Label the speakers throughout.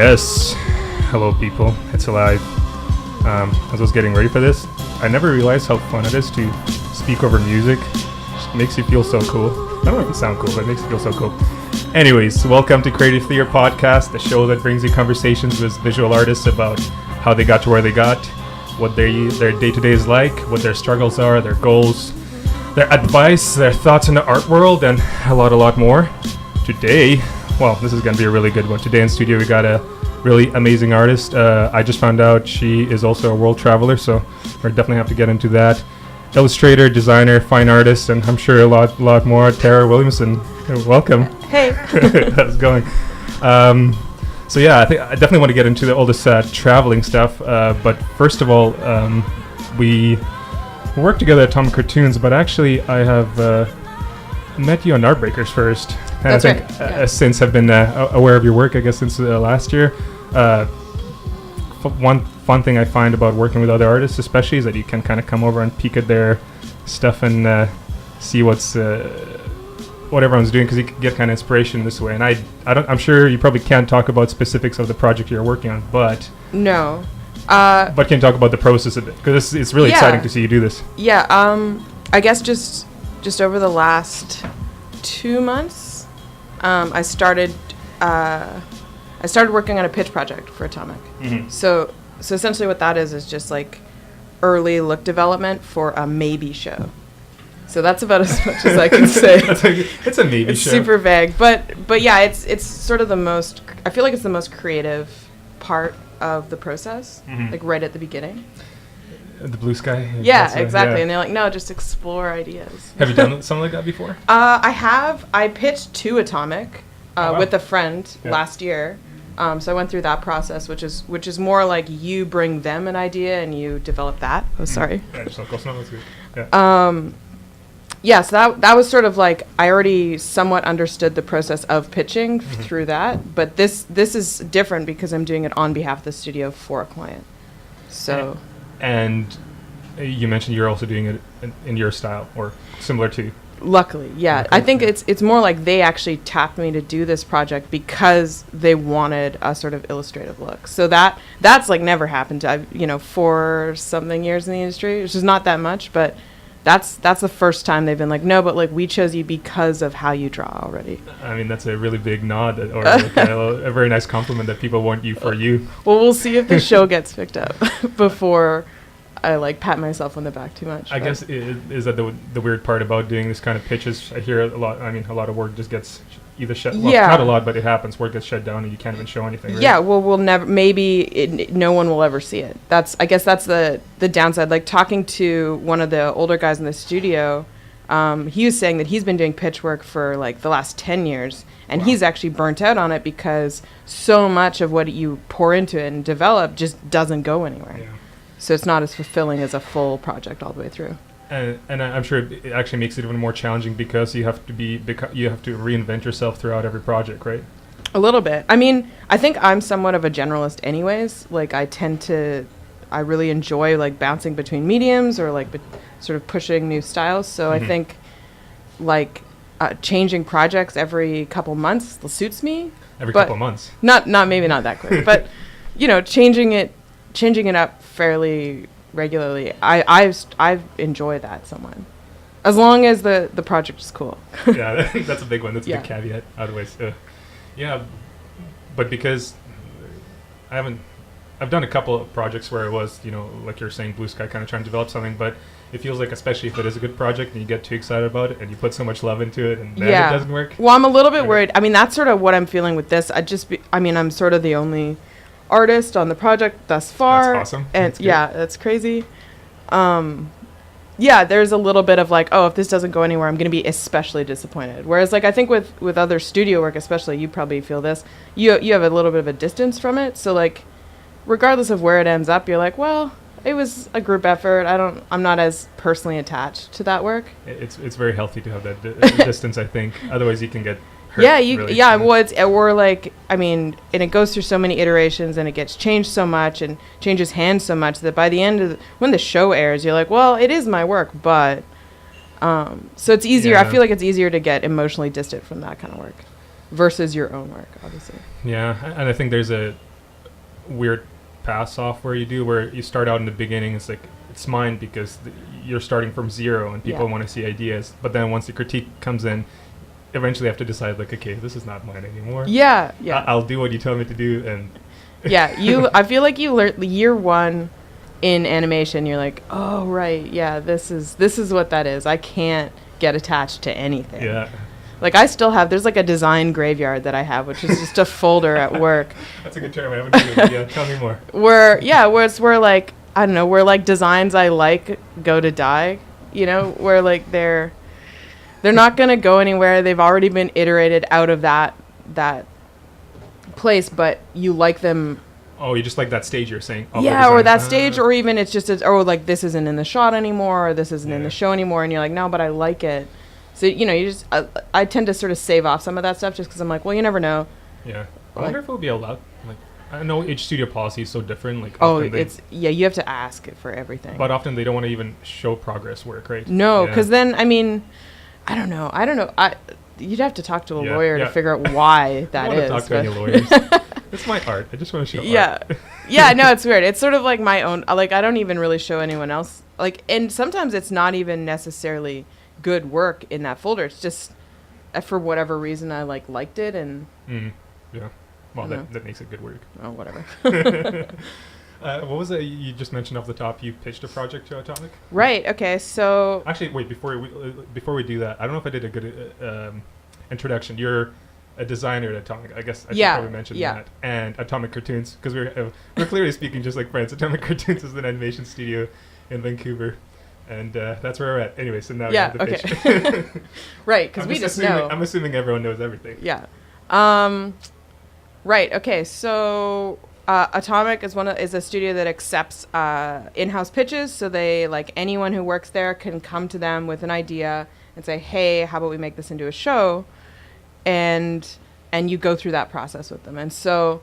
Speaker 1: Yes. Hello, people. It's alive. As I was getting ready for this, I never realized how fun it is to speak over music. It just makes you feel so cool. I don't know if it sounds cool, but it makes you feel so cool. Anyways, welcome to Creative Theater Podcast, the show that brings you conversations with visual artists about how they got to where they got, what their day-to-day is like, what their struggles are, their goals, their advice, their thoughts in the art world, and a lot more. Today, well, this is going to be a really good one. Today in studio we got a really amazing artist. I just found out she is also a world traveler, so we're definitely have to get into that. Illustrator, designer, fine artist, and I'm sure a lot more. Tara Williamson, welcome.
Speaker 2: Hey.
Speaker 1: How's it going? So yeah, I think I definitely want to get into all this traveling stuff. But first of all, we worked together at Atomic Cartoons, but actually I have met you on Artbreakers first. And
Speaker 2: That's
Speaker 1: I think
Speaker 2: right. Yeah.
Speaker 1: Since I've been aware of your work, I guess since last year. One fun thing I find about working with other artists, especially, is that you can kind of come over and peek at their stuff and see what everyone's doing, because you can get kind of inspiration this way. And I'm sure you probably can't talk about specifics of the project you're working on, but
Speaker 2: No.
Speaker 1: but can you talk about the process of it? Because it's really exciting to see you do this.
Speaker 2: Yeah. I guess just over the last 2 months, I started working on a pitch project for Atomic.
Speaker 1: Mm-hmm.
Speaker 2: So essentially what that is just like early look development for a maybe show. So that's about as much as I can say.
Speaker 1: It's a maybe
Speaker 2: It's
Speaker 1: show.
Speaker 2: super vague, but yeah, it's sort of the most. I feel like it's the most creative part of the process, like right at the beginning.
Speaker 1: The blue sky.
Speaker 2: Yeah, exactly. And they're like, no, just explore ideas.
Speaker 1: Have you done something like that before?
Speaker 2: I have. I pitched to Atomic
Speaker 1: Wow.
Speaker 2: with a friend
Speaker 1: Yeah.
Speaker 2: last year. So I went through that process, which is more like you bring them an idea and you develop that. Oh, sorry.
Speaker 1: Yeah, just close enough. That's good. Yeah.
Speaker 2: Yeah, so that was sort of like, I already somewhat understood the process of pitching through that, but this is different because I'm doing it on behalf of the studio for a client. So.
Speaker 1: And you mentioned you're also doing it in your style, or similar to.
Speaker 2: Luckily, yeah.
Speaker 1: Okay.
Speaker 2: I think it's more like they actually tapped me to do this project because they wanted a sort of illustrative look. So that's like never happened to, 4 something years in the industry, which is not that much, but that's the first time they've been like, no, but like we chose you because of how you draw already.
Speaker 1: I mean, that's a really big nod, or like a very nice compliment that people want you for you.
Speaker 2: Well, we'll see if the show gets picked up before I like pat myself on the back too much.
Speaker 1: I guess is that the weird part about doing this kind of pitches. I hear a lot. I mean, a lot of work just gets either shut. Well,
Speaker 2: Yeah.
Speaker 1: not a lot, but it happens. Work gets shut down, and you can't even show anything. Right?
Speaker 2: Yeah, well, we'll never. Maybe no one will ever see it. I guess that's the downside. Like talking to one of the older guys in the studio, he was saying that he's been doing pitch work for like the last 10 years, and
Speaker 1: Wow.
Speaker 2: he's actually burnt out on it because so much of what you pour into it and develop just doesn't go anywhere.
Speaker 1: Yeah.
Speaker 2: So it's not as fulfilling as a full project all the way through.
Speaker 1: And I'm sure it actually makes it even more challenging because you have to reinvent yourself throughout every project, right?
Speaker 2: A little bit. I mean, I think I'm somewhat of a generalist anyways. Like I really enjoy like bouncing between mediums or like sort of pushing new styles. So I think like changing projects every couple months suits me.
Speaker 1: Every
Speaker 2: But
Speaker 1: couple of months.
Speaker 2: Not maybe not that quick, but changing it up fairly regularly. I enjoy that somewhat. As long as the project is cool.
Speaker 1: Yeah, that's a big one. That's a
Speaker 2: Yeah.
Speaker 1: big caveat. Otherwise, yeah. But because I've done a couple of projects where it was, like you're saying, blue sky, kind of trying to develop something, but it feels like, especially if it is a good project and you get too excited about it and you put so much love into it and then it doesn't work.
Speaker 2: Well, I'm a little bit worried. I mean, that's sort of what I'm feeling with this. I'm sort of the only artist on the project thus far.
Speaker 1: That's awesome.
Speaker 2: And
Speaker 1: That's good.
Speaker 2: yeah, that's crazy. Yeah, there's a little bit of like, oh, if this doesn't go anywhere, I'm going to be especially disappointed. Whereas like I think with other studio work, especially, you probably feel this. You have a little bit of a distance from it. So like regardless of where it ends up, you're like, well, it was a group effort. I'm not as personally attached to that work.
Speaker 1: It's very healthy to have that distance, I think. Otherwise you can get hurt.
Speaker 2: Yeah,
Speaker 1: really.
Speaker 2: We're like, I mean, and it goes through so many iterations and it gets changed so much and changes hands so much that by the end when the show airs, you're like, well, it is my work, but so it's easier. I feel like it's easier to get emotionally distant from that kind of work versus your own work, obviously.
Speaker 1: Yeah, and I think there's a weird pass software you do where you start out in the beginning. It's like, it's mine because you're starting from zero and people want to see ideas. But then once the critique comes in, eventually you have to decide like, okay, this is not mine anymore.
Speaker 2: Yeah.
Speaker 1: I'll do what you tell me to do. And
Speaker 2: I feel like you learn year one in animation. You're like, oh right, yeah, this is what that is. I can't get attached to anything.
Speaker 1: Yeah.
Speaker 2: Like I still have, there's like a design graveyard that I have, which is just a folder at work.
Speaker 1: That's a good term. I haven't heard it. Yeah, tell me more.
Speaker 2: Where like, I don't know, where like designs I like go to die, you know, where like they're not going to go anywhere. They've already been iterated out of that place, but you like them.
Speaker 1: Oh, you just like that stage you're saying?
Speaker 2: Yeah, or that stage, or even it's just, like this isn't in the shot anymore, or this isn't in the show anymore, and you're like, no, but I like it. So, you know, you just, I tend to sort of save off some of that stuff just because I'm like, well, you never know.
Speaker 1: Yeah. I wonder if it would be allowed. Like, I know each studio policy is so different. Like,
Speaker 2: you have to ask it for everything.
Speaker 1: But often they don't want to even show progress work, right?
Speaker 2: No, because then, I mean, I don't know. You'd have to talk to a lawyer to figure out why that is.
Speaker 1: I want to talk to any lawyers. It's my art. I just want to show art.
Speaker 2: Yeah, no, it's weird. It's sort of like my own, like, I don't even really show anyone else. Like, and sometimes it's not even necessarily good work in that folder. It's just for whatever reason I liked it and
Speaker 1: yeah, well that makes it good work.
Speaker 2: Oh, whatever.
Speaker 1: What was it you just mentioned off the top? You pitched a project to Atomic,
Speaker 2: right? Okay, so
Speaker 1: actually wait, before we do that, I don't know if I did a good introduction. You're a designer at Atomic. I guess I should probably mention that. And Atomic Cartoons, because we're clearly speaking just like friends. Atomic Cartoons is an animation studio in Vancouver. And that's where we're at. Anyway, so now you have the pitch.
Speaker 2: Right, because we just know.
Speaker 1: I'm assuming everyone knows everything.
Speaker 2: Yeah. Right, okay. So Atomic is a studio that accepts in-house pitches. So they, like, anyone who works there can come to them with an idea and say, hey, how about we make this into a show? And you go through that process with them. And so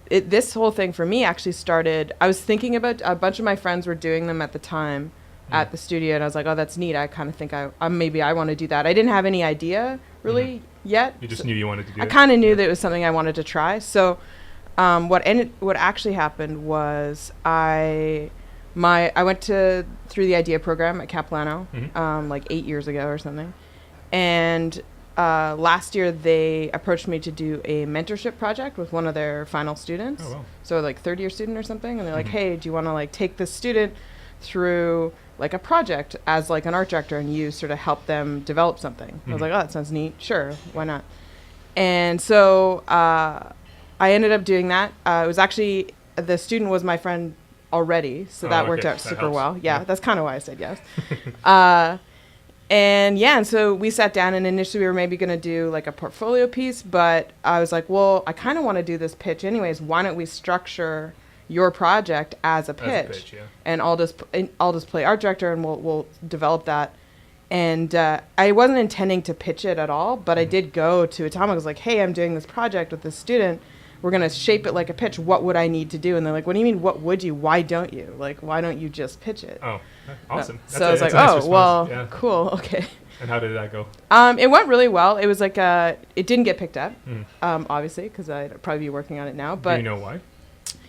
Speaker 2: this whole thing for me actually started, I was thinking about, a bunch of my friends were doing them at the time at the studio, and I was like, oh, that's neat. I kind of think maybe I want to do that. I didn't have any idea really yet.
Speaker 1: You just knew you wanted to do it.
Speaker 2: I kind of knew that it was something I wanted to try. So what actually happened was I went through the idea program at Capilano like 8 years ago or something, and last year they approached me to do a mentorship project with one of their final students.
Speaker 1: Oh, wow.
Speaker 2: So like third year student or something, and they're like, hey, do you want to like take this student through like a project as like an art director, and you sort of help them develop something? I was like, oh, that sounds neat. Sure, why not? And so I ended up doing that. It was actually, the student was my friend already, so that worked out super well. Yeah, that's kind of why I said yes. And so we sat down, and initially we were maybe going to do like a portfolio piece, but I was like, well, I kind of want to do this pitch anyways. Why don't we structure your project as a pitch? And I'll just play art director, and we'll develop that. And I wasn't intending to pitch it at all, but I did go to Atomic. I was like, hey, I'm doing this project with this student. We're going to shape it like a pitch. What would I need to do? And they're like, what do you mean, what would you? Why don't you? Like, why don't you just pitch it?
Speaker 1: Oh, awesome.
Speaker 2: So I was like, oh, well, cool, okay.
Speaker 1: And how did that go?
Speaker 2: It went really well. It was like, it didn't get picked up, obviously, because I'd probably be working on it now. But
Speaker 1: do you know why?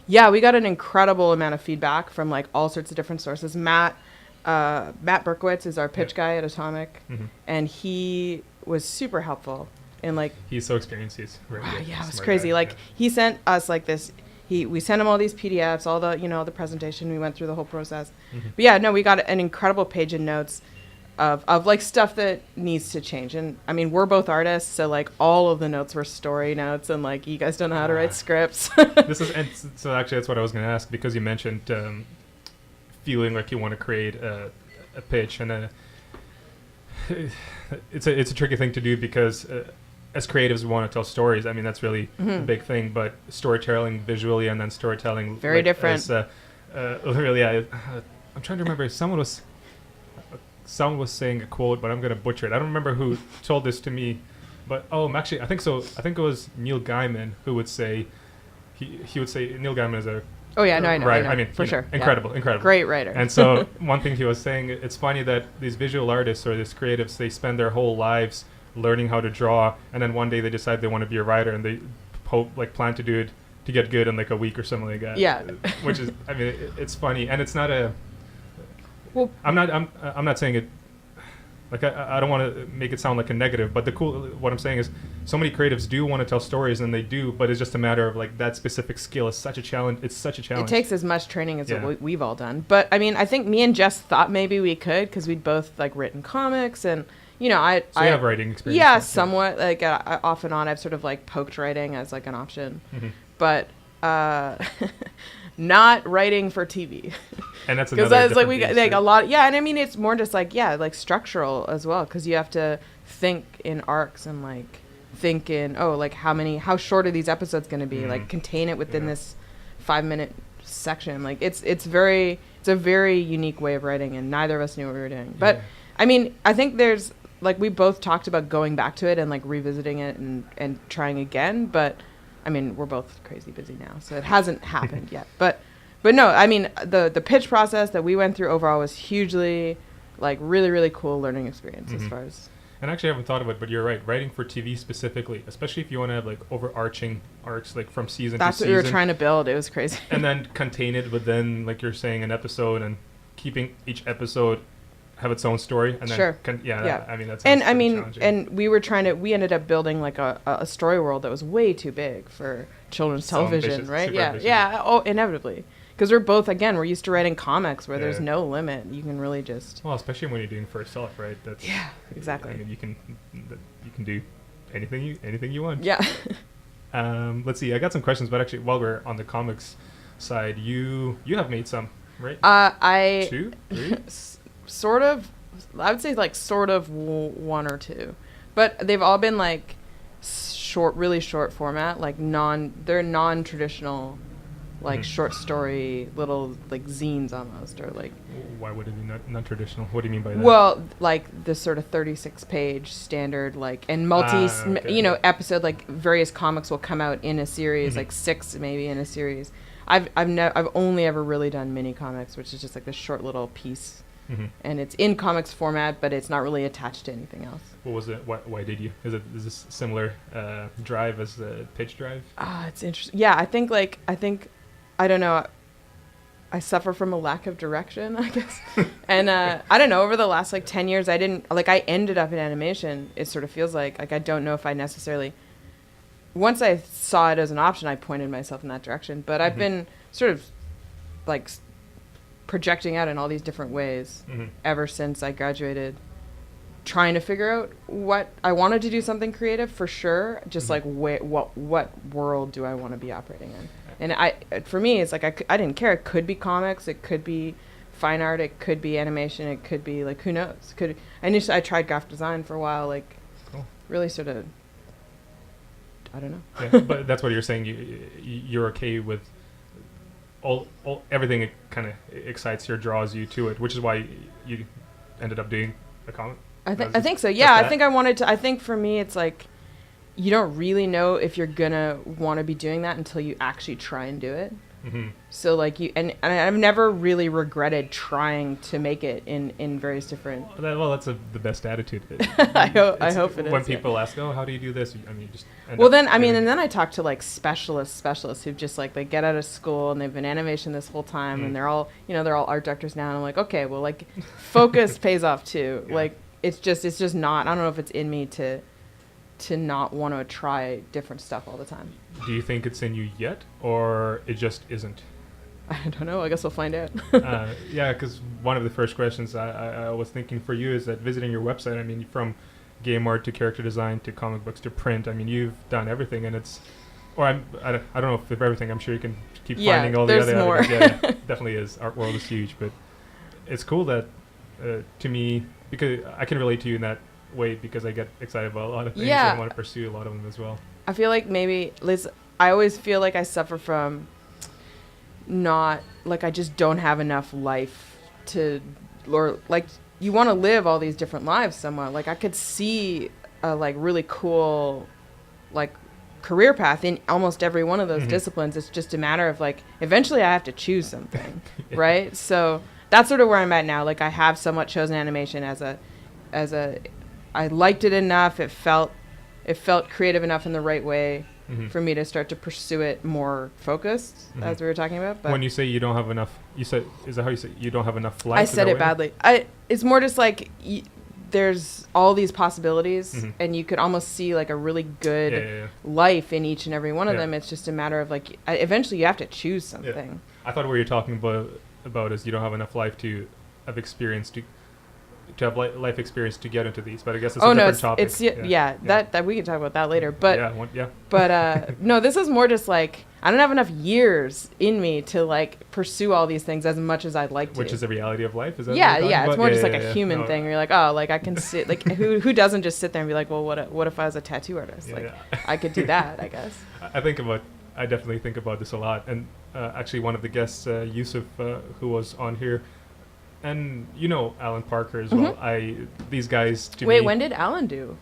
Speaker 2: Yeah, we got an incredible amount of feedback from like all sorts of different sources. Matt Berkowitz is our pitch guy at Atomic, and he was super helpful. And like,
Speaker 1: he's so experienced. He's really good.
Speaker 2: Yeah, it was crazy. Guy. Like he sent us like this. We sent him all these PDFs, all the the presentation. We went through the whole process. But yeah, no, we got an incredible page in notes of like stuff that needs to change. And I mean, we're both artists, so like all of the notes were story notes, and like you guys don't know how to write scripts.
Speaker 1: So actually that's what I was going to ask, because you mentioned feeling like you want to create a pitch, and it's a tricky thing to do, because as creatives we want to tell stories. I mean, that's really a big thing, but storytelling visually and then storytelling
Speaker 2: very different.
Speaker 1: Really, I'm trying to remember. Someone was saying a quote, but I'm going to butcher it. I don't remember who told this to me, but actually, I think so. I think it was Neil Gaiman who would say, he would say, Neil Gaiman is a
Speaker 2: I know.
Speaker 1: I mean,
Speaker 2: for sure,
Speaker 1: incredible,
Speaker 2: great writer.
Speaker 1: And so one thing he was saying, it's funny that these visual artists or these creatives, they spend their whole lives learning how to draw, and then one day they decide they want to be a writer, and they plan to do it to get good in like a week or something like that.
Speaker 2: Yeah.
Speaker 1: Which is, I mean, it's funny, and it's not a.
Speaker 2: Well,
Speaker 1: I'm not saying it. Like I don't want to make it sound like a negative, but what I'm saying is, so many creatives do want to tell stories, and they do, but it's just a matter of like that specific skill is such a challenge. It's such a challenge.
Speaker 2: It takes as much training as what we've all done. But I mean, I think me and Jess thought maybe we could, because we'd both like written comics, and you know,
Speaker 1: So you have writing experience.
Speaker 2: Yeah, somewhat. Like off and on, I've sort of like poked writing as like an option, but not writing for TV.
Speaker 1: And that's another.
Speaker 2: Because like we got like a lot. Yeah, and I mean it's more just like like structural as well, because you have to think in arcs and like think in like how short are these episodes going to be? Like contain it within this 5-minute section. Like it's a very unique way of writing, and neither of us knew what we were doing. But I mean, I think there's like we both talked about going back to it and like revisiting it and trying again. But I mean, we're both crazy busy now, so it hasn't happened yet. But no, I mean, the pitch process that we went through overall was hugely, like, really, really cool learning experience as far as...
Speaker 1: And actually, I haven't thought of it, but you're right. Writing for TV specifically, especially if you want to have, like, overarching arcs, like, from season to season.
Speaker 2: That's what we were trying to build. It was crazy.
Speaker 1: And then contain it within, like you're saying, an episode, and keeping each episode have its own story. And then
Speaker 2: sure.
Speaker 1: I mean, that's
Speaker 2: challenging. And we ended up building, like, a story world that was way too big for children's television, right? Yeah. Oh, inevitably. Because we're used to writing comics where there's no limit. You can really just...
Speaker 1: Well, especially when you're doing for yourself, right? That's,
Speaker 2: yeah, exactly.
Speaker 1: I mean, you can do anything you want.
Speaker 2: Yeah.
Speaker 1: Let's see. I got some questions, but actually, while we're on the comics side, you have made some, right?
Speaker 2: I...
Speaker 1: 2, 3?
Speaker 2: Sort of. I would say, like, sort of 1 or 2. But they've all been, like, really short format. Like, they're non-traditional... like short story, little like zines almost, or like.
Speaker 1: Why would it be non-traditional? What do you mean by that?
Speaker 2: Well, like this sort of 36-page standard, like and episode, like various comics will come out in a series, like 6 maybe in a series. I've only ever really done mini comics, which is just like this short little piece, and it's in comics format, but it's not really attached to anything else.
Speaker 1: What was it? Why did you? Is this similar drive as the pitch drive?
Speaker 2: It's interesting. Yeah, I think I don't know. I suffer from a lack of direction, I guess. And I don't know, over the last like 10 years, I ended up in animation. It sort of feels like I don't know if I necessarily, once I saw it as an option, I pointed myself in that direction. But I've been sort of like projecting out in all these different ways ever since I graduated, trying to figure out what I wanted to do, something creative for sure. Just like what world do I want to be operating in? And for me, it's like I didn't care. It could be comics, it could be fine art, it could be animation, it could be like who knows. I tried graphic design for a while, like really sort of. I don't know.
Speaker 1: Yeah, but that's what you're saying. You're okay with all everything. It kind of excites you, draws you to it, which is why you ended up doing a comic.
Speaker 2: I think so. Yeah, I think I wanted to. I think for me, it's like. You don't really know if you're gonna want to be doing that until you actually try and do it. So like and I've never really regretted trying to make it in various different.
Speaker 1: Well, that's the best attitude.
Speaker 2: I hope it is.
Speaker 1: When people ask, "Oh, how do you do this?" I mean, you just.
Speaker 2: And then I talk to like specialists who've just like they get out of school and they've been animation this whole time and they're all art directors now, and I'm like, okay, well, like focus pays off too. Yeah. Like it's just not. I don't know if it's in me to not want to try different stuff all the time.
Speaker 1: Do you think it's in you yet, or it just isn't?
Speaker 2: I don't know. I guess we'll find out.
Speaker 1: Yeah, because one of the first questions I was thinking for you is that visiting your website, I mean, from game art to character design to comic books to print, I mean, you've done everything, and it's... Or I don't know if everything. I'm sure you can keep finding all the other...
Speaker 2: More.
Speaker 1: Yeah, definitely is. Art world is huge, but it's cool that, to me, because I can relate to you in that way because I get excited about a lot of things and I want to pursue a lot of them as well.
Speaker 2: I feel like maybe I always feel like I suffer from not like I just don't have enough life to, or like you want to live all these different lives somewhat. Like I could see a like really cool like career path in almost every one of those disciplines. It's just a matter of like eventually I have to choose something, right? So that's sort of where I'm at now. Like I have somewhat chosen animation as a I liked it enough. It felt creative enough in the right way for me to start to pursue it more focused, as we were talking about. But
Speaker 1: when you say you don't have enough, you said, is that how you say you don't have enough life?
Speaker 2: I said it badly. It's more just like there's all these possibilities, and you could almost see like a really good life in each and every one of them. It's just a matter of like eventually you have to choose something.
Speaker 1: I thought what you're talking about is you don't have enough life to have experience to have life experience to get into these, but I guess it's a different topic. That we can talk about that later. But no, this is more just like I don't have enough years in me to like pursue all these things as much as I'd like to. Which is the reality of life, is that?
Speaker 2: It's more just like a human thing. Where you're like, oh, like I can sit like who doesn't just sit there and be like, well, what if I was a tattoo artist? I could do that, I guess.
Speaker 1: I definitely think about this a lot, and actually one of the guests, Yusuf, who was on here. And you know Alan Parker as well. These guys.
Speaker 2: When did Alan do?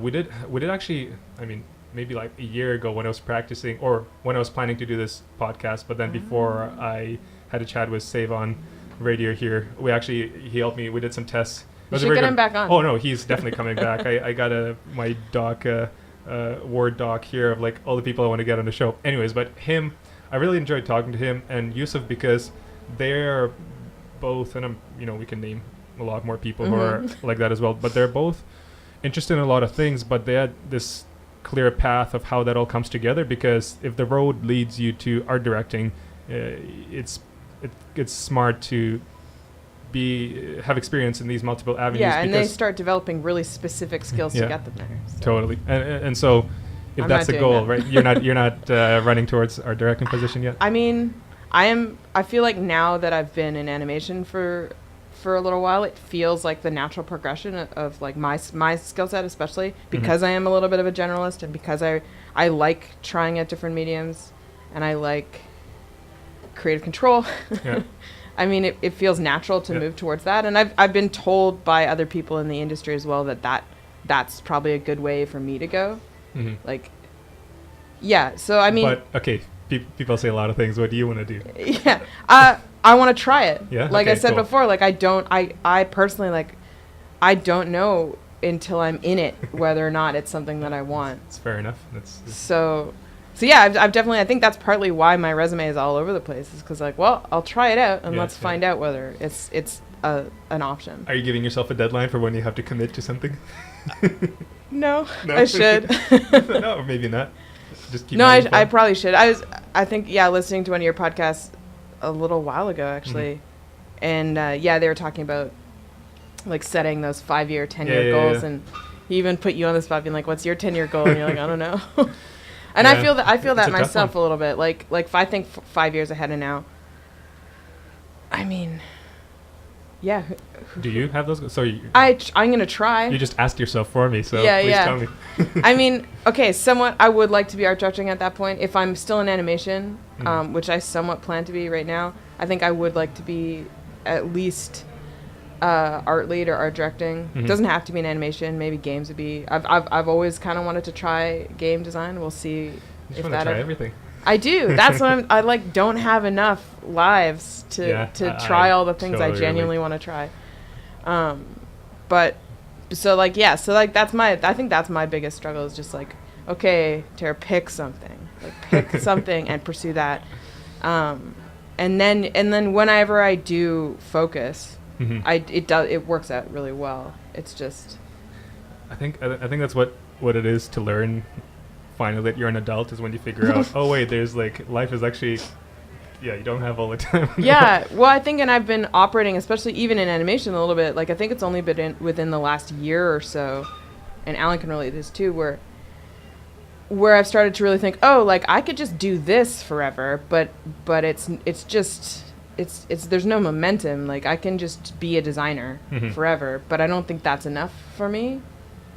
Speaker 1: We did actually. I mean, maybe like a year ago when I was practicing, or when I was planning to do this podcast. But then before I had a chat with Save on Radio here, he helped me. We did some tests.
Speaker 2: You should get him back on.
Speaker 1: Oh no, he's definitely coming back. I got my doc, Word doc here of like all the people I want to get on the show. Anyways, but him, I really enjoyed talking to him and Yusuf because they're both, and we can name a lot more people who are like that as well, but they're both interested in a lot of things, but they had this clear path of how that all comes together, because if the road leads you to art directing, it's smart to have experience in these multiple avenues.
Speaker 2: Yeah, and they start developing really specific skills to get them there. So.
Speaker 1: Totally. And so if that's the goal, right? You're not running towards art directing position yet?
Speaker 2: I mean, I feel like now that I've been in animation for a little while, it feels like the natural progression of like my skill set, especially because I am a little bit of a generalist, and because I like trying out different mediums, and I like creative control. Yeah. I mean, it feels natural to move towards that, and I've been told by other people in the industry as well that's probably a good way for me to go. Like, yeah. So I mean, but
Speaker 1: okay. People say a lot of things. What do you want to do?
Speaker 2: Yeah, I want to try it.
Speaker 1: Yeah,
Speaker 2: like I said before, like I personally like, I don't know until I'm in it whether or not it's something that I want.
Speaker 1: It's fair enough.
Speaker 2: So yeah, I've definitely. I think that's partly why my resume is all over the place. Is because like, well, I'll try it out and let's find out whether it's an option.
Speaker 1: Are you giving yourself a deadline for when you have to commit to something?
Speaker 2: No, I should.
Speaker 1: No, maybe not. Just keep
Speaker 2: I probably should. I think listening to one of your podcasts a little while ago actually, and they were talking about like setting those 5-year, 10-year goals, and he even put you on the spot being like, "What's your 10-year goal?" And you're like, "I don't know." And I feel that myself a little bit. Like if I think 5 years ahead of now, I mean, yeah.
Speaker 1: Do you have those? So
Speaker 2: I'm gonna try.
Speaker 1: You just asked yourself for me, so please tell me.
Speaker 2: I mean, okay, somewhat. I would like to be art directing at that point. If I'm still in animation, which I somewhat plan to be right now, I think I would like to be at least art lead or art directing. It doesn't have to be in animation. Maybe games would be. I've always kind of wanted to try game design. We'll see.
Speaker 1: You just want to try everything.
Speaker 2: I do. That's what I like. Don't have enough lives to try all the things I genuinely want to try. But so that's I think that's my biggest struggle is just like, okay, Tara, pick something, and pursue that. And then whenever I do focus, it works out really well. It's just. I
Speaker 1: think that's what it is to learn. Finally, that you're an adult is when you figure out, oh wait, there's like life is actually, you don't have all the time.
Speaker 2: Yeah, well, I think, and I've been operating, especially even in animation, a little bit. Like I think it's only been within the last year or so, and Alan can relate to this too, where I've started to really think, oh, like I could just do this forever, but it's there's no momentum. Like I can just be a designer forever, but I don't think that's enough for me.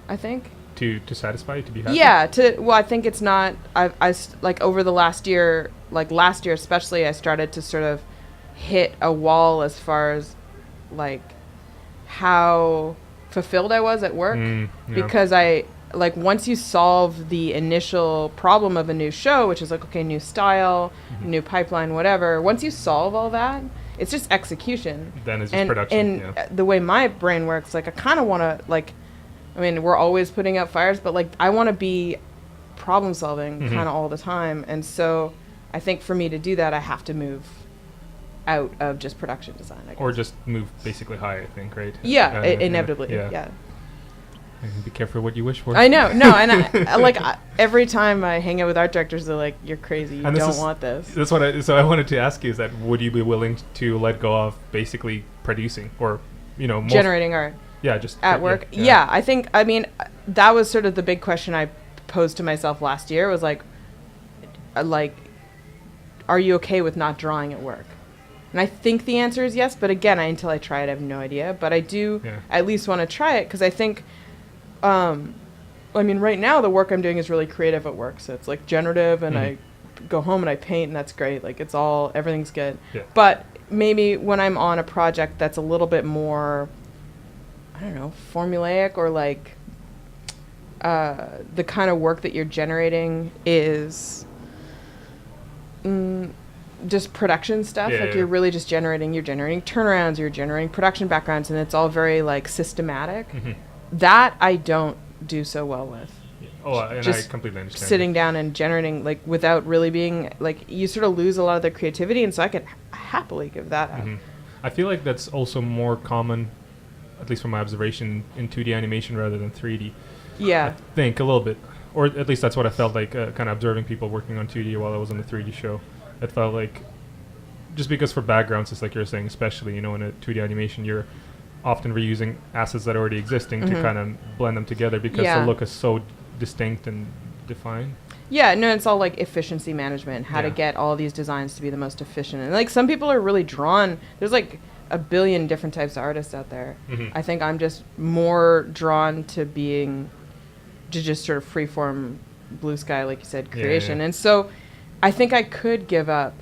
Speaker 2: I think.
Speaker 1: To satisfy you, to be happy?
Speaker 2: Yeah, I think it's not. I like over the last year especially, I started to sort of hit a wall as far as like how fulfilled I was at work, because I like once you solve the initial problem of a new show, which is like, okay, new style, new pipeline, whatever. Once you solve all that, it's just execution.
Speaker 1: Then it's just production.
Speaker 2: And the way my brain works, like I kind of want to like. I mean, we're always putting out fires, but like I want to be problem solving kind of all the time. And so I think for me to do that, I have to move out of just production design, I guess.
Speaker 1: Or just move basically high, I think, right?
Speaker 2: Yeah, inevitably. Yeah.
Speaker 1: And be careful what you wish for.
Speaker 2: I know. No, and every time I hang out with art directors, they're like, "You're crazy. You don't want this."
Speaker 1: That's what so I wanted to ask you is that would you be willing to let go of basically producing or,
Speaker 2: generating art?
Speaker 1: Yeah, just
Speaker 2: at work. Yeah, I mean, that was sort of the big question I posed to myself last year was like, are you okay with not drawing at work? And I think the answer is yes, but again, until I try it, I have no idea. But I do at least want to try it because I think, I mean, right now the work I'm doing is really creative at work. So it's like generative and I go home and I paint and that's great. Like everything's good. Yeah. But maybe when I'm on a project that's a little bit more, I don't know, formulaic or like the kind of work that you're generating is just production stuff. You're really just you're generating turnarounds, you're generating production backgrounds, and it's all very like systematic. That I don't do so well with.
Speaker 1: And just I completely understand.
Speaker 2: Sitting down and generating like without really being like, you sort of lose a lot of the creativity, and so I could happily give that up.
Speaker 1: I feel like that's also more common, at least from my observation, in 2D animation rather than 3D.
Speaker 2: Yeah.
Speaker 1: I think a little bit, or at least that's what I felt like kind of observing people working on 2D while I was on the 3D show. It felt like, just because for backgrounds, it's like you're saying, especially, in a 2D animation, you're often reusing assets that are already existing to kind of blend them together because the look is so distinct and defined.
Speaker 2: Yeah, no, it's all like efficiency management, how to get all these designs to be the most efficient. And like some people are really drawn, there's like a billion different types of artists out there. I think I'm just more drawn to just sort of freeform blue sky, like you said, creation. And so I think I could give up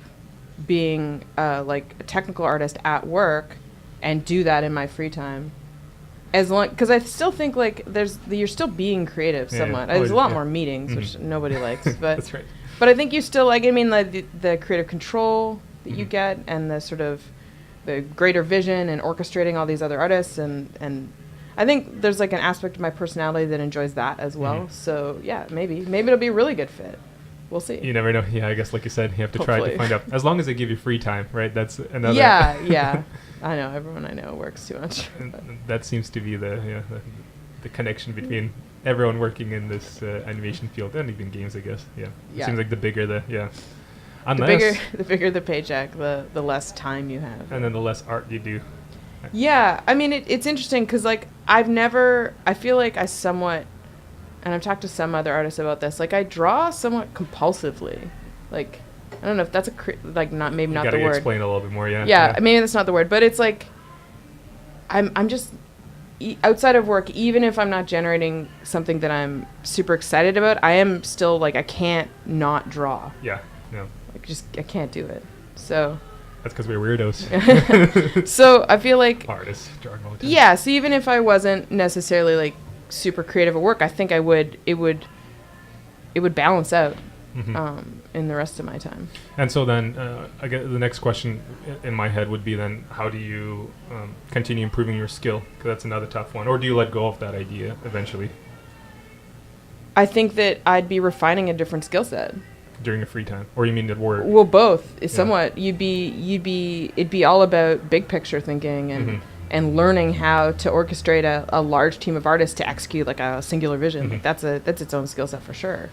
Speaker 2: being like a technical artist at work and do that in my free time, as long, because I still think like you're still being creative somewhat. There's a lot more meetings, which nobody likes, but
Speaker 1: that's right.
Speaker 2: But I think you still like. I mean, the creative control that you get, and the sort of the greater vision and orchestrating all these other artists, and I think there's like an aspect of my personality that enjoys that as well. So yeah, maybe it'll be a really good fit. We'll see.
Speaker 1: You never know. Yeah, I guess like you said, you have to try to find out. As long as they give you free time, right? That's another.
Speaker 2: Yeah. I know everyone I know works too much.
Speaker 1: That seems to be the connection between everyone working in this animation field and even games, I guess. Yeah. It seems like the bigger the bigger
Speaker 2: the paycheck, the less time you have.
Speaker 1: And then the less art you do.
Speaker 2: Yeah, I mean it's interesting because like I feel like I somewhat, and I've talked to some other artists about this, like I draw somewhat compulsively. Like I don't know if that's not the word.
Speaker 1: You gotta explain a little bit more,
Speaker 2: Yeah, maybe that's not the word, but it's like I'm just outside of work, even if I'm not generating something that I'm super excited about, I am still like I can't not draw.
Speaker 1: Yeah, no.
Speaker 2: Like I can't do it. So
Speaker 1: that's because we're weirdos.
Speaker 2: So I feel like
Speaker 1: artists drawing all the time.
Speaker 2: Yeah, so even if I wasn't necessarily like super creative at work, I think it would balance out in the rest of my time.
Speaker 1: And so then I guess the next question in my head would be then, how do you continue improving your skill? Because that's another tough one. Or do you let go of that idea eventually?
Speaker 2: I think that I'd be refining a different skill set
Speaker 1: during your free time, or you mean at work?
Speaker 2: Well, both. Somewhat. It'd be all about big picture thinking and learning how to orchestrate a large team of artists to execute like a singular vision. Like that's its own skill set for sure.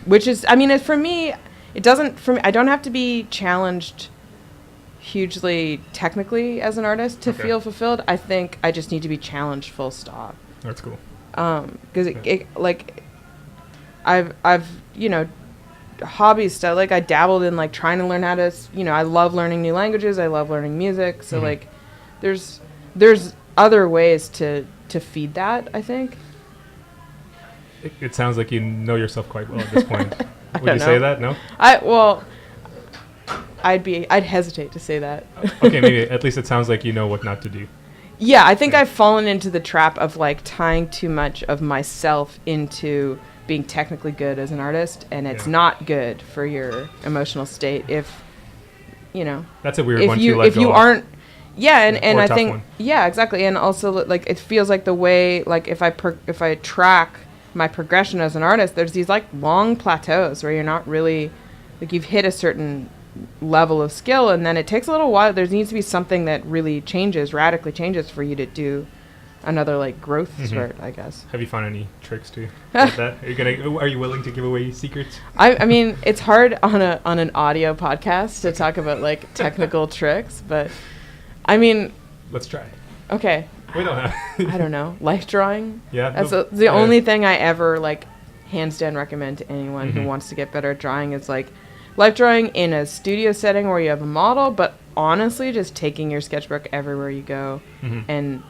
Speaker 2: Which is, I mean, for me, I don't have to be challenged hugely technically as an artist to feel fulfilled. I think I just need to be challenged full stop.
Speaker 1: That's cool.
Speaker 2: Because I've hobbies stuff, like I dabbled in like trying to learn how to, I love learning new languages, I love learning music, so like there's other ways to feed that, I think.
Speaker 1: It sounds like you know yourself quite well at this point. Would you say that? No?
Speaker 2: I'd hesitate to say that.
Speaker 1: Okay, maybe at least it sounds like you know what not to do.
Speaker 2: Yeah, I think I've fallen into the trap of like tying too much of myself into being technically good as an artist, and it's not good for your emotional state if
Speaker 1: That's a weird one to let go
Speaker 2: if you
Speaker 1: of.
Speaker 2: Aren't and I think
Speaker 1: one.
Speaker 2: Yeah, exactly. And also like it feels like the way, like if I track my progression as an artist, there's these like long plateaus where you're not really like you've hit a certain level of skill, and then it takes a little while. There needs to be something that really radically changes for you to do another like growth spurt, I guess.
Speaker 1: Have you found any tricks to get that? Are you willing to give away secrets?
Speaker 2: I mean, it's hard on an audio podcast to talk about like technical tricks, but I mean,
Speaker 1: let's try.
Speaker 2: Okay.
Speaker 1: We don't have.
Speaker 2: I don't know. Life drawing.
Speaker 1: Yeah.
Speaker 2: That's the only thing I ever like hands down recommend to anyone who wants to get better at drawing is like life drawing in a studio setting where you have a model, but honestly just taking your sketchbook everywhere you go and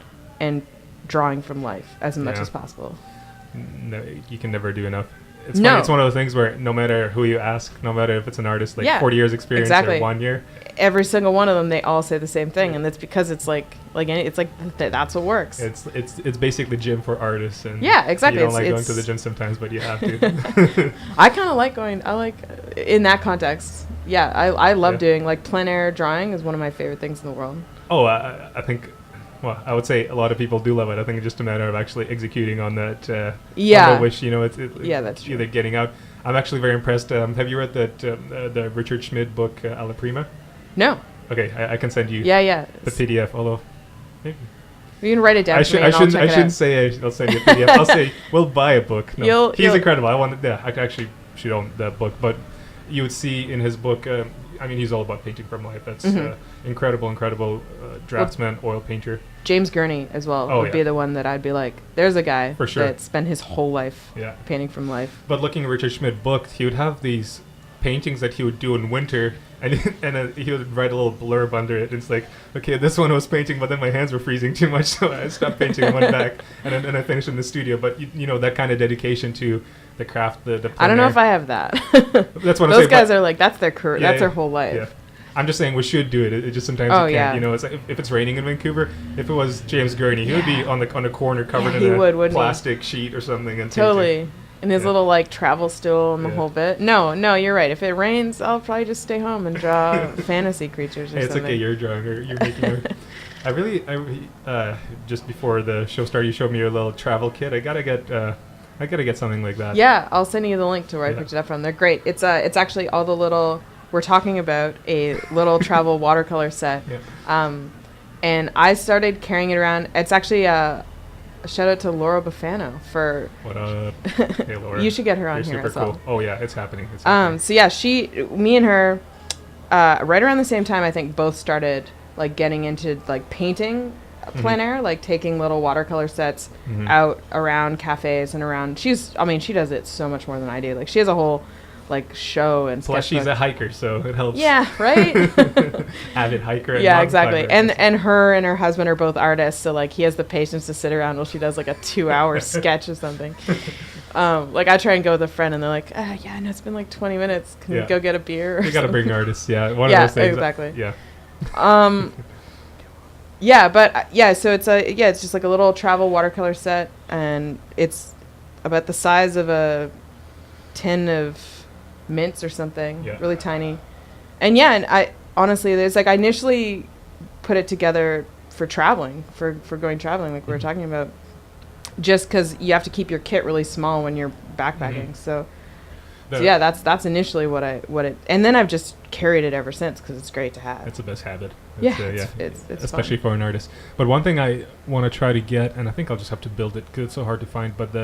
Speaker 2: drawing from life as much as possible.
Speaker 1: No, you can never do enough. It's funny, it's one of those things where no matter who you ask, no matter if it's an artist like 40 years experience or 1 year,
Speaker 2: every single one of them, they all say the same thing, and that's because it's like that's what works.
Speaker 1: It's basically gym for artists, and
Speaker 2: exactly.
Speaker 1: You don't like going to the gym sometimes, but you have to.
Speaker 2: I kind of like going. I like in that context. Yeah, I love doing like plein air drawing is one of my favorite things in the world.
Speaker 1: Oh, I think. Well, I would say a lot of people do love it. I think it's just a matter of actually executing on that. On the wish, it's
Speaker 2: that's true.
Speaker 1: Either getting out. I'm actually very impressed. Have you read that the Richard Schmid book, Alla Prima?
Speaker 2: No.
Speaker 1: Okay, I can send you.
Speaker 2: The
Speaker 1: PDF. Although, maybe.
Speaker 2: You can write it down.
Speaker 1: I shouldn't say I'll send you a PDF. I'll say we'll buy a book. No, he's incredible. I actually should own that book. But you would see in his book. He's all about painting from life. That's incredible draftsman, oil painter.
Speaker 2: James Gurney as well would be the one that I'd be like, there's a guy that spent his whole life painting from life.
Speaker 1: But looking at Richard Schmid book, he would have these paintings that he would do in winter, and he would write a little blurb under it. It's like, okay, this one I was painting, but then my hands were freezing too much, so I stopped painting and went back, and then I finished in the studio. But that kind of dedication to the craft, the
Speaker 2: I don't know if I have that.
Speaker 1: That's what I'm saying.
Speaker 2: Those guys are like, that's their career, that's their whole life.
Speaker 1: Yeah. I'm just saying we should do it. It just sometimes you can't. It's like if it's raining in Vancouver, if it was James Gurney, he would be on the corner covered in a plastic sheet or something. And
Speaker 2: totally. And his little like travel stool and the whole bit. No, you're right. If it rains, I'll probably just stay home and draw fantasy creatures or something.
Speaker 1: It's okay. You're drawing. You're making. I really just before the show started, you showed me your little travel kit. I gotta get something like that.
Speaker 2: Yeah, I'll send you the link to where I picked it up from. They're great. It's actually all the little. We're talking about a little travel watercolor set. Yeah. And I started carrying it around. It's actually a shout out to Laura Bufano for.
Speaker 1: What up? Hey, Laura.
Speaker 2: You should get her on here
Speaker 1: super
Speaker 2: as well.
Speaker 1: Cool. Oh yeah, it's happening.
Speaker 2: So yeah, me and her, right around the same time, I think both started like getting into like painting plein air, like taking little watercolor sets out around cafes and around. She does it so much more than I do. Like she has a whole like show and
Speaker 1: plus she's a hiker, so it helps.
Speaker 2: Yeah, right.
Speaker 1: Avid hiker.
Speaker 2: Yeah, exactly. And her and her husband are both artists, so like he has the patience to sit around while she does like a 2-hour sketch or something. Like I try and go with a friend, and they're like, yeah, no, it's been like 20 minutes. Can we go get a beer?
Speaker 1: You got to bring artists. Yeah, one of those things.
Speaker 2: Exactly.
Speaker 1: Yeah.
Speaker 2: So it's just like a little travel watercolor set, and it's about the size of a tin of mints or something, really tiny. And I honestly, there's like I initially put it together for traveling, for going traveling, like we were talking about, just because you have to keep your kit really small when you're backpacking. So that's initially what it, and then I've just carried it ever since because it's great to have.
Speaker 1: It's the best habit.
Speaker 2: It's
Speaker 1: especially
Speaker 2: fun.
Speaker 1: for an artist. But one thing I want to try to get, and I think I'll just have to build it because it's so hard to find, but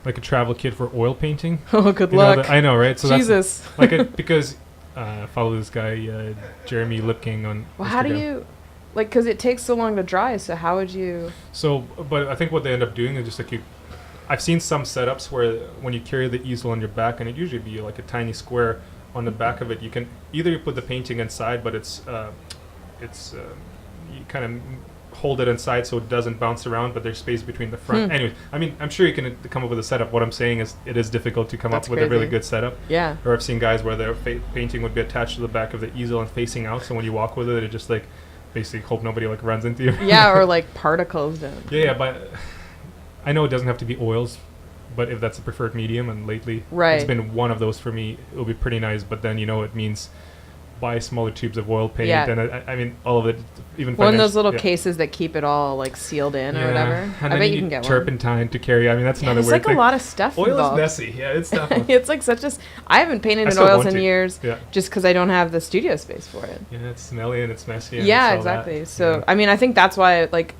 Speaker 1: like a travel kit for oil painting.
Speaker 2: Oh, good luck.
Speaker 1: I know, right? So
Speaker 2: Jesus.
Speaker 1: That's because follow this guy, Jeremy Lipking on
Speaker 2: Well,
Speaker 1: Instagram.
Speaker 2: how do you, like, because it takes so long to dry, so how would you?
Speaker 1: So, but I think what they end up doing is just like I've seen some setups where when you carry the easel on your back, and it usually be like a tiny square on the back of it, you can either put the painting inside, but it's you kind of hold it inside so it doesn't bounce around, but there's space between the front. Anyway, I'm sure you can come up with a setup. What I'm saying is it is difficult to come up with a really good setup.
Speaker 2: Yeah.
Speaker 1: Or I've seen guys where their painting would be attached to the back of the easel and facing out, so when you walk with it, it just like basically hope nobody like runs into you.
Speaker 2: Yeah, or like particles down.
Speaker 1: Yeah, but I know it doesn't have to be oils, but if that's the preferred medium, and lately it's been one of those for me, it'll be pretty nice, but then it means buy smaller tubes of oil paint,
Speaker 2: Yeah.
Speaker 1: and I mean all of it, even
Speaker 2: One of those little
Speaker 1: yeah.
Speaker 2: cases that keep it all like sealed in or
Speaker 1: Yeah.
Speaker 2: whatever.
Speaker 1: And
Speaker 2: I
Speaker 1: then
Speaker 2: bet you can get one.
Speaker 1: turpentine to carry. I mean, that's another
Speaker 2: It's
Speaker 1: weird
Speaker 2: like
Speaker 1: thing.
Speaker 2: a lot of stuff
Speaker 1: Oil
Speaker 2: involved.
Speaker 1: is messy. Yeah, it's tough.
Speaker 2: It's like such a. I haven't painted
Speaker 1: I
Speaker 2: in
Speaker 1: still
Speaker 2: oils
Speaker 1: want
Speaker 2: in
Speaker 1: to.
Speaker 2: years,
Speaker 1: Yeah.
Speaker 2: just because I don't have the studio space for it.
Speaker 1: Yeah, it's smelly and it's messy. And
Speaker 2: Yeah,
Speaker 1: it's all that.
Speaker 2: exactly. So
Speaker 1: Yeah.
Speaker 2: I mean, I think that's why like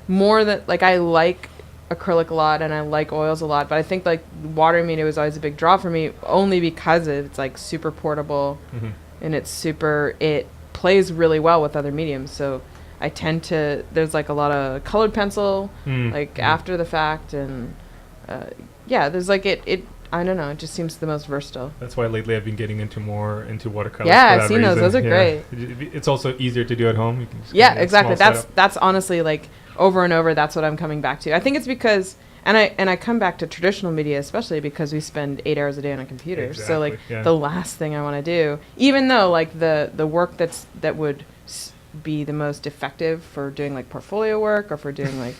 Speaker 2: more than like I like acrylic a lot and I like oils a lot, but I think like water media was always a big draw for me only because it's like super portable
Speaker 1: Mhm.
Speaker 2: and it plays really well with other mediums. So I tend to there's like a lot of colored pencil like after the fact, and yeah, there's like it I don't know, it just seems the most versatile.
Speaker 1: That's why lately I've been getting into watercolors.
Speaker 2: Yeah,
Speaker 1: for
Speaker 2: I've
Speaker 1: that
Speaker 2: seen those.
Speaker 1: reason.
Speaker 2: Those are great.
Speaker 1: It's also easier to do at home. You can just
Speaker 2: Yeah,
Speaker 1: get a
Speaker 2: exactly.
Speaker 1: small
Speaker 2: That's
Speaker 1: setup.
Speaker 2: honestly like over and over. That's what I'm coming back to. I think it's because, and I come back to traditional media, especially because we spend 8 hours a day on a computer.
Speaker 1: Exactly,
Speaker 2: So like
Speaker 1: yeah.
Speaker 2: the last thing I want to do, even though like the work that would be the most effective for doing like portfolio work or for doing like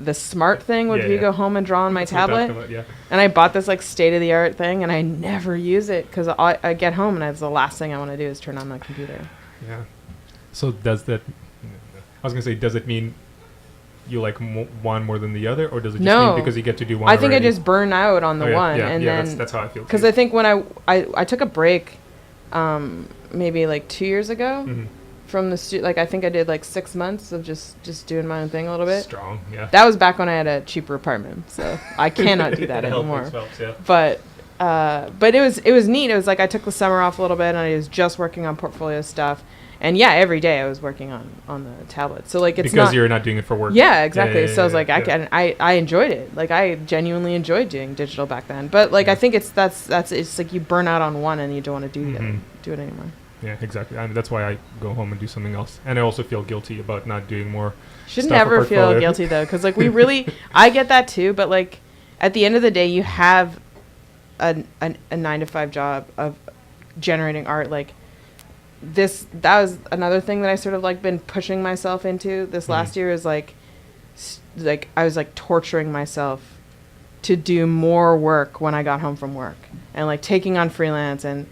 Speaker 2: the smart thing would
Speaker 1: Yeah,
Speaker 2: be
Speaker 1: yeah.
Speaker 2: go home and draw on my
Speaker 1: That's what I'm talking
Speaker 2: tablet.
Speaker 1: about, yeah.
Speaker 2: And I bought this like state of the art thing, and I never use it because I get home and it's the last thing I want to do is turn on my computer.
Speaker 1: Yeah. So does that? I was gonna say, does it mean you like one more than the other, or does it just
Speaker 2: No.
Speaker 1: mean because you get to do one?
Speaker 2: I think
Speaker 1: already?
Speaker 2: I just burn out on the
Speaker 1: Oh, yeah,
Speaker 2: one,
Speaker 1: yeah,
Speaker 2: and
Speaker 1: yeah,
Speaker 2: then
Speaker 1: that's how I feel.
Speaker 2: because
Speaker 1: too.
Speaker 2: I think when I took a break, maybe like 2 years ago
Speaker 1: Mhm.
Speaker 2: from the like I think I did like 6 months of just doing my own thing a little bit.
Speaker 1: Strong, yeah.
Speaker 2: That was back when I had a cheaper apartment, so I cannot do that
Speaker 1: The health
Speaker 2: anymore.
Speaker 1: things helps, yeah.
Speaker 2: But it was neat. It was like I took the summer off a little bit, and I was just working on portfolio stuff. And yeah, every day I was working on the tablet. So like it's
Speaker 1: because
Speaker 2: not,
Speaker 1: you're not doing it for work.
Speaker 2: yeah, exactly.
Speaker 1: Yeah,
Speaker 2: So I was
Speaker 1: yeah,
Speaker 2: like,
Speaker 1: yeah.
Speaker 2: I enjoyed it. Like I genuinely enjoyed doing digital back then. But like
Speaker 1: Yeah.
Speaker 2: I think that's it's like you burn out on one and you don't want to do it anymore.
Speaker 1: Yeah, exactly. And that's why I go home and do something else. And I also feel guilty about not doing more.
Speaker 2: Should
Speaker 1: stuff for
Speaker 2: never feel
Speaker 1: portfolio.
Speaker 2: guilty though, because like we really, I get that too. But like at the end of the day, you have a 9 to 5 job of generating art. Like that was another thing that I sort of like been pushing myself into this last year is like I was like torturing myself to do more work when I got home from work, and like taking on freelance and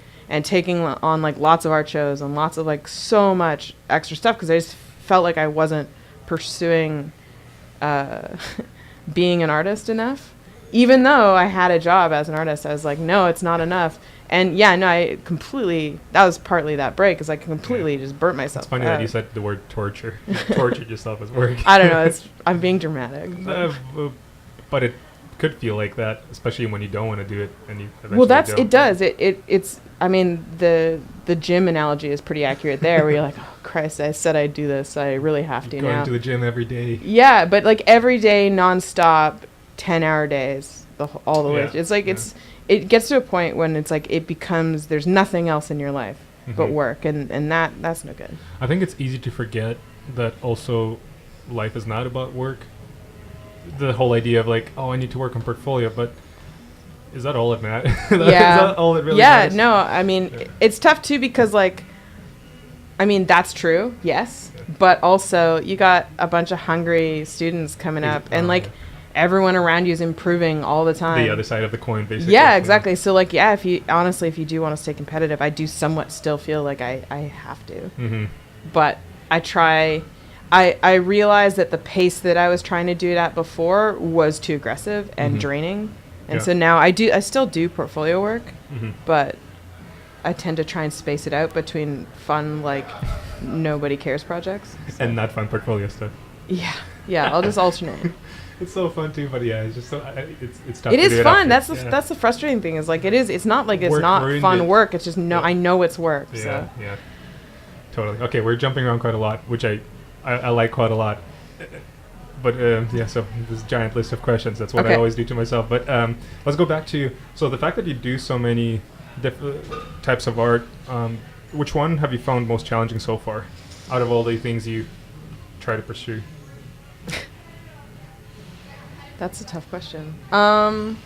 Speaker 2: taking on like lots of art shows and lots of like so much extra stuff because I just felt like I wasn't pursuing being an artist enough. Even though I had a job as an artist, I was like, no, it's not enough. And yeah, no, that was partly that break, because I completely just burnt myself.
Speaker 1: It's funny that you said the word torture. You tortured yourself at work.
Speaker 2: I don't know. I'm being dramatic.
Speaker 1: But it could feel like that, especially when you don't want to do it and you eventually
Speaker 2: Well,
Speaker 1: don't.
Speaker 2: it does. It's. I mean, the gym analogy is pretty accurate there, where you're like, oh Christ, I said I'd do this. I really have to
Speaker 1: Going
Speaker 2: now.
Speaker 1: to the gym every day.
Speaker 2: Yeah, but like every day, nonstop, 10-hour days, all the way.
Speaker 1: Yeah,
Speaker 2: It's like
Speaker 1: yeah.
Speaker 2: it gets to a point when it's like it becomes there's nothing else in your life but
Speaker 1: Mhm.
Speaker 2: work, and that's no good.
Speaker 1: I think it's easy to forget that also life is not about work. The whole idea of like, oh, I need to work on portfolio, but is that all it matters?
Speaker 2: Yeah.
Speaker 1: Is that all it really
Speaker 2: Yeah,
Speaker 1: matters?
Speaker 2: no, I mean,
Speaker 1: Yeah.
Speaker 2: it's tough too because like, I mean, that's true, yes, but also you got a bunch of hungry students coming up, and like everyone around you is improving all the time.
Speaker 1: The other side of the coin, basically.
Speaker 2: Yeah, exactly. So like, yeah, if you do want to stay competitive, I do somewhat still feel like I have to,
Speaker 1: Mm-hmm.
Speaker 2: but I try. I realized that the pace that I was trying to do it at before was too aggressive and
Speaker 1: Mhm.
Speaker 2: draining, and
Speaker 1: Yeah.
Speaker 2: so now I still do portfolio work,
Speaker 1: Mm-hmm.
Speaker 2: but I tend to try and space it out between fun, like nobody cares projects. So.
Speaker 1: And not fun portfolio stuff.
Speaker 2: Yeah, I'll just alternate.
Speaker 1: It's so fun too, but yeah, it's just so it's tough.
Speaker 2: It
Speaker 1: to
Speaker 2: is
Speaker 1: do
Speaker 2: fun.
Speaker 1: after.
Speaker 2: That's the frustrating thing is like it's not like it's
Speaker 1: Work
Speaker 2: not
Speaker 1: ruined
Speaker 2: fun
Speaker 1: it.
Speaker 2: work. It's just
Speaker 1: Yeah.
Speaker 2: I know it's work.
Speaker 1: Yeah,
Speaker 2: So.
Speaker 1: yeah, totally. Okay, we're jumping around quite a lot, which I like quite a lot. But yeah, so this giant list of questions. That's what I
Speaker 2: Okay.
Speaker 1: always do to myself. But let's go back to so the fact that you do so many different types of art. Which one have you found most challenging so far, out of all the things you try to pursue?
Speaker 2: That's a tough question. I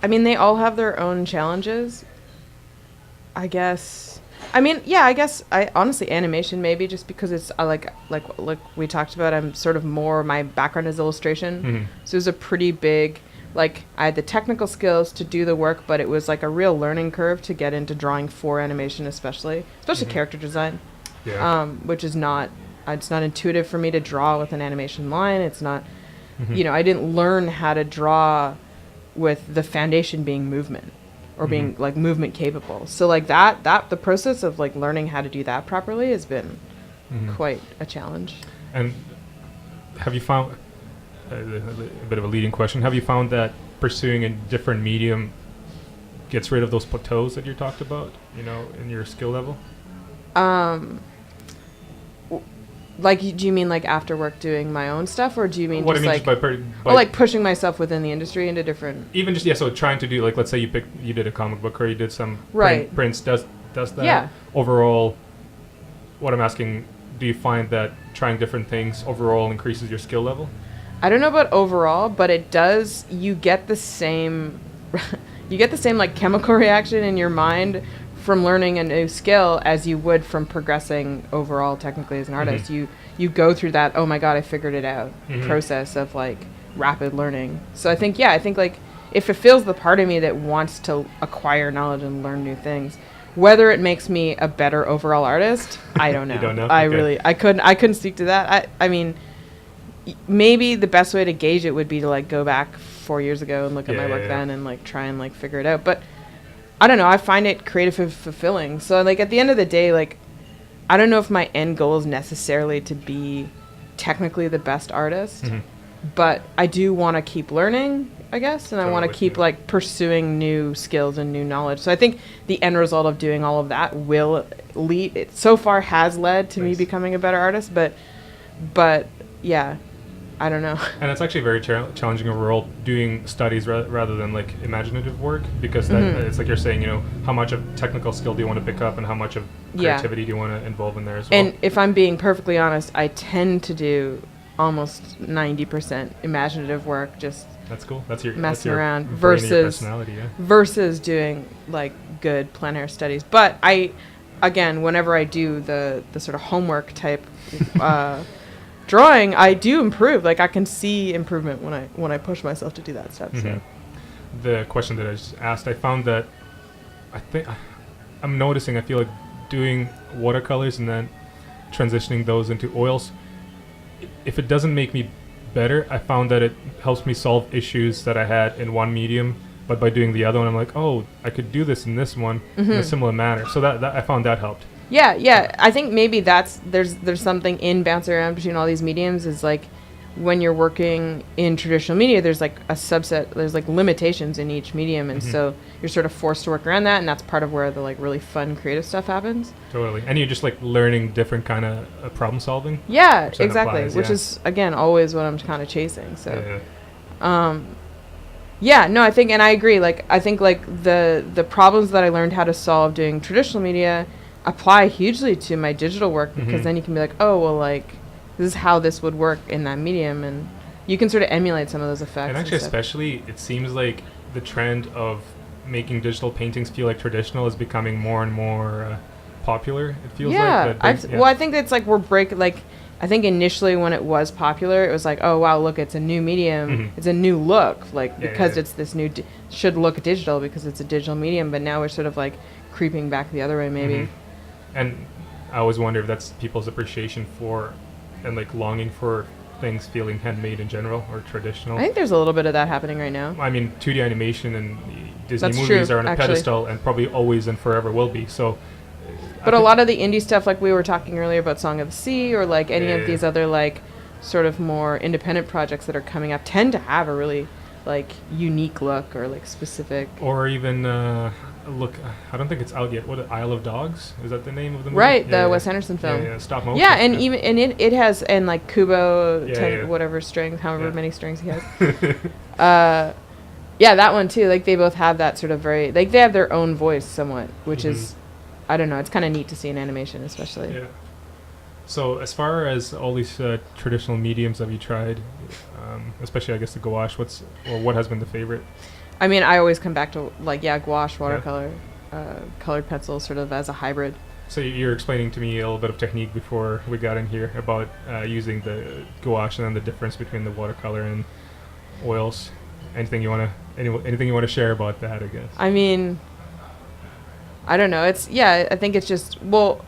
Speaker 2: mean, they all have their own challenges. I guess. I mean, yeah, I guess I honestly animation maybe just because it's like we talked about. I'm sort of more my background is illustration,
Speaker 1: Mhm.
Speaker 2: so it was a pretty big. like I had the technical skills to do the work, but it was like a real learning curve to get into drawing for animation, especially character design, which is not, it's not intuitive for me to draw with an animation line. It's not, you know, I didn't learn how to draw with the foundation being movement or being like movement capable. So like that the process of like learning how to do that properly has been quite a challenge.
Speaker 1: And have you found, a bit of a leading question, have you found that pursuing a different medium gets rid of those plateaus that you talked about, you know, in your skill level?
Speaker 2: Like, do you mean like after work doing my own stuff, or do you mean
Speaker 1: what
Speaker 2: just
Speaker 1: I mean
Speaker 2: like,
Speaker 1: by
Speaker 2: like pushing myself within the industry into different?
Speaker 1: Even just so trying to do, like, let's say you did a comic book or you did some prints. Does that overall? What I'm asking, do you find that trying different things overall increases your skill level?
Speaker 2: I don't know about overall, but it does. You get the same, like chemical reaction in your mind from learning a new skill as you would from progressing overall technically as an artist. You go through that, oh my god, I figured it out process of like rapid learning. So I think like it fulfills the part of me that wants to acquire knowledge and learn new things. Whether it makes me a better overall artist, I don't know.
Speaker 1: You don't know?
Speaker 2: I couldn't speak to that. I mean, maybe the best way to gauge it would be to like go back 4 years ago and look at my work then and like try and like figure it out. But I don't know. I find it creative fulfilling. So like at the end of the day, like I don't know if my end goal is necessarily to be technically the best artist, but I do want to keep learning, I guess, and I want to keep like pursuing new skills and new knowledge. So I think the end result of doing all of that will lead. It so far has led to me becoming a better artist, but yeah. I don't know. And
Speaker 1: it's actually very challenging overall doing studies rather than like imaginative work, because that, it's like you're saying, you know, how much of technical skill do you want to pick up and how much of creativity do you want to involve in there as well?
Speaker 2: And if I'm being perfectly honest, I tend to do almost 90% imaginative work, just
Speaker 1: that's cool. That's your
Speaker 2: messing around
Speaker 1: versus
Speaker 2: doing like good plein air studies. But again, whenever I do the sort of homework type drawing, I do improve. Like I can see improvement when I push myself to do that stuff. So
Speaker 1: the question that I just asked, I found that I feel like doing watercolors and then transitioning those into oils, if it doesn't make me better, I found that it helps me solve issues that I had in one medium, but by doing the other one I'm like, oh, I could do this in this one in a similar manner. So that I found that helped.
Speaker 2: Yeah. I think maybe there's something in bouncing around between all these mediums, is like when you're working in traditional media, there's like a subset, there's like limitations in each medium, and so you're sort of forced to work around that, and that's part of where the like really fun creative stuff happens.
Speaker 1: Totally. And you're just like learning different kind of problem solving.
Speaker 2: Yeah, exactly. Applies, which is again always what I'm kind of chasing. So I think, and I agree, like I think like the problems that I learned how to solve doing traditional media apply hugely to my digital work, because then you can be like, oh, well, like this is how this would work in that medium, and you can sort of emulate some of those effects.
Speaker 1: And actually, especially, it seems like the trend of making digital paintings feel like traditional is becoming more and more popular. It feels like.
Speaker 2: Well, I think it's like I think initially when it was popular, it was like, oh wow, look, it's a new medium, it's a new look, like because it's this new should look digital because it's a digital medium. But now we're sort of like creeping back the other way, maybe.
Speaker 1: And I always wonder if that's people's appreciation for and like longing for things feeling handmade in general or traditional.
Speaker 2: I think there's a little bit of that happening right now.
Speaker 1: I mean, 2D animation and Disney movies are on a pedestal and probably always and forever will be. So,
Speaker 2: but a lot of the indie stuff, like we were talking earlier about Song of the Sea, or like any of these other like sort of more independent projects that are coming up, tend to have a really like unique look or like specific.
Speaker 1: Or even look, I don't think it's out yet. What, Isle of Dogs? Is that the name of the movie?
Speaker 2: Right, the Wes Anderson film.
Speaker 1: Yeah, stop motion.
Speaker 2: Yeah, and even it has, and like Kubo, whatever strings, however many strings he has. That one too. Like they both have that sort of very, like they have their own voice somewhat, which is, I don't know, it's kind of neat to see in animation, especially.
Speaker 1: Yeah. So as far as all these traditional mediums that you tried, especially I guess the gouache, what has been the favorite?
Speaker 2: I mean, I always come back to like gouache, watercolor, colored pencil, sort of as a hybrid.
Speaker 1: So you're explaining to me a little bit of technique before we got in here about using the gouache and then the difference between the watercolor and oils. anything you want to share about that, I guess?
Speaker 2: I mean, I don't know. I think it's just, well,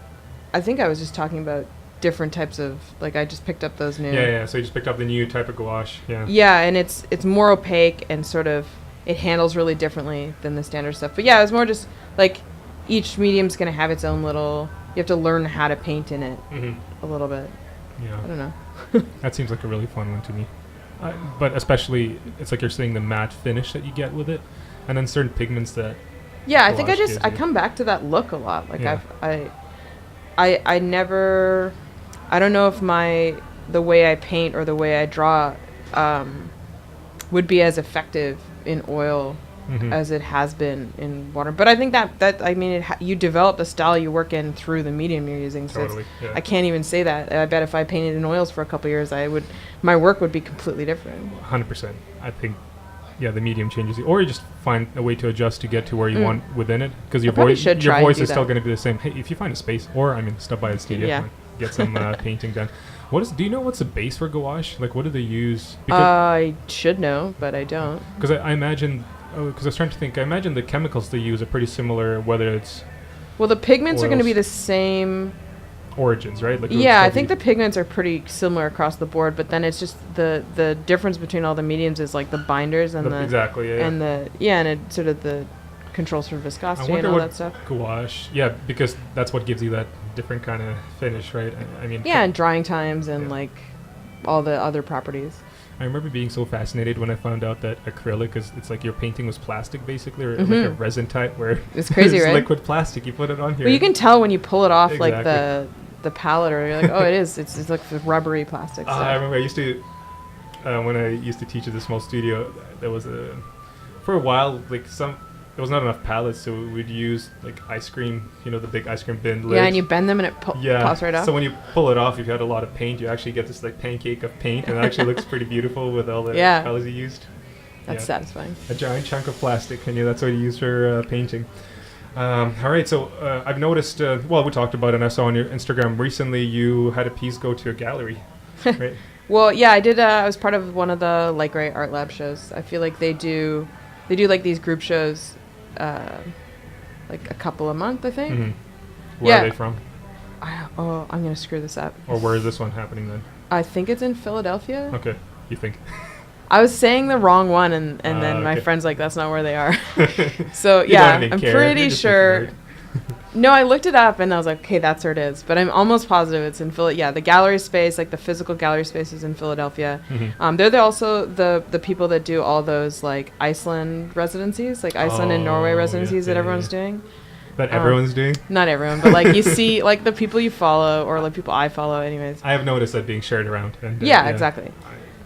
Speaker 2: I think I was just talking about different types of, like, I just picked up those new.
Speaker 1: Yeah. So you just picked up the new type of gouache. Yeah.
Speaker 2: Yeah, and it's more opaque and sort of, it handles really differently than the standard stuff. But yeah, it was more just like each medium's going to have its own little, you have to learn how to paint in it a little bit.
Speaker 1: Yeah.
Speaker 2: I don't know.
Speaker 1: That seems like a really fun one to me. But especially, it's like you're saying the matte finish that you get with it, and then certain pigments that.
Speaker 2: Yeah, I think
Speaker 1: gouache
Speaker 2: I
Speaker 1: gives
Speaker 2: come back to that look a lot. Like
Speaker 1: Yeah.
Speaker 2: I never, I don't know if the way I paint or the way I draw would be as effective in oil as it has been in water. But I think that I mean, you develop the style you work in through the medium you're using. So
Speaker 1: Totally. Yeah.
Speaker 2: I can't even say that. I bet if I painted in oils for a couple years, my work would be completely different.
Speaker 1: 100%. I think, yeah, the medium changes, or you just find a way to adjust to get to where you want within it, because your voice is still going to be the same. Hey, if you find a space, or stop by the studio, get some painting done. Do you know what's the base for gouache? Like, what do they use?
Speaker 2: I should know, but I don't.
Speaker 1: Because I imagine, because I was trying to think, I imagine the chemicals they use are pretty similar, whether it's
Speaker 2: well, the pigments are going to be
Speaker 1: oils.
Speaker 2: the same.
Speaker 1: Origins, right? Like,
Speaker 2: Yeah, I think the pigments are pretty similar across the board, but then it's just the difference between all the mediums is like the binders and
Speaker 1: exactly, yeah.
Speaker 2: and and it sort of the controls for viscosity and all that stuff.
Speaker 1: Gouache, yeah, because that's what gives you that different kind of finish, right? I mean,
Speaker 2: yeah, and drying times and like all the other properties.
Speaker 1: I remember being so fascinated when I found out that acrylic it's like your painting was plastic, basically, or like a resin type, where
Speaker 2: it's crazy, right?
Speaker 1: Liquid plastic, you put it on here.
Speaker 2: But you can tell when you pull it off,
Speaker 1: Exactly.
Speaker 2: like the palette, or you're like, oh, it is. It's like the rubbery plastic stuff.
Speaker 1: I remember I used to, when I used to teach at the small studio, there was for a while, like there was not enough palettes, so we'd use like ice cream, the big ice cream bin lids.
Speaker 2: Yeah, and you bend them and it pops right off.
Speaker 1: So when you pull it off, if you had a lot of paint, you actually get this like pancake of paint, and it actually looks pretty beautiful with all the colors you used.
Speaker 2: That's satisfying.
Speaker 1: A giant chunk of plastic, and that's what you use for painting. All right, so I've noticed, we talked about it, and I saw on your Instagram recently you had a piece go to a gallery, right?
Speaker 2: Well, yeah, I did. I was part of one of the Light Gray Art Lab shows. I feel like they do like these group shows, like a couple a month, I think.
Speaker 1: Mm-hmm. Where are they from?
Speaker 2: I'm going to screw this up.
Speaker 1: Or where is this one happening then?
Speaker 2: I think it's in Philadelphia.
Speaker 1: Okay, you think?
Speaker 2: I was saying the wrong one, and then my friend's like, that's not where they are. So, I'm pretty sure. No, I looked it up, and I was like, okay, that's where it is. But I'm almost positive it's in Philadelphia. Yeah, the gallery space, like the physical gallery space, is in Philadelphia.
Speaker 1: Mm-hmm.
Speaker 2: They're also the people that do all those, like, Iceland residencies, like Iceland and Norway residencies that everyone's doing.
Speaker 1: That everyone's doing?
Speaker 2: Not everyone, but, like, you see, like, the people you follow, or, like, people I follow anyways.
Speaker 1: I have noticed that being shared around. And,
Speaker 2: exactly.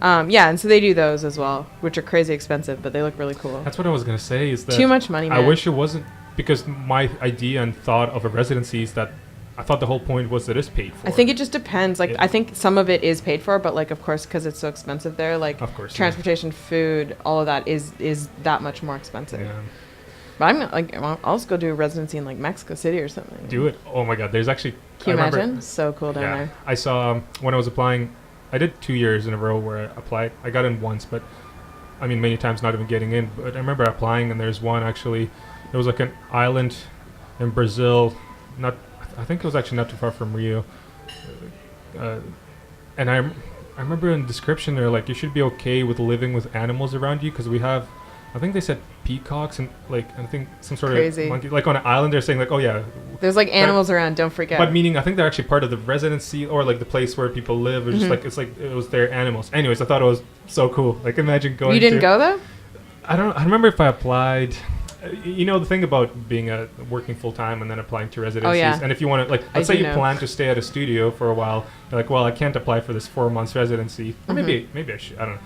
Speaker 2: And so they do those as well, which are crazy expensive, but they look really cool.
Speaker 1: That's what I was going to say, is that...
Speaker 2: Too much money, man.
Speaker 1: I wish it wasn't, because my idea and thought of a residency is that I thought the whole point was that it's paid for.
Speaker 2: I think it just depends. Like, I think some of it is paid for, but, like, of course, because it's so expensive there, like,
Speaker 1: of course,
Speaker 2: transportation, food, all of that is that much more expensive.
Speaker 1: Yeah.
Speaker 2: But I'm like, I'll just go do a residency in, like, Mexico City or something.
Speaker 1: Do it. Oh my God, there's actually...
Speaker 2: Can you imagine? So cool down there.
Speaker 1: I saw, when I was applying, I did 2 years in a row where I applied. I got in once, but I mean, many times not even getting in. But I remember applying, and there's one actually, there was like an island in Brazil, I think it was actually not too far from Rio. And I remember in the description they're like, you should be okay with living with animals around you, because we have, I think they said peacocks and like, I think some sort
Speaker 2: Crazy.
Speaker 1: of monkey, like on an island. They're saying like, oh yeah,
Speaker 2: there's like animals around, don't freak out.
Speaker 1: But meaning, I think they're actually part of the residency, or like the place where people live. Or just like, it's like, it was their animals. Anyways, I thought it was so cool. Like, imagine going.
Speaker 2: You didn't go though?
Speaker 1: I don't remember if I applied. The thing about being working full time and then applying to residencies, and if you want to, like, let's say you plan to stay at a studio for a while, you're like, well, I can't apply for this 4 months residency. Or maybe I should. I don't know.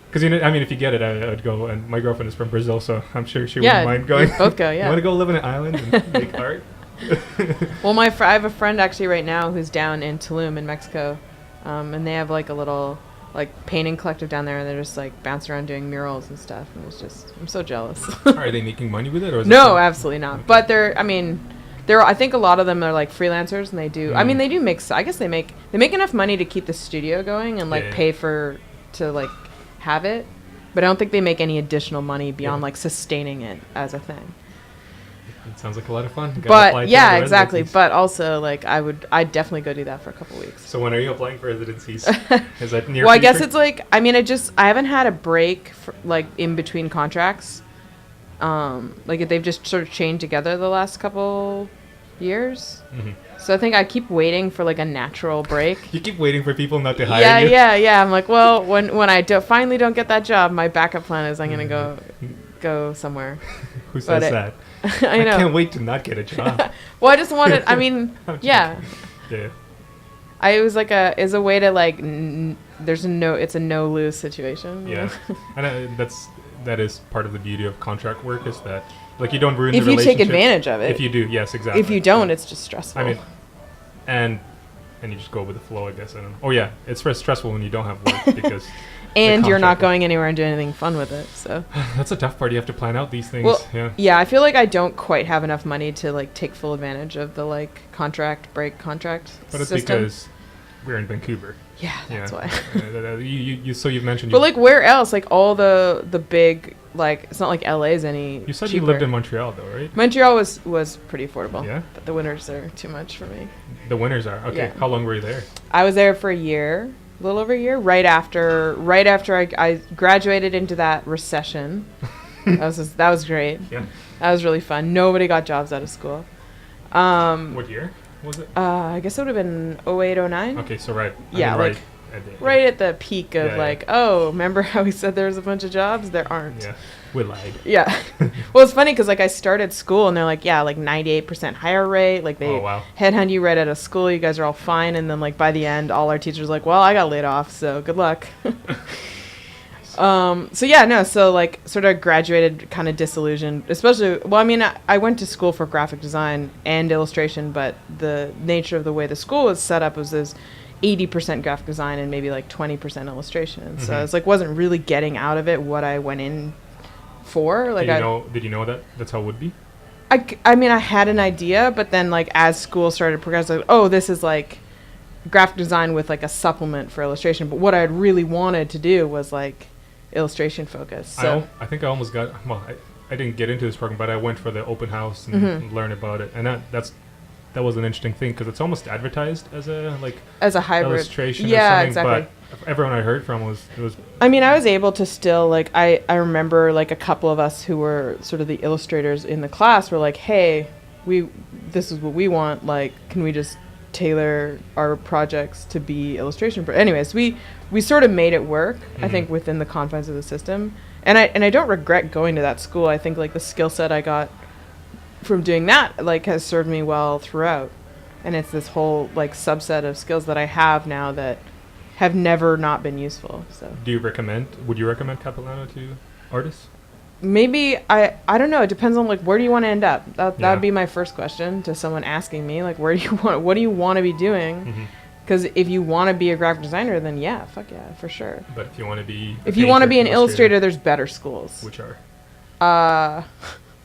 Speaker 1: Because if you get it, I'd go. And my girlfriend is from Brazil, so I'm sure she wouldn't mind going.
Speaker 2: Both go. Yeah.
Speaker 1: You want to go live in an island and make art?
Speaker 2: Well, I have a friend actually right now who's down in Tulum in Mexico, and they have like a little like painting collective down there, and they're just like bouncing around doing murals and stuff. And it's just, I'm so jealous.
Speaker 1: Are they making money with it, or is
Speaker 2: no? Absolutely not. Okay. But I think a lot of them are like freelancers, and they do. I mean, they do make. I guess they make enough money to keep the studio going and like pay to like have it. But I don't think they make any additional money beyond
Speaker 1: Yeah.
Speaker 2: like sustaining it as a thing.
Speaker 1: It sounds like a lot of fun. Gotta apply
Speaker 2: But
Speaker 1: to
Speaker 2: yeah,
Speaker 1: the
Speaker 2: exactly.
Speaker 1: residencies.
Speaker 2: But also like I'd definitely go do that for a couple weeks.
Speaker 1: So when are you applying for residencies? Is that near
Speaker 2: Well, I guess
Speaker 1: future?
Speaker 2: it's like, I mean, I haven't had a break for, like in between contracts. Like they've just sort of chained together the last couple years.
Speaker 1: Mhm.
Speaker 2: So I think I keep waiting for like a natural break.
Speaker 1: You keep waiting for people not to hire you.
Speaker 2: Yeah. I'm like, well, when I finally don't get that job, my backup plan is I'm gonna go somewhere.
Speaker 1: Who says
Speaker 2: But
Speaker 1: that?
Speaker 2: I know.
Speaker 1: can't wait to not get a job.
Speaker 2: Well, I just wanted. I mean,
Speaker 1: I'm
Speaker 2: yeah.
Speaker 1: Yeah.
Speaker 2: It was like is a way to like. It's a no lose situation. you
Speaker 1: Yeah.
Speaker 2: know?
Speaker 1: And that is part of the beauty of contract work is that like you don't ruin
Speaker 2: If
Speaker 1: the
Speaker 2: you
Speaker 1: relationship.
Speaker 2: take advantage of it.
Speaker 1: If you do, yes, exactly.
Speaker 2: If you don't, it's just stressful.
Speaker 1: I mean, and you just go with the flow, I guess. I don't know. Oh yeah, it's very stressful when you don't have work because.
Speaker 2: and
Speaker 1: the
Speaker 2: you're not
Speaker 1: contract
Speaker 2: going anywhere and doing anything fun with it. So.
Speaker 1: That's a tough part. You have to plan out these things.
Speaker 2: Well, yeah, I feel like I don't quite have enough money to like take full advantage of the like contract
Speaker 1: But it's
Speaker 2: system.
Speaker 1: because we're in Vancouver.
Speaker 2: Yeah, that's why.
Speaker 1: So you've mentioned.
Speaker 2: But like where else? Like all the big like it's not like LA's any.
Speaker 1: You said
Speaker 2: cheaper.
Speaker 1: you lived in Montreal though, right?
Speaker 2: Montreal was pretty affordable.
Speaker 1: Yeah?
Speaker 2: But the winters are too much for me.
Speaker 1: The winters are okay.
Speaker 2: Yeah.
Speaker 1: How long were you there?
Speaker 2: I was there for a year, a little over a year, right after I graduated into that recession. that was great.
Speaker 1: Yeah.
Speaker 2: That was really fun. Nobody got jobs out of school.
Speaker 1: What year was it?
Speaker 2: I guess it would have been 08, 09.
Speaker 1: Okay, so right.
Speaker 2: Yeah,
Speaker 1: right.
Speaker 2: Right at the peak of
Speaker 1: Yeah.
Speaker 2: oh, remember how we said there was a bunch of jobs? There aren't.
Speaker 1: Yeah, we lied.
Speaker 2: Yeah. Well, it's funny because like I started school and they're like, yeah, like 98% higher rate. Like they
Speaker 1: Oh, wow.
Speaker 2: headhunt you right out of school. You guys are all fine. And then like by the end, all our teachers are like, well, I got laid off, so good luck. So yeah, no, so like sort of graduated kind of disillusioned, especially, well, I mean, I went to school for graphic design and illustration, but the nature of the way the school was set up was this 80% graphic design and maybe like 20% illustration. And so
Speaker 1: Mhm.
Speaker 2: it's like, wasn't really getting out of it what I went in for. Like,
Speaker 1: Did you know that that's how it would be?
Speaker 2: I mean, I had an idea, but then like as school started progressing, like, oh, this is like graphic design with like a supplement for illustration. But what I really wanted to do was like illustration focus. So
Speaker 1: I think I almost got, well, I didn't get into this program, but I went for the open house and,
Speaker 2: Mhm.
Speaker 1: and learn about it. And that was an interesting thing because it's almost advertised as a
Speaker 2: as a hybrid
Speaker 1: illustration
Speaker 2: yeah,
Speaker 1: or something.
Speaker 2: exactly.
Speaker 1: But everyone I heard from was
Speaker 2: I mean, I was able to still like I remember like a couple of us who were sort of the illustrators in the class were like, hey, this is what we want. Like, can we just tailor our projects to be illustration? Anyways, we sort of made it work. I think within the confines of the system, and I don't regret going to that school. I think like the skill set I got from doing that like has served me well throughout, and it's this whole like subset of skills that I have now that have never not been useful. So
Speaker 1: would you recommend Capilano to artists?
Speaker 2: maybe I don't know, it depends on like where do you want to end up. That
Speaker 1: Yeah.
Speaker 2: would be my first question to someone asking me, like what do you want to be doing?
Speaker 1: Mm-hmm.
Speaker 2: Because if you want to be a graphic designer, then yeah, fuck yeah, for sure.
Speaker 1: But if you want to be
Speaker 2: If you want to be an illustrator, there's better schools.
Speaker 1: which are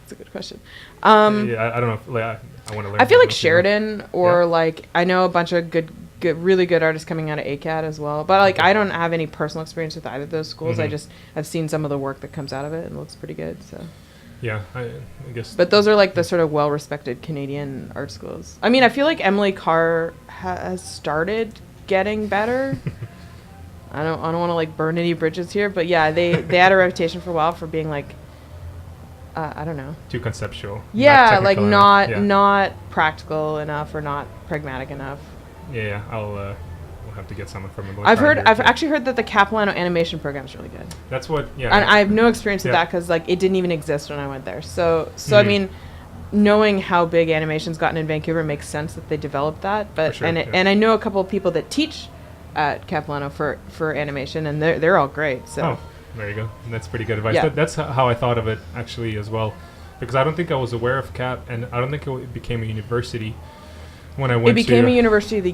Speaker 2: That's a good question.
Speaker 1: yeah, I don't know if, like, I want to learn.
Speaker 2: I feel like
Speaker 1: how to-
Speaker 2: Sheridan or
Speaker 1: Yeah.
Speaker 2: like I know a bunch of good, really good artists coming out of ACAD as well. But like I don't have any personal experience with either of those schools.
Speaker 1: Mhm.
Speaker 2: I've seen some of the work that comes out of it and it looks pretty good. So,
Speaker 1: Yeah, I guess.
Speaker 2: but those are like the sort of well-respected Canadian art schools. I mean, I feel like Emily Carr has started getting better. I don't want to like burn any bridges here, but yeah, they had a reputation for a while for being like. I don't know.
Speaker 1: Too conceptual.
Speaker 2: Yeah, like
Speaker 1: technical enough. Yeah.
Speaker 2: not practical enough or not pragmatic enough.
Speaker 1: Yeah, we'll have to get someone from Emily
Speaker 2: I've
Speaker 1: Carr
Speaker 2: heard.
Speaker 1: here
Speaker 2: I've
Speaker 1: to-
Speaker 2: actually heard that the Capilano animation program is really good,
Speaker 1: That's what. Yeah.
Speaker 2: and I have no experience with
Speaker 1: Yeah.
Speaker 2: that because like it didn't even exist when I went there. So I
Speaker 1: Mhm.
Speaker 2: mean, knowing how big animation's gotten in Vancouver makes sense that they developed that. But
Speaker 1: For sure, yeah.
Speaker 2: and I know a couple of people that teach at Capilano for animation, and they're all great. So.
Speaker 1: Oh, there you go. That's pretty good advice.
Speaker 2: Yeah.
Speaker 1: That's how I thought of it actually as well, because I don't think I was aware of CAP, and I don't think it became a university when I went.
Speaker 2: It became
Speaker 1: to,
Speaker 2: a university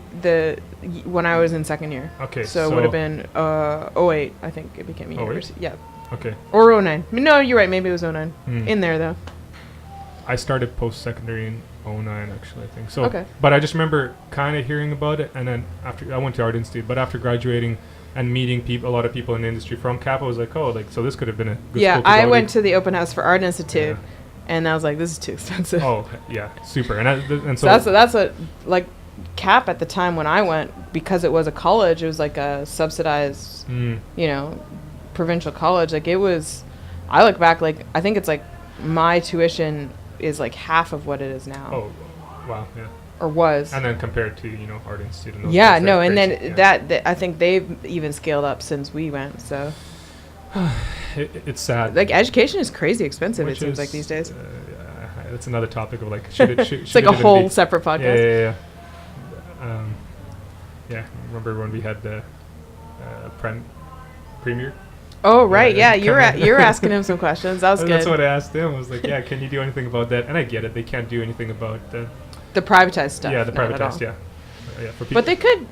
Speaker 2: when I was in second year.
Speaker 1: Okay,
Speaker 2: So it would have been 08, I think it became a
Speaker 1: 08?
Speaker 2: university. Yeah.
Speaker 1: Okay.
Speaker 2: Or 09. No, you're right. Maybe it was 09.
Speaker 1: Hmm.
Speaker 2: In there, though.
Speaker 1: I started post-secondary in 09, actually, I think. So,
Speaker 2: Okay.
Speaker 1: But I just remember kind of hearing about it, and then after I went to Art Institute, but after graduating, and meeting people, a lot of people in the industry from Cap, I was like, oh, like, so this could have been a good
Speaker 2: Yeah,
Speaker 1: school to
Speaker 2: I
Speaker 1: go
Speaker 2: went to the Open House for Art Institute,
Speaker 1: Yeah.
Speaker 2: and I was like, this is too expensive.
Speaker 1: Oh, yeah, super. And
Speaker 2: So that's what like Cap at the time when I went, because it was a college, it was like a subsidized, you know, provincial college. Like it was, I look back, like I think it's like my tuition is like half of what it is now.
Speaker 1: Oh, wow, yeah.
Speaker 2: Or was.
Speaker 1: And then compared to, you know, Art Institute and those
Speaker 2: Yeah,
Speaker 1: things,
Speaker 2: no,
Speaker 1: they're
Speaker 2: and then
Speaker 1: crazy, yeah.
Speaker 2: that I think they've even scaled up since we went. So
Speaker 1: It's sad.
Speaker 2: like education is crazy expensive.
Speaker 1: Which
Speaker 2: it seems
Speaker 1: is,
Speaker 2: like these days.
Speaker 1: Yeah, that's another topic of like, should it, should,
Speaker 2: It's
Speaker 1: should
Speaker 2: like
Speaker 1: it
Speaker 2: a
Speaker 1: even
Speaker 2: whole
Speaker 1: be-
Speaker 2: separate podcast.
Speaker 1: Yeah. Yeah, remember when we had the premier?
Speaker 2: Oh right, yeah,
Speaker 1: come
Speaker 2: you're asking him some questions. That was good.
Speaker 1: That's what I asked him. I was like, yeah, can you do anything about that? And I get it. They can't do anything about
Speaker 2: The privatized stuff.
Speaker 1: yeah, the
Speaker 2: not at all.
Speaker 1: privatized, yeah. Yeah, for people.
Speaker 2: But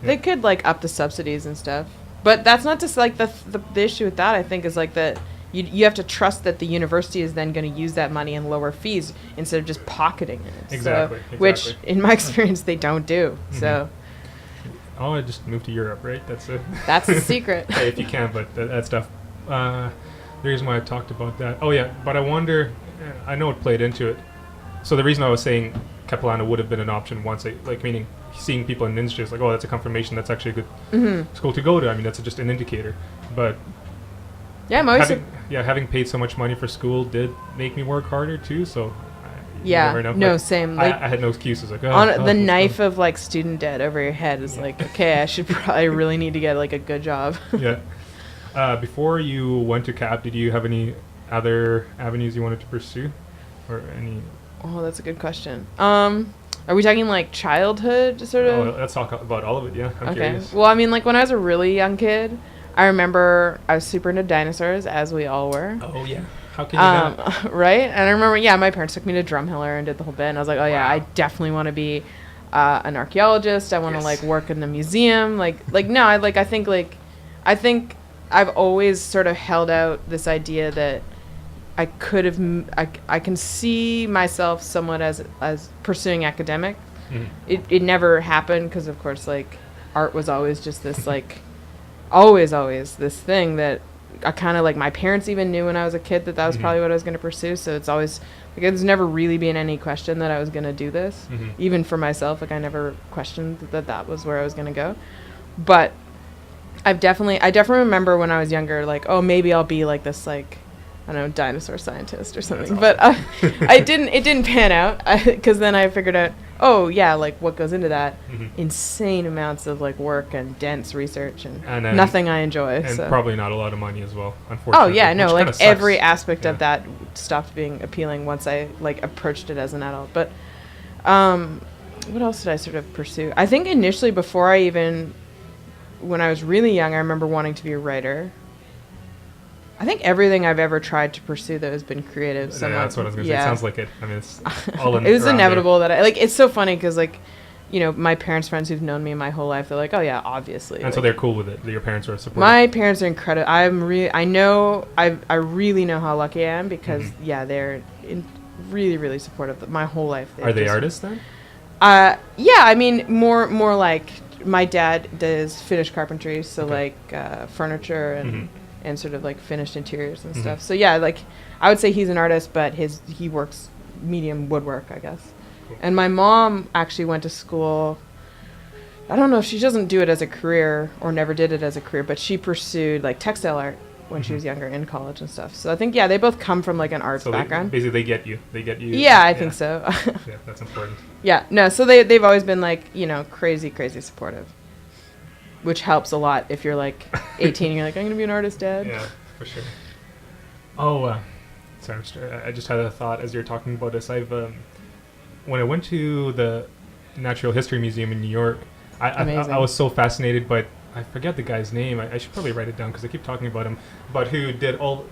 Speaker 2: they could like up the subsidies and stuff. But that's not just like the issue with that. I think is like that you have to trust that the university is then going to use that money and lower fees instead of just pocketing it.
Speaker 1: Exactly,
Speaker 2: So, which in my experience they don't do. So
Speaker 1: Oh, I just moved to Europe, right? That's
Speaker 2: that's the secret.
Speaker 1: Hey, if you can, but that stuff. The reason why I talked about that. Oh yeah, but I wonder. I know it played into it. So the reason I was saying Capilano would have been an option once, like meaning seeing people in the industry is like, oh, that's a confirmation. That's actually a good school to go to. I mean, that's just an indicator. But
Speaker 2: Yeah, I'm always
Speaker 1: having paid so much money for school did make me work harder too. So you
Speaker 2: yeah,
Speaker 1: never know.
Speaker 2: no,
Speaker 1: Like,
Speaker 2: same. Like
Speaker 1: I had no excuses. Like
Speaker 2: on the
Speaker 1: let's
Speaker 2: knife
Speaker 1: go.
Speaker 2: of like student debt over your head is like, okay, I should probably really need to get like a good job.
Speaker 1: Yeah. Before you went to CAP, did you have any other avenues you wanted to pursue, or any?
Speaker 2: Oh, that's a good question. Are we talking like childhood sort of?
Speaker 1: Oh, let's talk about all of it. Yeah, I'm curious.
Speaker 2: Well, I mean, like when I was a really young kid, I remember I was super into dinosaurs, as we all were.
Speaker 1: Oh yeah. How can you not?
Speaker 2: Right? And I remember, yeah, my parents took me to Drumheller and did the whole bit, and I was like, oh yeah,
Speaker 1: Wow.
Speaker 2: I definitely want to be an archaeologist. I want to
Speaker 1: Yes.
Speaker 2: like work in a museum. Like no, I think I've always sort of held out this idea that I could have, I can see myself somewhat as pursuing academic.
Speaker 1: Mhm.
Speaker 2: It never happened because, of course, like art was always just this like, always this thing that I kind of like, my parents even knew when I was a kid that was probably what I was going to pursue. So it's always, like, there's never really been any question that I was going to do this. Even for myself, like I never questioned that was where I was going to go. But I definitely remember when I was younger, like, oh, maybe I'll be like this, like, I don't know, dinosaur scientist or something.
Speaker 1: That's awesome.
Speaker 2: But it didn't pan out because then I figured out, oh yeah, like what goes into that, insane amounts of like work and dense research and
Speaker 1: then-
Speaker 2: nothing I enjoy.
Speaker 1: And
Speaker 2: So.
Speaker 1: probably not a lot of money as well,
Speaker 2: Oh
Speaker 1: unfortunately.
Speaker 2: yeah, no,
Speaker 1: which
Speaker 2: like
Speaker 1: kinda sucks.
Speaker 2: every aspect
Speaker 1: Yeah.
Speaker 2: of that stopped being appealing once I like approached it as an adult. But what else did I sort of pursue? I think initially when I was really young, I remember wanting to be a writer. I think everything I've ever tried to pursue though has been creative.
Speaker 1: Yeah,
Speaker 2: Somewhat.
Speaker 1: that's what I was gonna say. It sounds like it. I mean, it's all in.
Speaker 2: It was
Speaker 1: around
Speaker 2: inevitable that I like. It's so funny because like, you know, my parents' friends who've known me my whole life, they're like, oh yeah, obviously.
Speaker 1: There. And so
Speaker 2: like,
Speaker 1: they're cool with it. That your parents are supportive.
Speaker 2: my parents are incredible. I really know how lucky I am because yeah, they're really, really supportive. My whole life.
Speaker 1: Are they artists then?
Speaker 2: Yeah, I mean more like my dad does finished carpentry, so
Speaker 1: Okay.
Speaker 2: like furniture and sort of like finished interiors and stuff. So yeah, like I would say he's an artist, but he works medium woodwork, I guess.
Speaker 1: Cool.
Speaker 2: And my mom actually went to school. I don't know if she doesn't do it as a career or never did it as a career, but she pursued like textile art when she was younger in college and stuff. So I think yeah, they both come from like an arts
Speaker 1: So
Speaker 2: background.
Speaker 1: basically, they get you. They get you.
Speaker 2: Yeah, I think so.
Speaker 1: Yeah, that's important.
Speaker 2: Yeah, no, so they've always been like, you know, crazy supportive, which helps a lot if you're like 18 and you're like, I'm gonna be an artist, Dad.
Speaker 1: Yeah, for sure. Oh, sorry, I just had a thought as you're talking about this. When I went to the Natural History Museum in New York, I was so fascinated by, I forget the guy's name. I should probably write it down because I keep talking about him. But who did all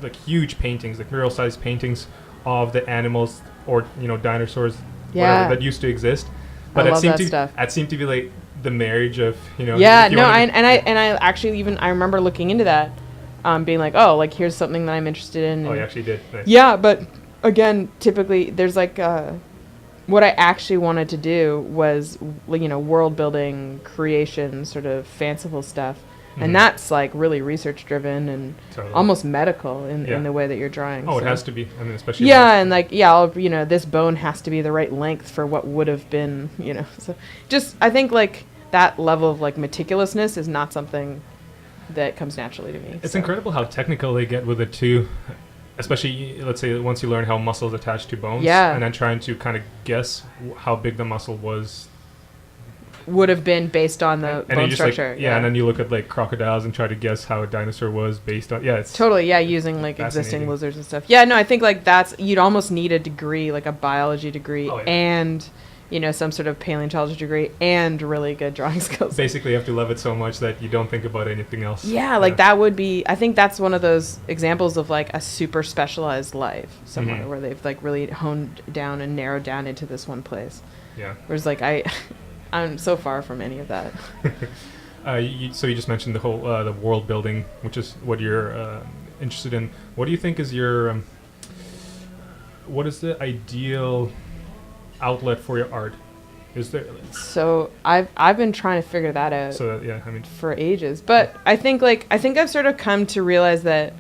Speaker 1: like huge paintings, like mural-sized paintings of the animals or dinosaurs,
Speaker 2: Yeah.
Speaker 1: whatever, that used to exist. But
Speaker 2: I love that stuff.
Speaker 1: It seemed to be like the marriage of
Speaker 2: Yeah,
Speaker 1: if you
Speaker 2: no,
Speaker 1: wanted
Speaker 2: I actually I remember looking into that, being like, oh, like here's something that I'm interested in.
Speaker 1: Oh,
Speaker 2: and-
Speaker 1: you actually did. Nice.
Speaker 2: Yeah, but again, typically there's like what I actually wanted to do was world building, creation, sort of fanciful stuff. and that's like really research driven and
Speaker 1: Totally.
Speaker 2: almost medical in
Speaker 1: Yeah.
Speaker 2: the way that you're drawing.
Speaker 1: Oh, it
Speaker 2: so.
Speaker 1: has to be. I mean, especially.
Speaker 2: Yeah, and like this bone has to be the right length for what would have been, So just I think like that level of like meticulousness is not something that comes naturally to me.
Speaker 1: It's
Speaker 2: so.
Speaker 1: incredible how technical they get with it too. Especially, let's say, once you learn how muscles attach to bones,
Speaker 2: Yeah.
Speaker 1: and then trying to kind of guess how big the muscle was.
Speaker 2: Would have been based on the
Speaker 1: And then
Speaker 2: bone
Speaker 1: you just
Speaker 2: structure.
Speaker 1: and then you look at like crocodiles and try to guess how a dinosaur was based on. Yeah, it's
Speaker 2: Totally, yeah, using like existing
Speaker 1: fascinating.
Speaker 2: lizards and stuff. Yeah, no, I think like you'd almost need a degree, like a biology degree,
Speaker 1: Oh, yeah.
Speaker 2: and some sort of paleontology degree, and really good drawing skills.
Speaker 1: basically you have to love it so much that you don't think about anything else.
Speaker 2: Yeah, like that would be. I think that's one of those examples of like a super specialized life somewhere
Speaker 1: Mhm.
Speaker 2: where they've like really honed down and narrowed down into this one place.
Speaker 1: Yeah.
Speaker 2: Whereas like I'm so far from any of that.
Speaker 1: So you just mentioned the whole the world building, which is what you're interested in. What do you think is your what is the ideal outlet for your art? Is there
Speaker 2: So I've been trying to figure that out.
Speaker 1: so that, yeah, I mean,
Speaker 2: For ages, but I think I've sort of come to realize that,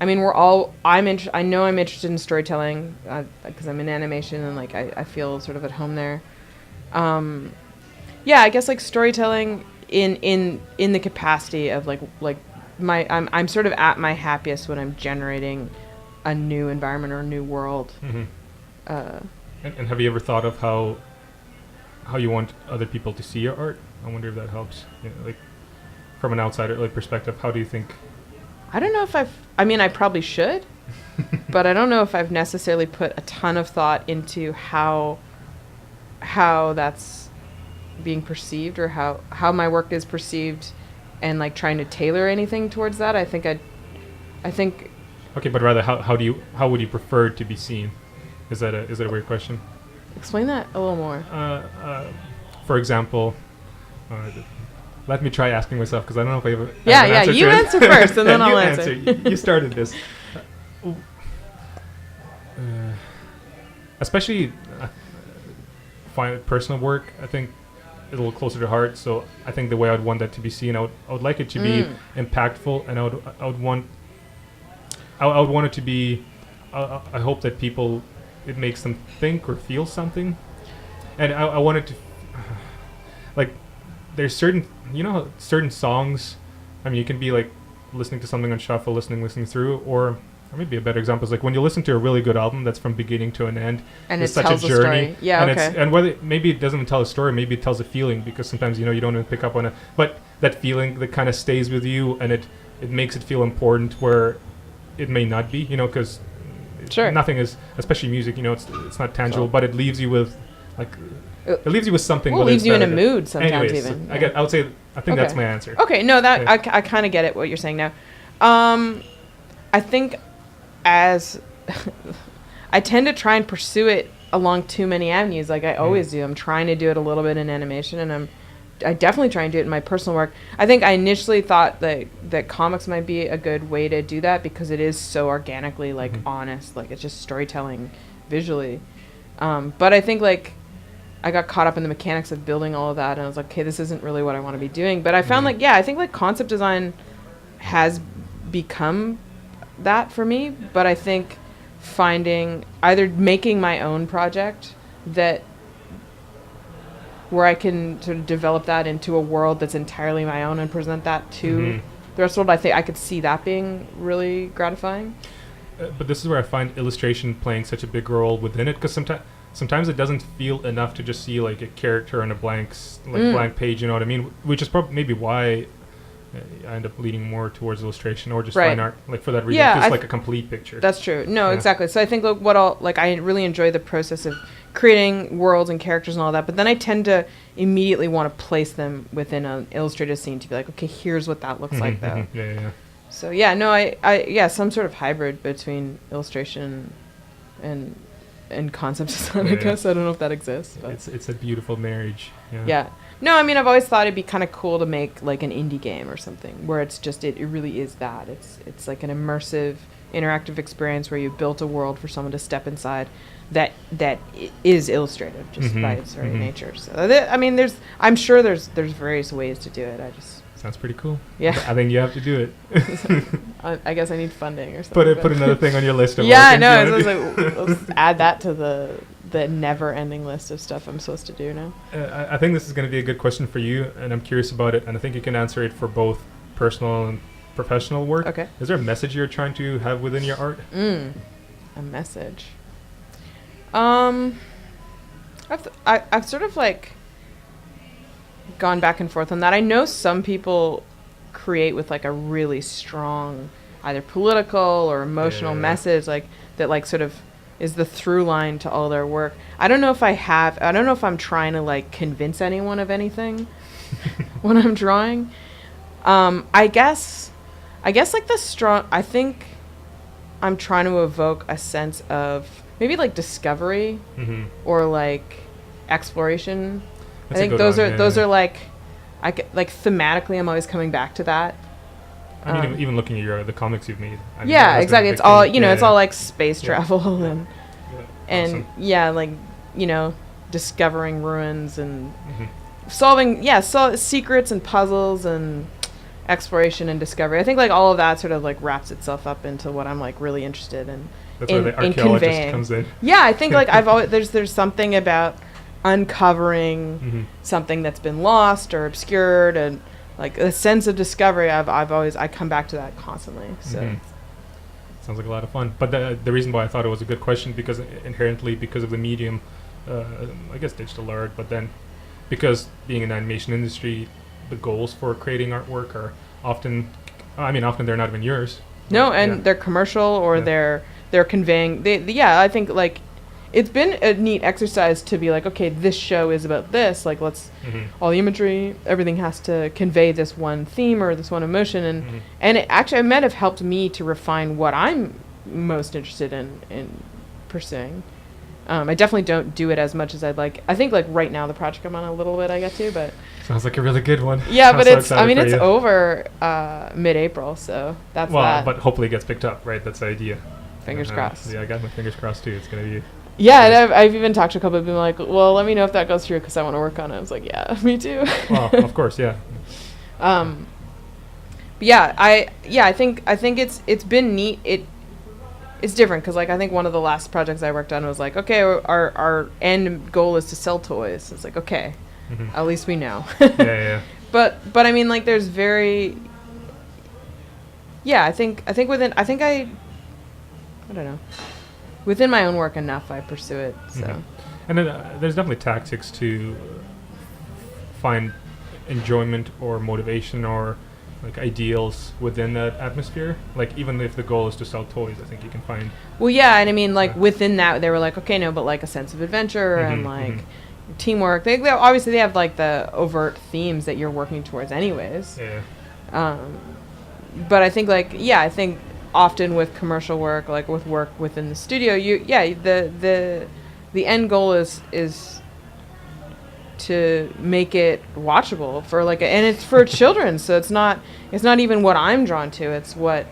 Speaker 2: I mean, I know I'm interested in storytelling because I'm in animation and like I feel sort of at home there. Yeah, I guess like storytelling in the capacity of like I'm sort of at my happiest when I'm generating a new environment or a new world.
Speaker 1: mhm. And have you ever thought of how you want other people to see your art? I wonder if that helps. Like from an outsider like perspective, how do you think?
Speaker 2: I don't know if I probably should, but I don't know if I've necessarily put a ton of thought into how that's being perceived or how my work is perceived, and like trying to tailor anything towards that. I think
Speaker 1: Okay, but rather how would you prefer to be seen? Is that a weird question?
Speaker 2: explain that a little more.
Speaker 1: For example, let me try asking myself because I don't know if I have an
Speaker 2: Yeah,
Speaker 1: answer
Speaker 2: you
Speaker 1: to it.
Speaker 2: answer first and then I'll
Speaker 1: you
Speaker 2: answer.
Speaker 1: You started this. Especially find personal work, I think is a little closer to heart. So I think the way I'd want that to be seen, I would like it to be impactful, and I would want it to be. I hope that it makes them think or feel something, and I want it to like. There's certain songs. I mean, you can be like listening to something on shuffle, listening through, or maybe a better example is like when you listen to a really good album that's from beginning to an end,
Speaker 2: And
Speaker 1: it's
Speaker 2: it
Speaker 1: such
Speaker 2: tells
Speaker 1: a
Speaker 2: a
Speaker 1: journey.
Speaker 2: story. Yeah, okay.
Speaker 1: And whether maybe it doesn't tell a story, maybe it tells a feeling, because sometimes you don't even pick up on it, but that feeling that kind of stays with you, and it makes it feel important where it may not be, because
Speaker 2: Sure.
Speaker 1: nothing is, especially music, it's not tangible, but it leaves you with like. It leaves you with something.
Speaker 2: Well, it
Speaker 1: whether
Speaker 2: leaves
Speaker 1: it's
Speaker 2: you in a
Speaker 1: better.
Speaker 2: mood sometimes.
Speaker 1: Anyways,
Speaker 2: Even.
Speaker 1: I would say I think that's
Speaker 2: Okay.
Speaker 1: my answer.
Speaker 2: Okay, no, that
Speaker 1: Yeah.
Speaker 2: I kind of get it what you're saying now. I think as I tend to try and pursue it along too many avenues, like I always do. I'm trying to do it a little bit in animation, and I definitely try and do it in my personal work. I think I initially thought that comics might be a good way to do that because it is so organically like honest, like it's just storytelling visually. But I think like I got caught up in the mechanics of building all of that, and I was like, okay, this isn't really what I want to be doing. But I found I think like concept design has become that for me. But I think finding either making my own project where I can sort of develop that into a world that's entirely my own and present that to the rest of the world, I think I could see that being really gratifying.
Speaker 1: But this is where I find illustration playing such a big role within it, because sometimes it doesn't feel enough to just see like a character on a blank page. You know what I mean? Which is probably maybe why I end up leaning more towards illustration or just fine art, like for that reason.
Speaker 2: Yeah,
Speaker 1: It's like a complete picture.
Speaker 2: That's true. No,
Speaker 1: Yeah.
Speaker 2: exactly. So I think I really enjoy the process of creating worlds and characters and all that, but then I tend to immediately want to place them within an illustrated scene to be like, okay, here's what that looks like though.
Speaker 1: Yeah.
Speaker 2: So yeah, no, I some sort of hybrid between illustration and concept design, I
Speaker 1: Yeah.
Speaker 2: guess. I don't know if that exists, but
Speaker 1: It's a beautiful marriage.
Speaker 2: yeah. No, I mean, I've always thought it'd be kind of cool to make like an indie game or something where it's just it really is that. It's like an immersive, interactive experience where you built a world for someone to step inside that is illustrative just by its very nature. So I mean, I'm sure there's various ways to do it. I just
Speaker 1: Sounds pretty cool.
Speaker 2: Yeah.
Speaker 1: I think you have to do it.
Speaker 2: I guess I need funding or something.
Speaker 1: Put another thing on your list of
Speaker 2: yeah, I know. I was like, let's add that to the never-ending list of stuff I'm supposed to do now.
Speaker 1: I think this is going to be a good question for you, and I'm curious about it, and I think you can answer it for both personal and professional work.
Speaker 2: Okay.
Speaker 1: Is there a message you're trying to have within your art?
Speaker 2: A message. I've sort of like gone back and forth on that. I know some people create with like a really strong either political or emotional message, like that, like sort of is the through line to all their work. I don't know if I'm trying to like convince anyone of anything when I'm drawing. I guess like I think I'm trying to evoke a sense of maybe like discovery or like exploration.
Speaker 1: That's
Speaker 2: I think those are like, like thematically I'm always coming back to that.
Speaker 1: I mean, even looking at the comics you've made. I mean,
Speaker 2: yeah, exactly. It's all, it's all like space travel and
Speaker 1: awesome.
Speaker 2: like, discovering ruins and solving, secrets and puzzles and exploration and discovery. I think like all of that sort of like wraps itself up into what I'm like really interested in.
Speaker 1: That's where the archaeologist comes in.
Speaker 2: Yeah, I think like I've always, there's something about uncovering something that's been lost or obscured, and like a sense of discovery. I come back to that constantly. So
Speaker 1: sounds like a lot of fun. But the reason why I thought it was a good question, because inherently because of the medium, I guess digital art, but then because being in the animation industry, the goals for creating artwork are often they're not even yours.
Speaker 2: No, and they're commercial or they're conveying. I think like it's been a neat exercise to be like, okay, this show is about this. Like, let's all the imagery, everything has to convey this one theme or this one emotion, and it actually might have helped me to refine what I'm most interested in pursuing. I definitely don't do it as much as I'd like. I think like right now the project I'm on a little bit I get to, but
Speaker 1: sounds like a really good one.
Speaker 2: Yeah, but it's over mid-April, so that's that.
Speaker 1: But hopefully it gets picked up, right? That's the idea.
Speaker 2: Fingers crossed.
Speaker 1: Yeah, I got my fingers crossed too. It's gonna be.
Speaker 2: Yeah, and I've even talked to a couple of people like, well, let me know if that goes through because I want to work on it. I was like, yeah, me too.
Speaker 1: Well, of course, yeah.
Speaker 2: But I think it's been neat. It's different because like I think one of the last projects I worked on was like, okay, our end goal is to sell toys. It's like, okay, at least we know.
Speaker 1: Yeah.
Speaker 2: But I mean like there's very. Yeah, I don't know. Within my own work enough, I pursue it. So,
Speaker 1: and then there's definitely tactics to find enjoyment or motivation or like ideals within that atmosphere. Like even if the goal is to sell toys, I think you can find.
Speaker 2: Well, yeah, and I mean, like within that, they were like, okay, no, but like a sense of adventure and like teamwork. They obviously have like the overt themes that you're working towards, anyways.
Speaker 1: Yeah.
Speaker 2: But I think I think. Often with commercial work, like with work within the studio, the end goal is to make it watchable for like and it's for children, so it's not even what I'm drawn to, it's what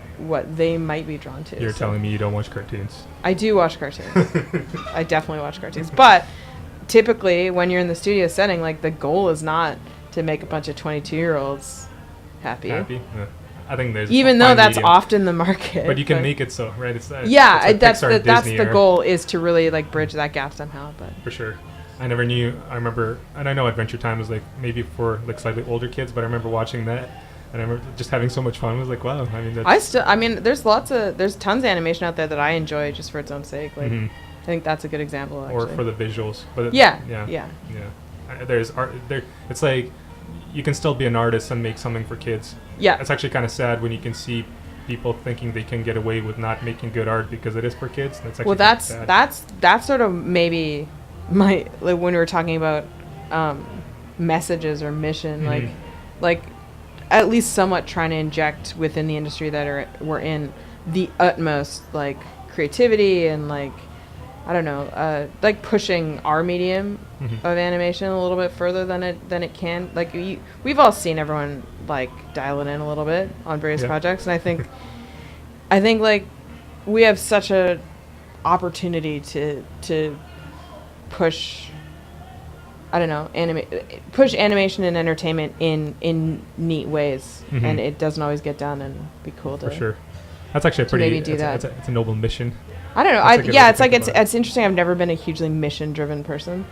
Speaker 2: they might be drawn to.
Speaker 1: You're telling me you don't watch cartoons?
Speaker 2: I do watch cartoons. I definitely watch cartoons, but typically when you're in the studio setting, like the goal is not to make a bunch of 22-year-olds happy.
Speaker 1: Yeah. I think there's
Speaker 2: even though that's often the market,
Speaker 1: but you can make it so, right? It's like
Speaker 2: that's
Speaker 1: Disney
Speaker 2: the goal, is to really like bridge that gap somehow. But
Speaker 1: for sure, I never knew. I remember, and I know Adventure Time was like maybe for like slightly older kids, but I remember watching that, and I remember just having so much fun. I was like, wow. I mean, there's tons of animation out there that I enjoy just for its own sake. Like, I think that's a good example. Actually. Or for the visuals, but
Speaker 2: yeah.
Speaker 1: There's art there. It's like. You can still be an artist and make something for kids. Yeah. It's actually kind of sad when you can see people thinking they can get away with not making good art because it is for kids. That's actually
Speaker 2: that's sort of maybe my like when we were talking about messages or mission, like at least somewhat trying to inject within the industry that we're in the utmost like creativity and like I don't know, like pushing our medium of animation a little bit further than it can. Like we've all seen everyone like dial it in a little bit on various projects, and I think like we have such a opportunity to push I don't know, push animation and entertainment in neat ways, and it doesn't always get done, and be cool to
Speaker 1: for sure. That's actually a pretty
Speaker 2: maybe do that.
Speaker 1: It's a noble mission.
Speaker 2: I don't know. It's interesting. I've never been a hugely mission-driven person,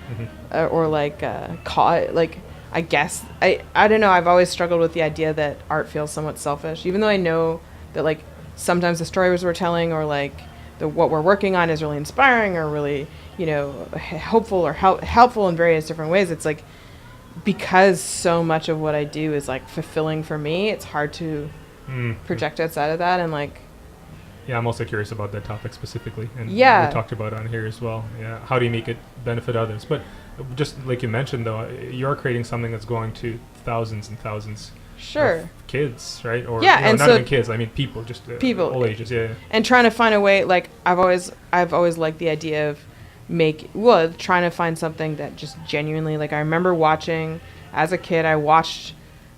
Speaker 2: or like I guess I don't know. I've always struggled with the idea that art feels somewhat selfish, even though I know that like sometimes the stories we're telling or like what we're working on is really inspiring or really hopeful or helpful in various different ways. It's like because so much of what I do is like fulfilling for me. It's hard to project outside of that and like.
Speaker 1: Yeah, I'm also curious about that topic specifically, and we talked about it on here as well. Yeah, how do you make it benefit others? But just like you mentioned, though, you're creating something that's going to thousands and thousands of kids, right? Or
Speaker 2: and
Speaker 1: not
Speaker 2: so
Speaker 1: even kids. I mean, people, just
Speaker 2: people,
Speaker 1: all ages. Yeah.
Speaker 2: And trying to find a way, like I've always liked the idea of trying to find something that just genuinely, like I remember watching as a kid. I watched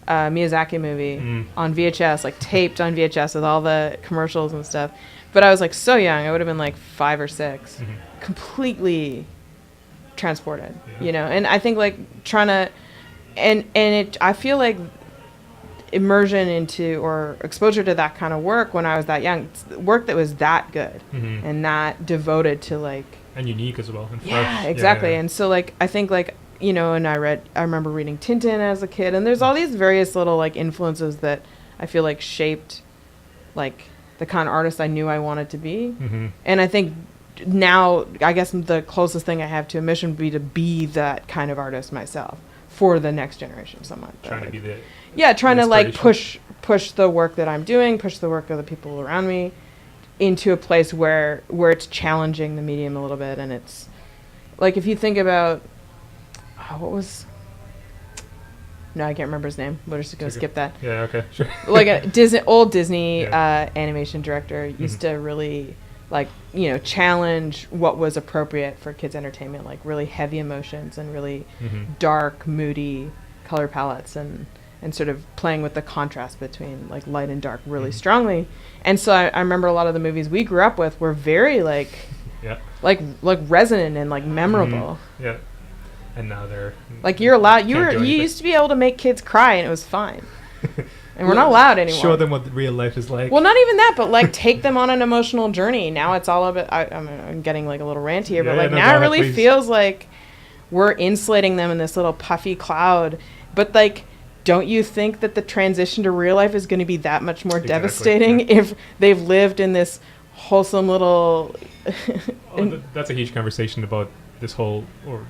Speaker 2: Miyazaki movie on VHS, like taped on VHS with all the commercials and stuff. But I was like so young. I would have been like 5 or 6, completely transported, And I think like trying to, I feel like immersion into or exposure to that kind of work when I was that young, work that was that good and that devoted to like. And
Speaker 1: unique as well. And fresh.
Speaker 2: Yeah, exactly. Yeah. And so like, I think like, and I remember reading Tintin as a kid, and there's all these various little like influences that I feel like shaped like the kind of artist I knew I wanted to be. And I think now, I guess the closest thing I have to a mission would be to be that kind of artist myself for the next generation, somewhat.
Speaker 1: Trying to be the
Speaker 2: trying to like push the work that I'm doing, push the work of the people around me into a place where it's challenging the medium a little bit, and it's like if you think about. No, I can't remember his name. We're just going to skip that.
Speaker 1: Yeah, okay, sure.
Speaker 2: Like a old Disney animation director used to really, like, challenge what was appropriate for kids' entertainment, like really heavy emotions and really dark, moody color palettes and sort of playing with the contrast between, like, light and dark really strongly. And so I remember a lot of the movies we grew up with were very, like, like resonant and, like, memorable.
Speaker 1: Yeah. And now they're
Speaker 2: like you're allowed. You used to be able to make kids cry, and it was fine. And we're not allowed anymore.
Speaker 1: Show them what real life is like.
Speaker 2: Well, not even that, but like take them on an emotional journey. Now it's all about. I'm getting like a little ranty here, but like now it really feels like we're insulating them in this little puffy cloud. But like, don't you think that the transition to real life is going to be that much more devastating if they've lived in this wholesome little?
Speaker 1: That's a huge conversation about. This whole,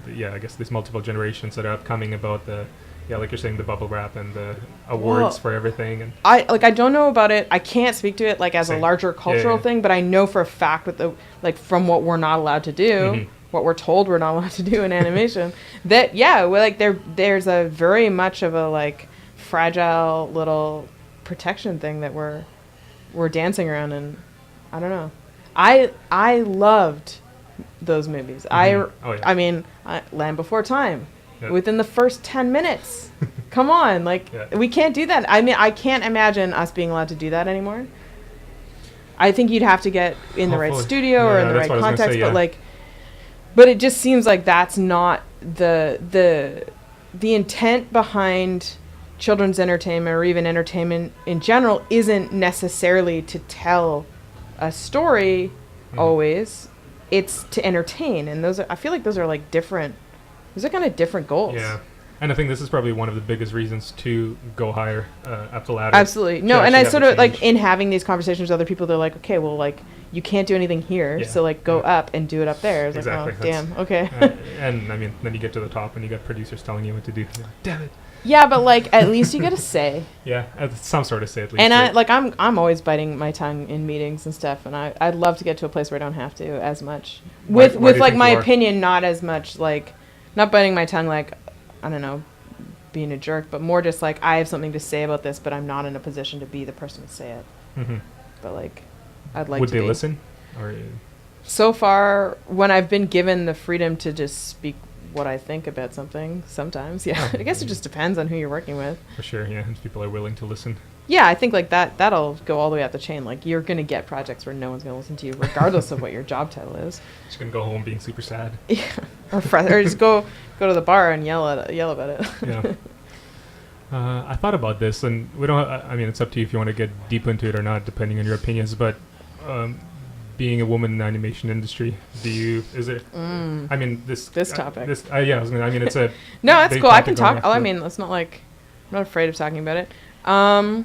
Speaker 1: I guess these multiple generations that are upcoming about the, like you're saying, the bubble wrap and the awards for everything. And
Speaker 2: I don't know about it. I can't speak to it like as a larger cultural thing, but I know for a fact with the from what we're not allowed to do, what we're told we're not allowed to do in animation, that there's a very much of a like fragile little protection thing that we're dancing around, and I don't know. I loved those movies. I mean, Land Before Time. Within the first 10 minutes. Come on, like we can't do that. I mean, I can't imagine us being allowed to do that anymore. I think you'd have to get in the right studio or in the right context, but it just seems like that's not the intent behind children's entertainment or even entertainment in general isn't necessarily to tell a story always. It's to entertain, and I feel like those are like different. Those are kind of different goals.
Speaker 1: Yeah, and I think this is probably one of the biggest reasons to go higher up the ladder.
Speaker 2: Absolutely, no, and I sort of like in having these conversations with other people, they're like, okay, well, like you can't do anything here, so like go up and do it up there. It's
Speaker 1: exactly.
Speaker 2: Like, oh, damn, okay.
Speaker 1: And I mean, then you get to the top, and you got producers telling you what to do. Like, damn it.
Speaker 2: Yeah, but like at least you get a say.
Speaker 1: Yeah, some sort of say at least.
Speaker 2: And I'm always biting my tongue in meetings and stuff, and I'd love to get to a place where I don't have to as much. With like my opinion, not as much like not biting my tongue like I don't know, being a jerk, but more just like I have something to say about this, but I'm not in a position to be the person to say it. But like I'd like.
Speaker 1: Would
Speaker 2: to
Speaker 1: they
Speaker 2: be.
Speaker 1: listen? Or
Speaker 2: so far, when I've been given the freedom to just speak what I think about something, sometimes, I guess it just depends on who you're working with.
Speaker 1: For sure, yeah, if people are willing to listen.
Speaker 2: Yeah, I think like that'll go all the way up the chain. Like you're gonna get projects where no one's gonna listen to you, regardless of what your job title is.
Speaker 1: Just gonna go home being super sad.
Speaker 2: Yeah, or just go to the bar and yell about it.
Speaker 1: Yeah. I thought about this, and we don't. I mean, it's up to you if you want to get deep into it or not, depending on your opinions. But being a woman in the animation industry, is it? I mean, this
Speaker 2: topic.
Speaker 1: Yeah, I mean, it's a.
Speaker 2: No, it's cool. I can talk.
Speaker 1: I
Speaker 2: mean, it's not like I'm not afraid of talking about it.
Speaker 1: I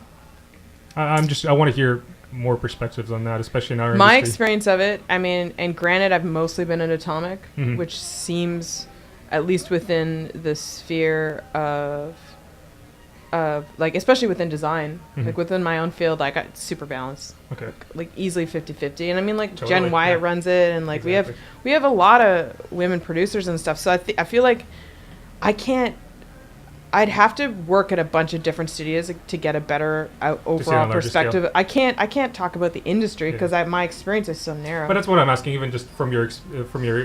Speaker 1: want to hear more perspectives on that, especially in our
Speaker 2: my
Speaker 1: industry.
Speaker 2: experience of it. I mean, and granted, I've mostly been at Atomic, which seems, at least within the sphere of like, especially within design, like within my own field, I got super balanced.
Speaker 1: Okay.
Speaker 2: Like easily 50-50. And I mean, like
Speaker 1: Totally,
Speaker 2: Jen Wyatt runs it, and like
Speaker 1: exactly.
Speaker 2: we have a lot of women producers and stuff. So I feel like I'd have to work at a bunch of different studios to get a better overall perspective.
Speaker 1: Scale.
Speaker 2: I can't talk about the industry because my experience is so narrow.
Speaker 1: But that's what I'm asking, even just from your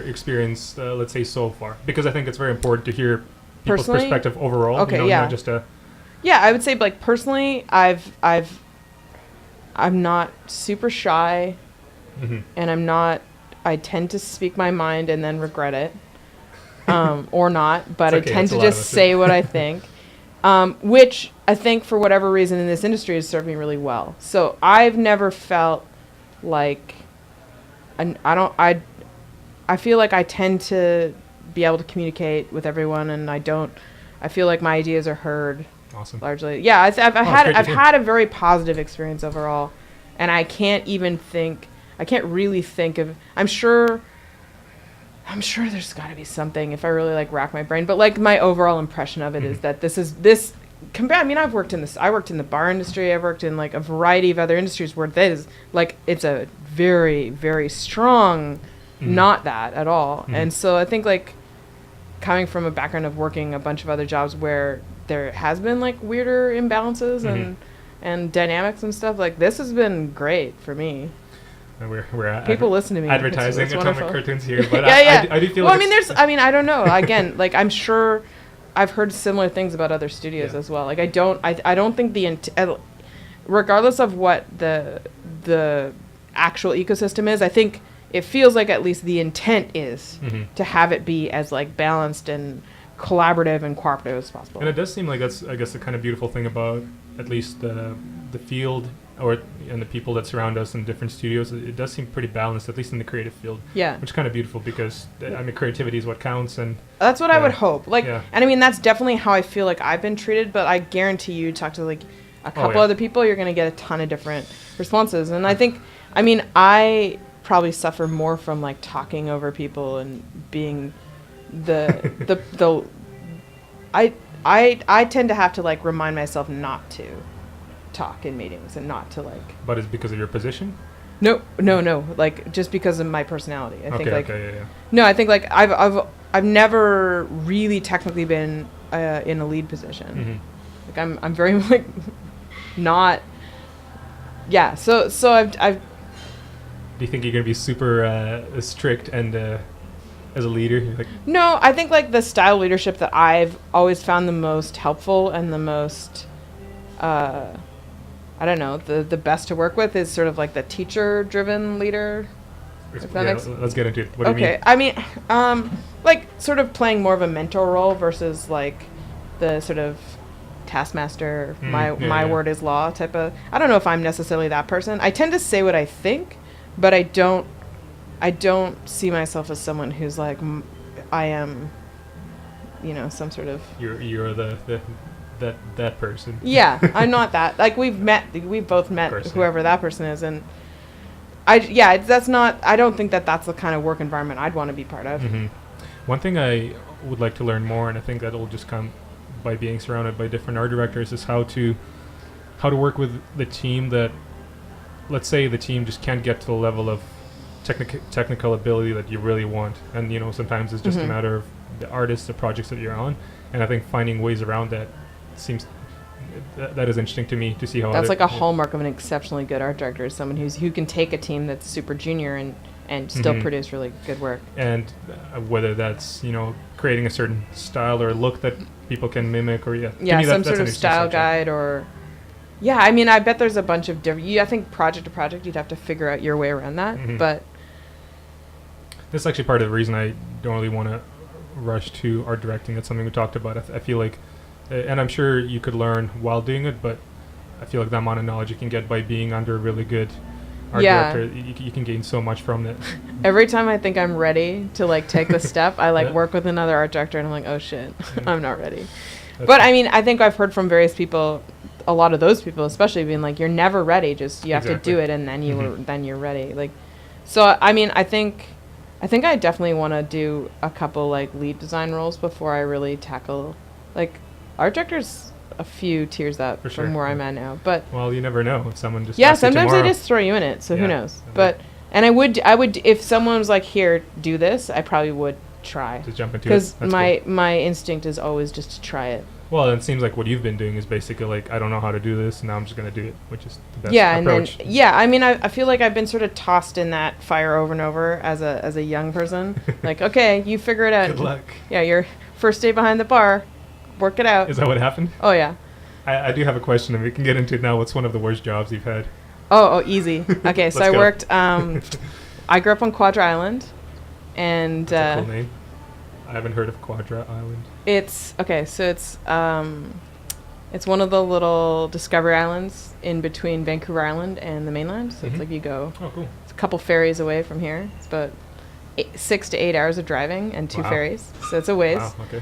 Speaker 1: experience, let's say so far, because I think it's very important to hear people's
Speaker 2: Personally?
Speaker 1: perspective overall.
Speaker 2: Okay, yeah.
Speaker 1: Not just a.
Speaker 2: Yeah, I would say, like, personally, I'm not super shy, and I tend to speak my mind and then regret it, or not, but
Speaker 1: okay,
Speaker 2: I tend to just say what I think, which I think for whatever reason in this industry has served me really well. So I've never felt like, I feel like I tend to be able to communicate with everyone, and I feel like my ideas are heard.
Speaker 1: Awesome.
Speaker 2: Largely, yeah. I've had a very positive experience overall, and I can't really think of. I'm sure there's got to be something if I really like rack my brain. But like my overall impression of it is that this. I mean, I worked in the bar industry. I've worked in like a variety of other industries where that is like it's a very, very strong, not that at all. And so I think like coming from a background of working a bunch of other jobs where there has been like weirder imbalances and dynamics and stuff, like this has been great for me.
Speaker 1: And we're
Speaker 2: people listen to me
Speaker 1: advertising
Speaker 2: it's
Speaker 1: Atomic Cartoons here, but
Speaker 2: yeah.
Speaker 1: I do feel
Speaker 2: well,
Speaker 1: like
Speaker 2: I don't know. Again, like I'm sure I've heard similar things about other studios as well. Like I don't think regardless of what the actual ecosystem is, I think it feels like at least the intent is to have it be as like balanced and collaborative and cooperative as possible.
Speaker 1: And it does seem like that's, I guess, the kind of beautiful thing about at least the field and the people that surround us in different studios. It does seem pretty balanced, at least in the creative field.
Speaker 2: Yeah.
Speaker 1: Which is kind of beautiful because, I mean, creativity is what counts. And
Speaker 2: that's what I would hope. Like,
Speaker 1: yeah.
Speaker 2: And I mean, that's definitely how I feel like I've been treated, but I guarantee you talk to like a couple other people, you're going to get a ton of different responses. And I think, I mean, I probably suffer more from like talking over people and being I tend to have to like remind myself not to talk in meetings and not to like.
Speaker 1: But it's because of your position?
Speaker 2: No. Like just because of my personality. I think like.
Speaker 1: Okay, yeah.
Speaker 2: No, I think like I've never really technically been in a lead position. Like I'm very like not. Yeah. So I've.
Speaker 1: Do you think you're gonna be super strict and as a leader? Like
Speaker 2: no, I think like the style of leadership that I've always found the most helpful and the most, I don't know, the best to work with is sort of like the teacher-driven leader.
Speaker 1: Let's get into it. What do you mean?
Speaker 2: Okay, I mean, like sort of playing more of a mentor role versus like the sort of taskmaster, my word is law type of. I don't know if I'm necessarily that person. I tend to say what I think, but I don't see myself as someone who's like, I am, some sort of.
Speaker 1: You're that person.
Speaker 2: Yeah, I'm not that. Like we've both met whoever that person is, and I don't think that's the kind of work environment I'd want to be part of.
Speaker 1: One thing I would like to learn more, and I think that'll just come by being surrounded by different art directors, is how to work with the team that, let's say the team just can't get to the level of technical ability that you really want, and sometimes it's just a matter of the artists, the projects that you're on, and I think finding ways around that seems that is interesting to me to see how
Speaker 2: that's like a hallmark of an exceptionally good art director is someone who can take a team that's super junior and still produce really good work, and
Speaker 1: whether that's creating a certain style or look that people can mimic, or
Speaker 2: some sort of style guide, or I mean I bet there's a bunch of different I think project to project you'd have to figure out your way around that, but
Speaker 1: this is actually part of the reason I don't really want to rush to art directing. That's something we talked about. I feel like, and I'm sure you could learn while doing it, but I feel like the amount of knowledge you can get by being under a really good art director, you can gain so much from it.
Speaker 2: Every time I think I'm ready to like take the step, I like
Speaker 1: Yeah.
Speaker 2: work with another art director and I'm like, oh shit, I'm not ready.
Speaker 1: That's
Speaker 2: But I mean, I think I've heard from various people, a lot of those people especially, being like, you're never ready, just you have to
Speaker 1: Exactly.
Speaker 2: do it and then then you're ready. Like, so I mean, I think I definitely want to do a couple like lead design roles before I really tackle, like, art director's a few tiers up
Speaker 1: For
Speaker 2: from
Speaker 1: sure.
Speaker 2: where I'm at now. But
Speaker 1: Well, you never know if someone just
Speaker 2: yeah,
Speaker 1: asks you
Speaker 2: sometimes they
Speaker 1: tomorrow.
Speaker 2: just throw you in it, so who
Speaker 1: Yeah.
Speaker 2: knows.
Speaker 1: Okay.
Speaker 2: But and I would if someone was like, here, do this, I probably would try,
Speaker 1: Just jump into it.
Speaker 2: because
Speaker 1: That's
Speaker 2: my instinct is always just to try it.
Speaker 1: cool. Well, it seems like what you've been doing is basically like, I don't know how to do this, now I'm just gonna do it, which is the best
Speaker 2: Yeah,
Speaker 1: approach.
Speaker 2: and then I mean, I feel like I've been sort of tossed in that fire over and over as a young person. Like, okay, you figure it out.
Speaker 1: Good luck.
Speaker 2: Yeah, your first day behind the bar, work it out.
Speaker 1: Is that what happened?
Speaker 2: Oh yeah.
Speaker 1: I do have a question, and we can get into it now. What's one of the worst jobs you've had?
Speaker 2: Oh, easy. Okay, so
Speaker 1: Let's
Speaker 2: I
Speaker 1: go.
Speaker 2: worked. I grew up on Quadra Island, and
Speaker 1: That's a cool name. I haven't heard of Quadra Island.
Speaker 2: it's okay. So it's one of the little discovery islands in between Vancouver Island and the mainland. So
Speaker 1: Mhm.
Speaker 2: it's like you go.
Speaker 1: Oh, cool.
Speaker 2: It's a couple ferries away from here. It's about 6 to 8 hours of driving and 2
Speaker 1: Wow.
Speaker 2: ferries. So it's a ways.
Speaker 1: Wow, okay.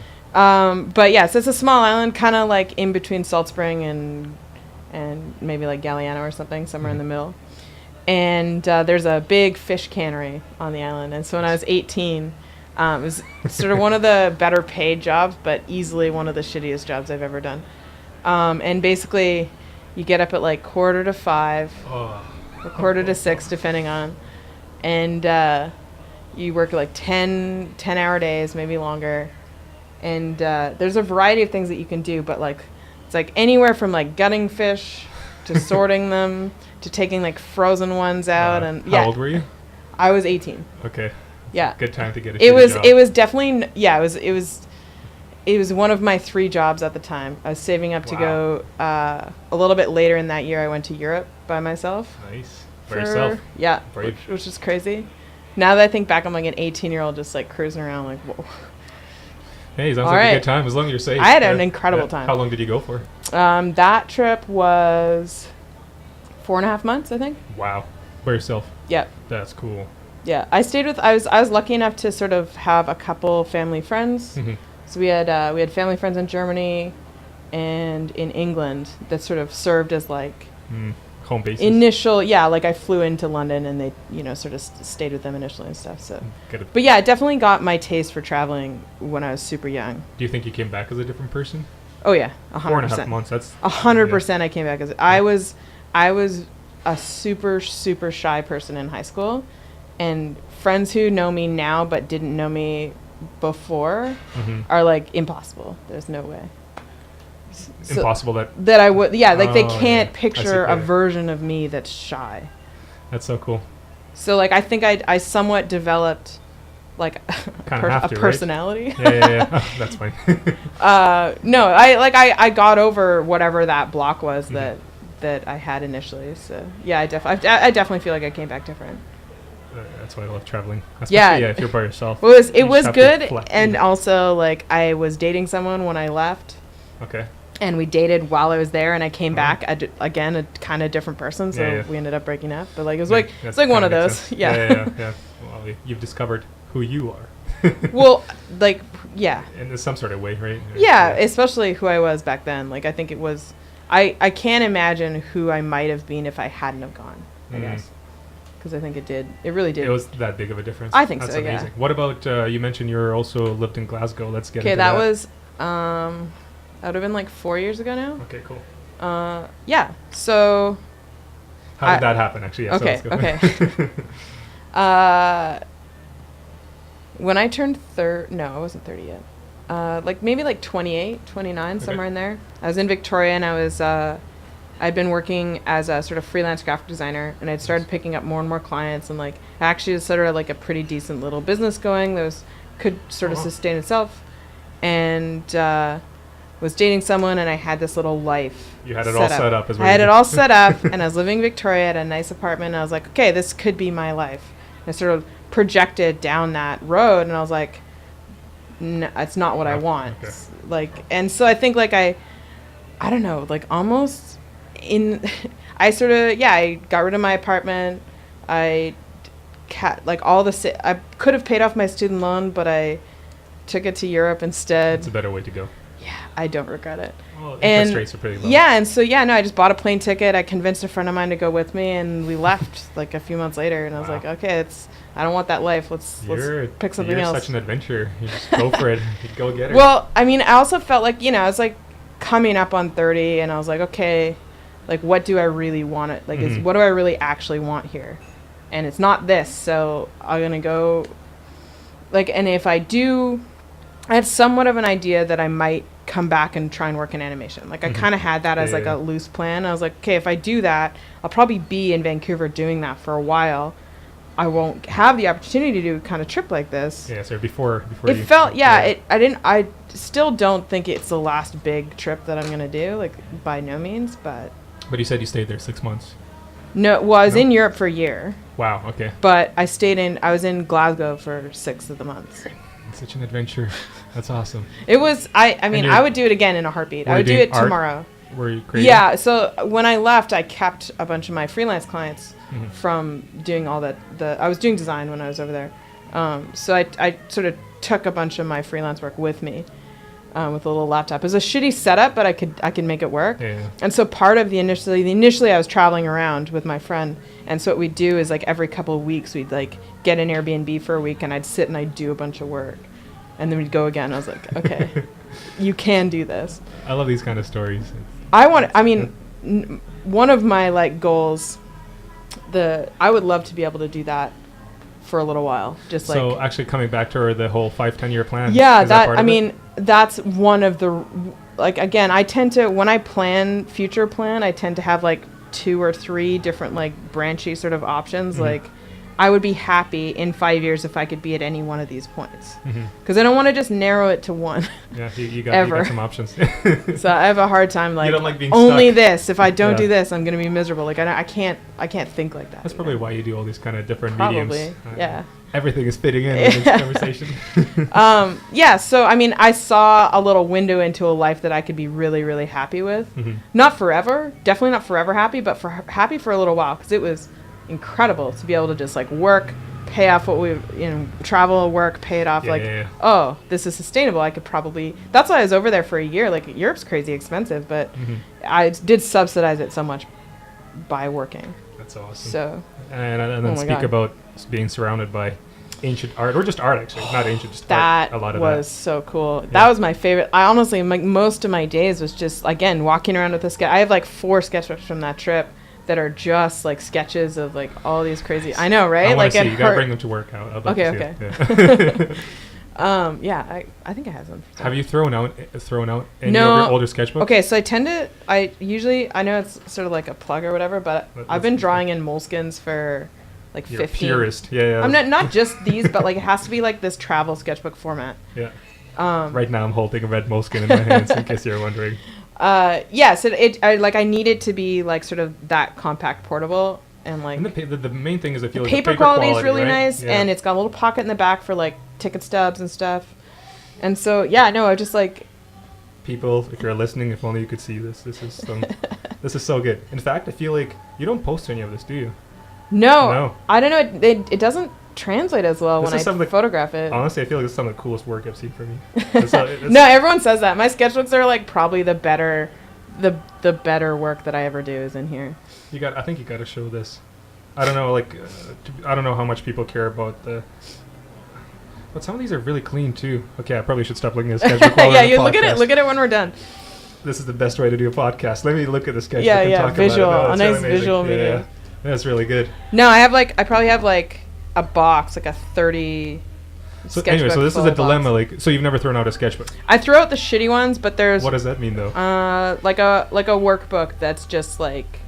Speaker 2: But yeah, so it's a small island, kind of like in between Salt Spring and maybe like Galliano or something, somewhere in the middle. And there's a big fish cannery on the island. And so when I was 18, it was sort of one of the better paid jobs, but easily one of the shittiest jobs I've ever done. And basically, you get up at like 4:45
Speaker 1: Oh.
Speaker 2: or 5:45, depending on, and you work like 10-hour days, maybe longer. And there's a variety of things that you can do, but like it's like anywhere from like gutting fish to sorting them to taking like frozen ones out. And
Speaker 1: How old were you?
Speaker 2: I was 18.
Speaker 1: Okay.
Speaker 2: Yeah.
Speaker 1: Good time to get a
Speaker 2: It
Speaker 1: shitty
Speaker 2: was
Speaker 1: job.
Speaker 2: it was definitely it was one of my 3 jobs at the time. I was saving up to
Speaker 1: Wow.
Speaker 2: go a little bit later in that year. I went to Europe by myself.
Speaker 1: Nice. For yourself.
Speaker 2: Yeah,
Speaker 1: Brave.
Speaker 2: which is crazy. Now that I think back, I'm like an 18-year-old just like cruising around like, whoa.
Speaker 1: Hey, sounds
Speaker 2: All
Speaker 1: like a
Speaker 2: right.
Speaker 1: good time as long as you're safe.
Speaker 2: I had an incredible time.
Speaker 1: How long did you go for?
Speaker 2: That trip was 4.5 months, I think.
Speaker 1: Wow. By yourself.
Speaker 2: Yeah.
Speaker 1: That's cool.
Speaker 2: Yeah, I stayed with. I was lucky enough to sort of have a couple family friends.
Speaker 1: Mhm.
Speaker 2: So we had family friends in Germany, and in England that sort of served as like
Speaker 1: Home bases.
Speaker 2: initial. Yeah, like I flew into London and they sort of stayed with them initially and stuff. So,
Speaker 1: Get it.
Speaker 2: but yeah, I definitely got my taste for traveling when I was super young.
Speaker 1: Do you think you came back as a different person?
Speaker 2: Oh yeah,
Speaker 1: 4.5
Speaker 2: 100%.
Speaker 1: months. That's
Speaker 2: 100%. I came back as I was a super shy person in high school, and friends who know me now but didn't know me before are like impossible. There's no way. So
Speaker 1: impossible
Speaker 2: that I would like they
Speaker 1: Oh,
Speaker 2: can't
Speaker 1: yeah. I
Speaker 2: picture
Speaker 1: see,
Speaker 2: a
Speaker 1: yeah.
Speaker 2: version of me that's shy.
Speaker 1: That's so cool.
Speaker 2: So like I think I somewhat developed like
Speaker 1: Kinda have
Speaker 2: a
Speaker 1: to, right?
Speaker 2: personality.
Speaker 1: Yeah. That's funny.
Speaker 2: No, I got over whatever that block was
Speaker 1: Mhm.
Speaker 2: that I had initially. So yeah, I definitely feel like I came back different.
Speaker 1: That's why I love traveling.
Speaker 2: Yeah.
Speaker 1: Especially if you're by yourself.
Speaker 2: Well, it
Speaker 1: You
Speaker 2: was
Speaker 1: just have to
Speaker 2: good,
Speaker 1: flex.
Speaker 2: and also like I was dating someone when I left,
Speaker 1: Okay.
Speaker 2: and we dated while I was there, and I came
Speaker 1: Uh-huh.
Speaker 2: back again a kind of different person, so
Speaker 1: Yeah.
Speaker 2: we ended up breaking up. But like it was
Speaker 1: Yeah,
Speaker 2: like
Speaker 1: that's
Speaker 2: it's like one of
Speaker 1: kinda
Speaker 2: those,
Speaker 1: makes sense.
Speaker 2: yeah.
Speaker 1: Yeah. Well, you've discovered who you are.
Speaker 2: Well, like yeah,
Speaker 1: in some sort of way, right?
Speaker 2: yeah, especially who I was back then. Like I think it was, I can't imagine who I might have been if I hadn't have gone. I
Speaker 1: Mm.
Speaker 2: guess because I think it really did.
Speaker 1: It was that big of a difference.
Speaker 2: I think
Speaker 1: That's
Speaker 2: so, yeah.
Speaker 1: amazing. What about you mentioned you also lived in Glasgow? Let's get
Speaker 2: Okay,
Speaker 1: into
Speaker 2: that
Speaker 1: that.
Speaker 2: was that would have been like 4 years ago now.
Speaker 1: Okay, cool.
Speaker 2: Yeah. So
Speaker 1: How did that happen? Actually, yeah.
Speaker 2: okay,
Speaker 1: So let's go.
Speaker 2: When I turned no, I wasn't 30 yet. Like maybe like 28, 29, somewhere in there. I was in Victoria, and I'd been working as a sort of freelance graphic designer, and I'd started picking up more and more clients, and like actually was sort of like a pretty decent little business going that could sort of sustain itself, and was dating someone, and I had this little life.
Speaker 1: You had it all set up as well.
Speaker 2: I had it all set up, and I was living in Victoria at a nice apartment, and I was like, okay, this could be my life. And I sort of projected down that road, and I was like, it's not what I want.
Speaker 1: Okay.
Speaker 2: Like, and so I think like I don't know, like almost I sort of, I got rid of my apartment. I could have paid off my student loan, but I took it to Europe instead.
Speaker 1: It's a better way to go.
Speaker 2: Yeah, I don't regret it.
Speaker 1: Well, interest rates are pretty low.
Speaker 2: Yeah, and so I just bought a plane ticket. I convinced a friend of mine to go with me, and we left like a few months later. And I was like, okay, I don't want that life. Let's pick something else.
Speaker 1: You're such an adventurer. You just go for it. You go get it.
Speaker 2: Well, I mean, I also felt like I was like coming up on 30, and I was like, okay, like what do I really want? What do I really actually want here? And it's not this, so I'm gonna go. Like, and if I do, I had somewhat of an idea that I might come back and try and work in animation. Like, I kind of had that as like a loose plan. I was like, okay, if I do that, I'll probably be in Vancouver doing that for a while. I won't have the opportunity to do kind of trip like this.
Speaker 1: Yeah, so before
Speaker 2: it
Speaker 1: you
Speaker 2: felt, I still don't think it's the last big trip that I'm gonna do, like by no means, but
Speaker 1: you said you stayed there 6 months.
Speaker 2: No, well, I was in Europe for a year.
Speaker 1: Wow, okay.
Speaker 2: But I was in Glasgow for 6 of the months.
Speaker 1: It's such an adventure. That's awesome.
Speaker 2: It was, I mean, I would do it again in a heartbeat. I would do it tomorrow.
Speaker 1: Were you creating?
Speaker 2: Yeah, so when I left, I kept a bunch of my freelance clients from doing all that. I was doing design when I was over there. So I sort of took a bunch of my freelance work with me. With a little laptop. It was a shitty setup, but I could make it work. Yeah. And so part of initially I was traveling around with my friend, and so what we'd do is like every couple of weeks we'd like get an Airbnb for a week, and I'd sit and I'd do a bunch of work, and then we'd go again. I was like, okay, you can do this.
Speaker 1: I love these kind of stories.
Speaker 2: One of my like goals, I would love to be able to do that for a little while, just like.
Speaker 1: So actually coming back to the whole 5-10 year plan.
Speaker 2: Yeah, that's one of the, like, again, I tend to, when I future plan, I tend to have like 2 or 3 different like branchy sort of options. Like, I would be happy in 5 years if I could be at any one of these points, because I don't want to just narrow it to one.
Speaker 1: Yeah, you got some options.
Speaker 2: So I have a hard time like,
Speaker 1: you don't like being
Speaker 2: only
Speaker 1: stuck.
Speaker 2: This. If I don't do this, I'm gonna be miserable. Like I can't think like that.
Speaker 1: That's probably why you do all these kind of different
Speaker 2: mediums.
Speaker 1: Yeah. Everything is fitting in this conversation.
Speaker 2: So I mean, I saw a little window into a life that I could be really, really happy with. Not forever, definitely not forever happy, but happy for a little while, because it was incredible to be able to just like work, pay off what we, travel, work, pay it off. Oh, this is sustainable. I could probably. That's why I was over there for a year. Like, Europe's crazy expensive, but I did subsidize it so much by working.
Speaker 1: That's awesome.
Speaker 2: So.
Speaker 1: And then speak about being surrounded by ancient art, or just art, actually, not ancient, just art. A lot of that
Speaker 2: was so cool. Yeah. That was my favorite. I honestly, most of my days was just, again, walking around with a sketch. I have like 4 sketchbooks from that trip that are just like sketches of like all these crazy. I know, right?
Speaker 1: Like, you gotta bring them to work out.
Speaker 2: Okay. Yeah. I think I have them.
Speaker 1: Have you thrown out any of your older sketchbooks?
Speaker 2: Okay, so I know it's sort of like a plug or whatever, but I've been drawing in moleskins for like 15.
Speaker 1: You're a purist. Yeah.
Speaker 2: I'm not just these, but like it has to be like this travel sketchbook format.
Speaker 1: Yeah. Right now I'm holding a red moleskin in my hands, in case you're wondering.
Speaker 2: Yes, I need it to be like sort of that compact, portable, and like.
Speaker 1: And the main thing is, I feel like
Speaker 2: paper quality is really nice, and it's got a little pocket in the back for like ticket stubs and stuff. And so I just like.
Speaker 1: People, if you're listening, if only you could see this. This is so good. In fact, I feel like you don't post any of this, do you?
Speaker 2: No. I don't know. It doesn't translate as well when I photograph it.
Speaker 1: Honestly, I feel like it's some of the coolest work I've seen from you.
Speaker 2: No, everyone says that. My sketchbooks are like probably the better work that I ever do is in here.
Speaker 1: I think you got to show this. I don't know, I don't know how much people care about but some of these are really clean too. Okay, I probably should stop looking at the sketchbook.
Speaker 2: Yeah, you look at it. Look at it when we're done.
Speaker 1: This is the best way to do a podcast. Let me look at the sketchbook
Speaker 2: and
Speaker 1: talk
Speaker 2: visual,
Speaker 1: about it.
Speaker 2: No, a nice visual medium.
Speaker 1: Yeah, that's really good.
Speaker 2: No, I probably have like a box, like a 30
Speaker 1: So anyway, so this is a dilemma. Like, so you've never thrown out a sketchbook?
Speaker 2: I throw out the shitty ones, but there's.
Speaker 1: What does that mean, though?
Speaker 2: Like a workbook that's just like.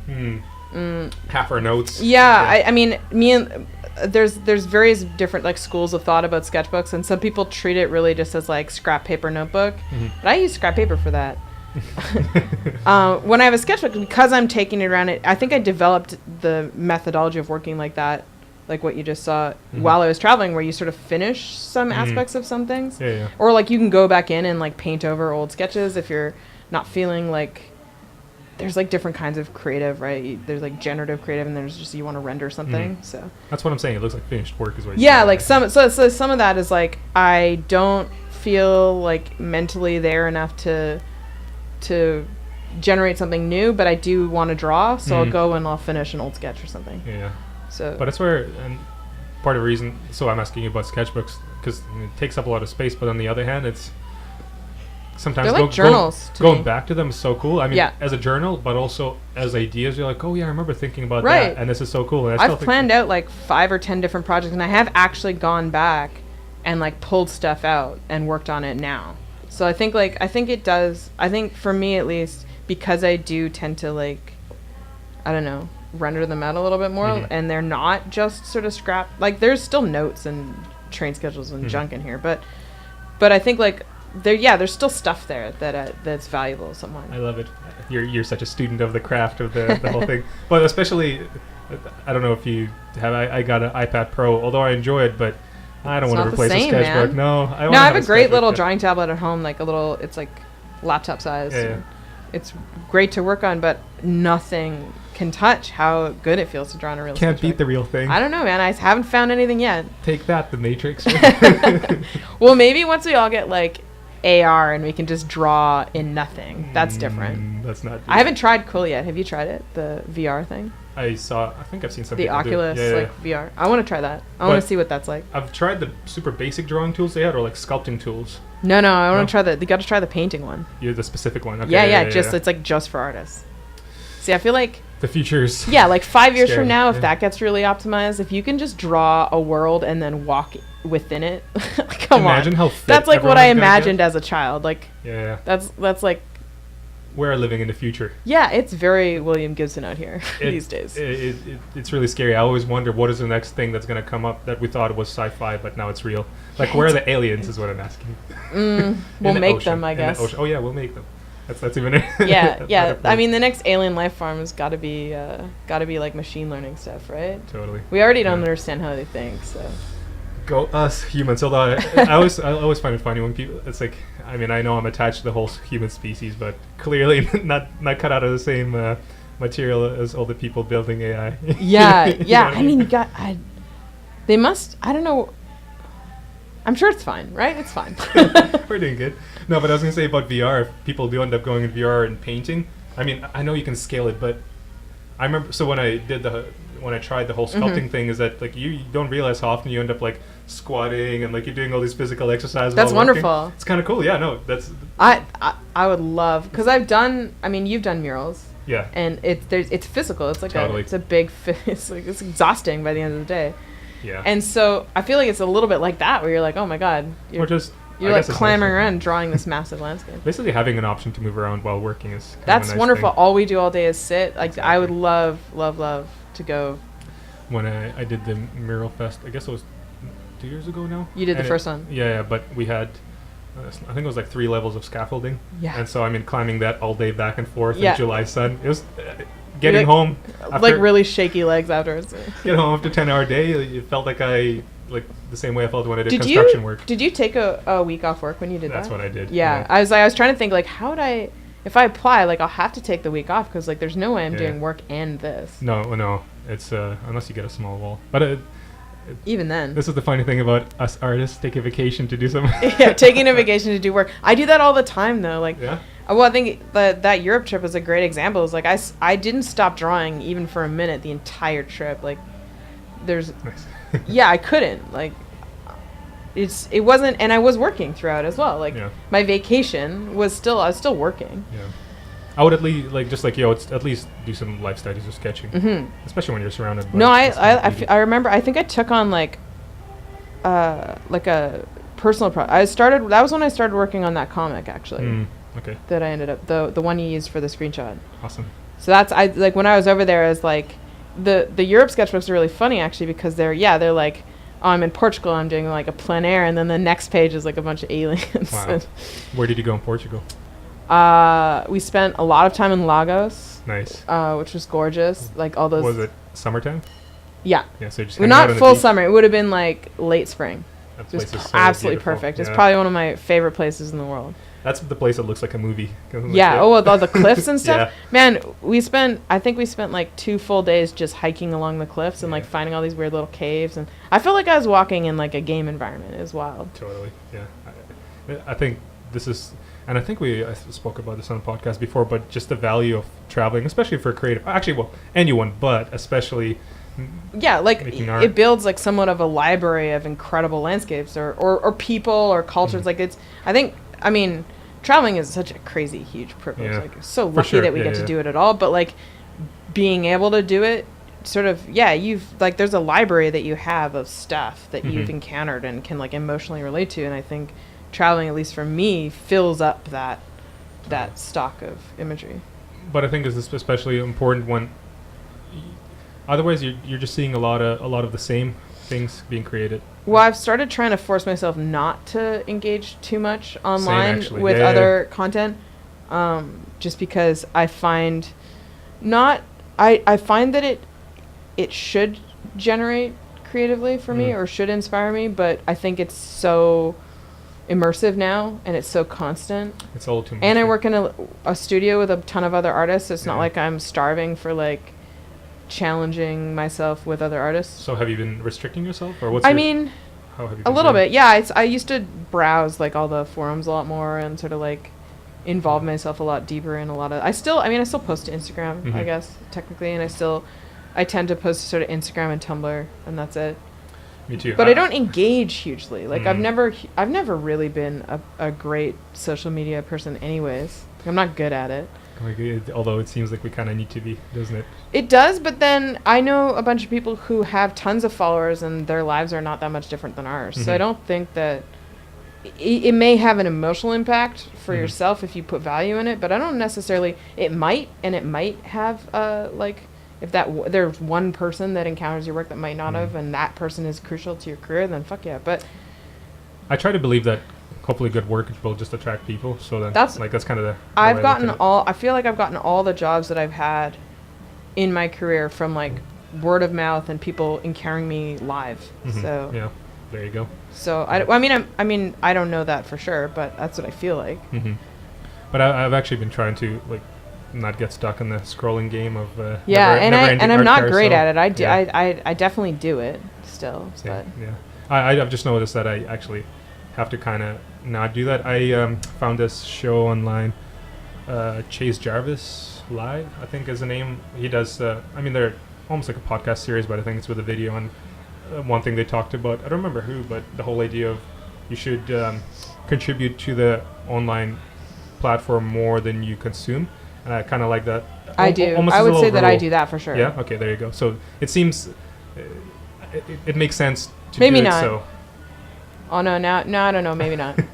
Speaker 1: Half our notes.
Speaker 2: Yeah, okay. I mean, there's various different like schools of thought about sketchbooks, and some people treat it really just as like scrap paper notebook. But I use scrap paper for that. When I have a sketchbook, because I'm taking it around, I think I developed the methodology of working like that. like what you just saw while I was traveling, where you sort of finish some aspects of some things.
Speaker 1: Yeah.
Speaker 2: Or like you can go back in and like paint over old sketches if you're not feeling like, there's like different kinds of creative, right? There's like generative creative, and there's just you want to render something. So
Speaker 1: that's what I'm saying. It looks like finished work is what.
Speaker 2: Yeah, like some of that is like I don't feel like mentally there enough to generate something new, but I do want to draw, so I'll go and I'll finish an old sketch or something.
Speaker 1: Yeah.
Speaker 2: So.
Speaker 1: But that's where, and part of the reason. So I'm asking you about sketchbooks because it takes up a lot of space, but on the other hand, it's. Sometimes
Speaker 2: they're like journals
Speaker 1: going back to them is so cool. I mean,
Speaker 2: yeah.
Speaker 1: as a journal, but also as ideas, you're like, oh yeah, I remember thinking about
Speaker 2: right.
Speaker 1: that, and this is so cool. And
Speaker 2: I've planned out like 5 or 10 different projects, and I have actually gone back and like pulled stuff out and worked on it now. So I think it does. I think for me at least, because I do tend to like, I don't know, render them out a little bit more, and they're not just sort of scrap. Like there's still notes and train schedules and junk in here, but I think like. There's still stuff there that's valuable to someone.
Speaker 1: I love it. You're such a student of the craft of the whole thing. But especially, I don't know if you have. I got an iPad Pro, although I enjoy it, but I don't want to replace a sketchbook.
Speaker 2: Man.
Speaker 1: No,
Speaker 2: I have a great little drawing tablet at home, like a little. It's like laptop size.
Speaker 1: Yeah.
Speaker 2: It's great to work on, but nothing can touch how good it feels to draw on a real.
Speaker 1: Can't beat the real thing.
Speaker 2: I don't know, man. I haven't found anything yet.
Speaker 1: Take that, The Matrix.
Speaker 2: Well, maybe once we all get like AR and we can just draw in nothing. That's different.
Speaker 1: That's not.
Speaker 2: I haven't tried Cool yet. Have you tried it? The VR thing?
Speaker 1: I think I've seen some.
Speaker 2: The Oculus VR. I want to try that. I want to see what that's like.
Speaker 1: I've tried the super basic drawing tools they had, or like sculpting tools.
Speaker 2: No. I want to try the. You got to try the painting one.
Speaker 1: You're the specific one. Okay,
Speaker 2: yeah. It's like just for artists. See, I feel like
Speaker 1: the future's.
Speaker 2: Yeah, like 5 years
Speaker 1: scary.
Speaker 2: from now, if that gets really optimized, if you can just draw a world and then walk within it, come
Speaker 1: Imagine
Speaker 2: on.
Speaker 1: how fit
Speaker 2: that's like what I imagined
Speaker 1: get.
Speaker 2: as a child. Like.
Speaker 1: Yeah.
Speaker 2: That's like.
Speaker 1: We're living in the future.
Speaker 2: Yeah, it's very William Gibson out here these days.
Speaker 1: It's really scary. I always wonder what is the next thing that's going to come up that we thought was sci-fi, but now it's real. Like, where are the aliens is what I'm asking.
Speaker 2: We'll make them, I guess.
Speaker 1: Oh, yeah, we'll make them. That's even it.
Speaker 2: Yeah. I mean, the next alien life form has got to be like machine learning stuff, right?
Speaker 1: Totally.
Speaker 2: We already don't understand how they think, so.
Speaker 1: Go us humans. Although I always find it funny when people. It's like, I mean, I know I'm attached to the whole human species, but clearly not cut out of the same material as all the people building AI.
Speaker 2: Yeah. I mean, they must. I don't know. I'm sure it's fine, right? It's fine.
Speaker 1: We're doing good. No, but I was gonna say about VR. If people do end up going in VR and painting, I mean, I know you can scale it, but I remember. So when I tried the whole sculpting thing, is that like you don't realize how often you end up like squatting and like you're doing all these physical exercises.
Speaker 2: That's
Speaker 1: while
Speaker 2: wonderful.
Speaker 1: Working. It's kind of cool. Yeah, no, that's.
Speaker 2: I would love, because I've done. I mean, you've done murals.
Speaker 1: Yeah.
Speaker 2: And it's physical. It's like
Speaker 1: totally.
Speaker 2: It's a big. It's exhausting by the end of the day.
Speaker 1: Yeah.
Speaker 2: And so I feel like it's a little bit like that, where you're like, oh my god, you're like clambering around drawing this massive landscape.
Speaker 1: Basically, having an option to move around while working is.
Speaker 2: That's
Speaker 1: a nice
Speaker 2: wonderful.
Speaker 1: Thing.
Speaker 2: All we do all day is sit. Like
Speaker 1: exactly.
Speaker 2: I would love to go.
Speaker 1: When I did the mural fest, I guess it was 2 years ago now.
Speaker 2: You did the first one.
Speaker 1: Yeah, but we had, I think it was like 3 levels of scaffolding.
Speaker 2: Yeah.
Speaker 1: And so I mean, climbing that all day back and forth
Speaker 2: in
Speaker 1: July sun. It was getting home.
Speaker 2: Like really shaky legs afterwards.
Speaker 1: Get home after 10-hour day. It felt like the same way I felt when I did construction work.
Speaker 2: Did you take a week off work when you did that?
Speaker 1: That's what I did.
Speaker 2: Yeah. I was trying to think like, how would I, if I apply, like I'll have to take the week off because like there's no way I'm doing work and this.
Speaker 1: No. It's unless you get a small wall. But
Speaker 2: even then.
Speaker 1: This is the funny thing about us artists, take a vacation to do something.
Speaker 2: Yeah, taking a vacation to do work. I do that all the time though. Like,
Speaker 1: yeah.
Speaker 2: Well, I think that Europe trip was a great example. It's like I didn't stop drawing even for a minute the entire trip. Like, there's,
Speaker 1: nice.
Speaker 2: Yeah, I couldn't. Like, it wasn't, and I was working throughout as well. Like, my vacation I was still working.
Speaker 1: Yeah. I would at least do some life studies or sketching, especially when you're surrounded by.
Speaker 2: No, I remember. I think I took on like a personal project. That was when I started working on that comic actually.
Speaker 1: Okay.
Speaker 2: That I ended up the one you used for the screenshot.
Speaker 1: Awesome.
Speaker 2: So that's when I was over there, I was like, the Europe sketchbooks are really funny actually because they're like, oh, I'm in Portugal, I'm doing like a plein air, and then the next page is like a bunch of aliens.
Speaker 1: Wow. Where did you go in Portugal?
Speaker 2: We spent a lot of time in Lagos.
Speaker 1: Nice.
Speaker 2: Which was gorgeous. Like all those.
Speaker 1: Was it summertime?
Speaker 2: Yeah.
Speaker 1: Yeah, so just
Speaker 2: Well,
Speaker 1: hanging out
Speaker 2: not
Speaker 1: on the
Speaker 2: full
Speaker 1: beach.
Speaker 2: summer. It would have been like late spring.
Speaker 1: That
Speaker 2: It was
Speaker 1: place is so
Speaker 2: absolutely
Speaker 1: beautiful.
Speaker 2: perfect. It's
Speaker 1: Yeah.
Speaker 2: probably one of my favorite places in the world.
Speaker 1: That's the place that looks like a movie.
Speaker 2: Yeah. Oh, with all the cliffs and stuff.
Speaker 1: Yeah.
Speaker 2: Man, I think we spent like 2 full days just hiking along the cliffs and like finding all these weird little caves. And I felt like I was walking in like a game environment. It was wild.
Speaker 1: Totally. Yeah. I think this is, and I think I spoke about this on the podcast before, but just the value of traveling, especially for creative, actually, well, anyone, but especially.
Speaker 2: Yeah, like
Speaker 1: Making art.
Speaker 2: it builds like somewhat of a library of incredible landscapes or people or cultures. Like I mean, traveling is such a crazy, huge privilege.
Speaker 1: Yeah.
Speaker 2: Like so
Speaker 1: For
Speaker 2: lucky
Speaker 1: sure.
Speaker 2: that we get to do it at all. But like being able to do it, sort of, you've like there's a library that you have of stuff that you've encountered and can like emotionally relate to. And I think traveling, at least for me, fills up that stock of imagery.
Speaker 1: But I think this is especially important when. Otherwise, you're just seeing a lot of the same things being created.
Speaker 2: Well, I've started trying to force myself not to engage too much online
Speaker 1: actually.
Speaker 2: with
Speaker 1: Yeah,
Speaker 2: other content, just because I find I find that it should generate creatively for me or should inspire me, but I think it's so immersive now and it's so constant.
Speaker 1: It's all too much.
Speaker 2: And I work in a studio with a ton of other artists. So it's not
Speaker 1: Yeah.
Speaker 2: like I'm starving for like challenging myself with other artists.
Speaker 1: So have you been restricting yourself, or what's?
Speaker 2: I
Speaker 1: your,
Speaker 2: mean,
Speaker 1: how have you
Speaker 2: a
Speaker 1: been
Speaker 2: little
Speaker 1: doing?
Speaker 2: bit, yeah. I used to browse like all the forums a lot more and sort of like involve myself a lot deeper in a lot of. I still post to Instagram, I guess technically, and I tend to post to sort of Instagram and Tumblr, and that's it.
Speaker 1: Me too.
Speaker 2: But I don't engage hugely. Like I've never really been a great social media person, anyways. I'm not good at it.
Speaker 1: Although it seems like we kind of need to be, doesn't it?
Speaker 2: It does, but then I know a bunch of people who have tons of followers and their lives are not that much different than ours. So I don't think that it may have an emotional impact for yourself if you put value in it, but I don't necessarily. It might have like if there's one person that encounters your work that might not have, and that person is crucial to your career, then fuck yeah. But
Speaker 1: I try to believe that hopefully good work will just attract people. So that's kind of the.
Speaker 2: I feel like I've gotten all the jobs that I've had in my career from like word of mouth and people encountering me live. So
Speaker 1: yeah, there you go.
Speaker 2: So I mean I don't know that for sure, but that's what I feel like.
Speaker 1: But I've actually been trying to like not get stuck in the scrolling game of
Speaker 2: and I'm not great at it.
Speaker 1: I
Speaker 2: I definitely do it still. But
Speaker 1: yeah, I've just noticed that I actually have to kind of not do that. I found this show online, Chase Jarvis Live, I think is the name. He does. They're almost like a podcast series, but I think it's with a video. And one thing they talked about, I don't remember who, but the whole idea of you should contribute to the online platform more than you consume. And I kind of like that.
Speaker 2: I do. I would say that I do that for sure.
Speaker 1: Yeah. Okay. There you go. So it seems it makes sense to
Speaker 2: maybe
Speaker 1: do
Speaker 2: not.
Speaker 1: it. So.
Speaker 2: Oh no! I don't know. Maybe not. It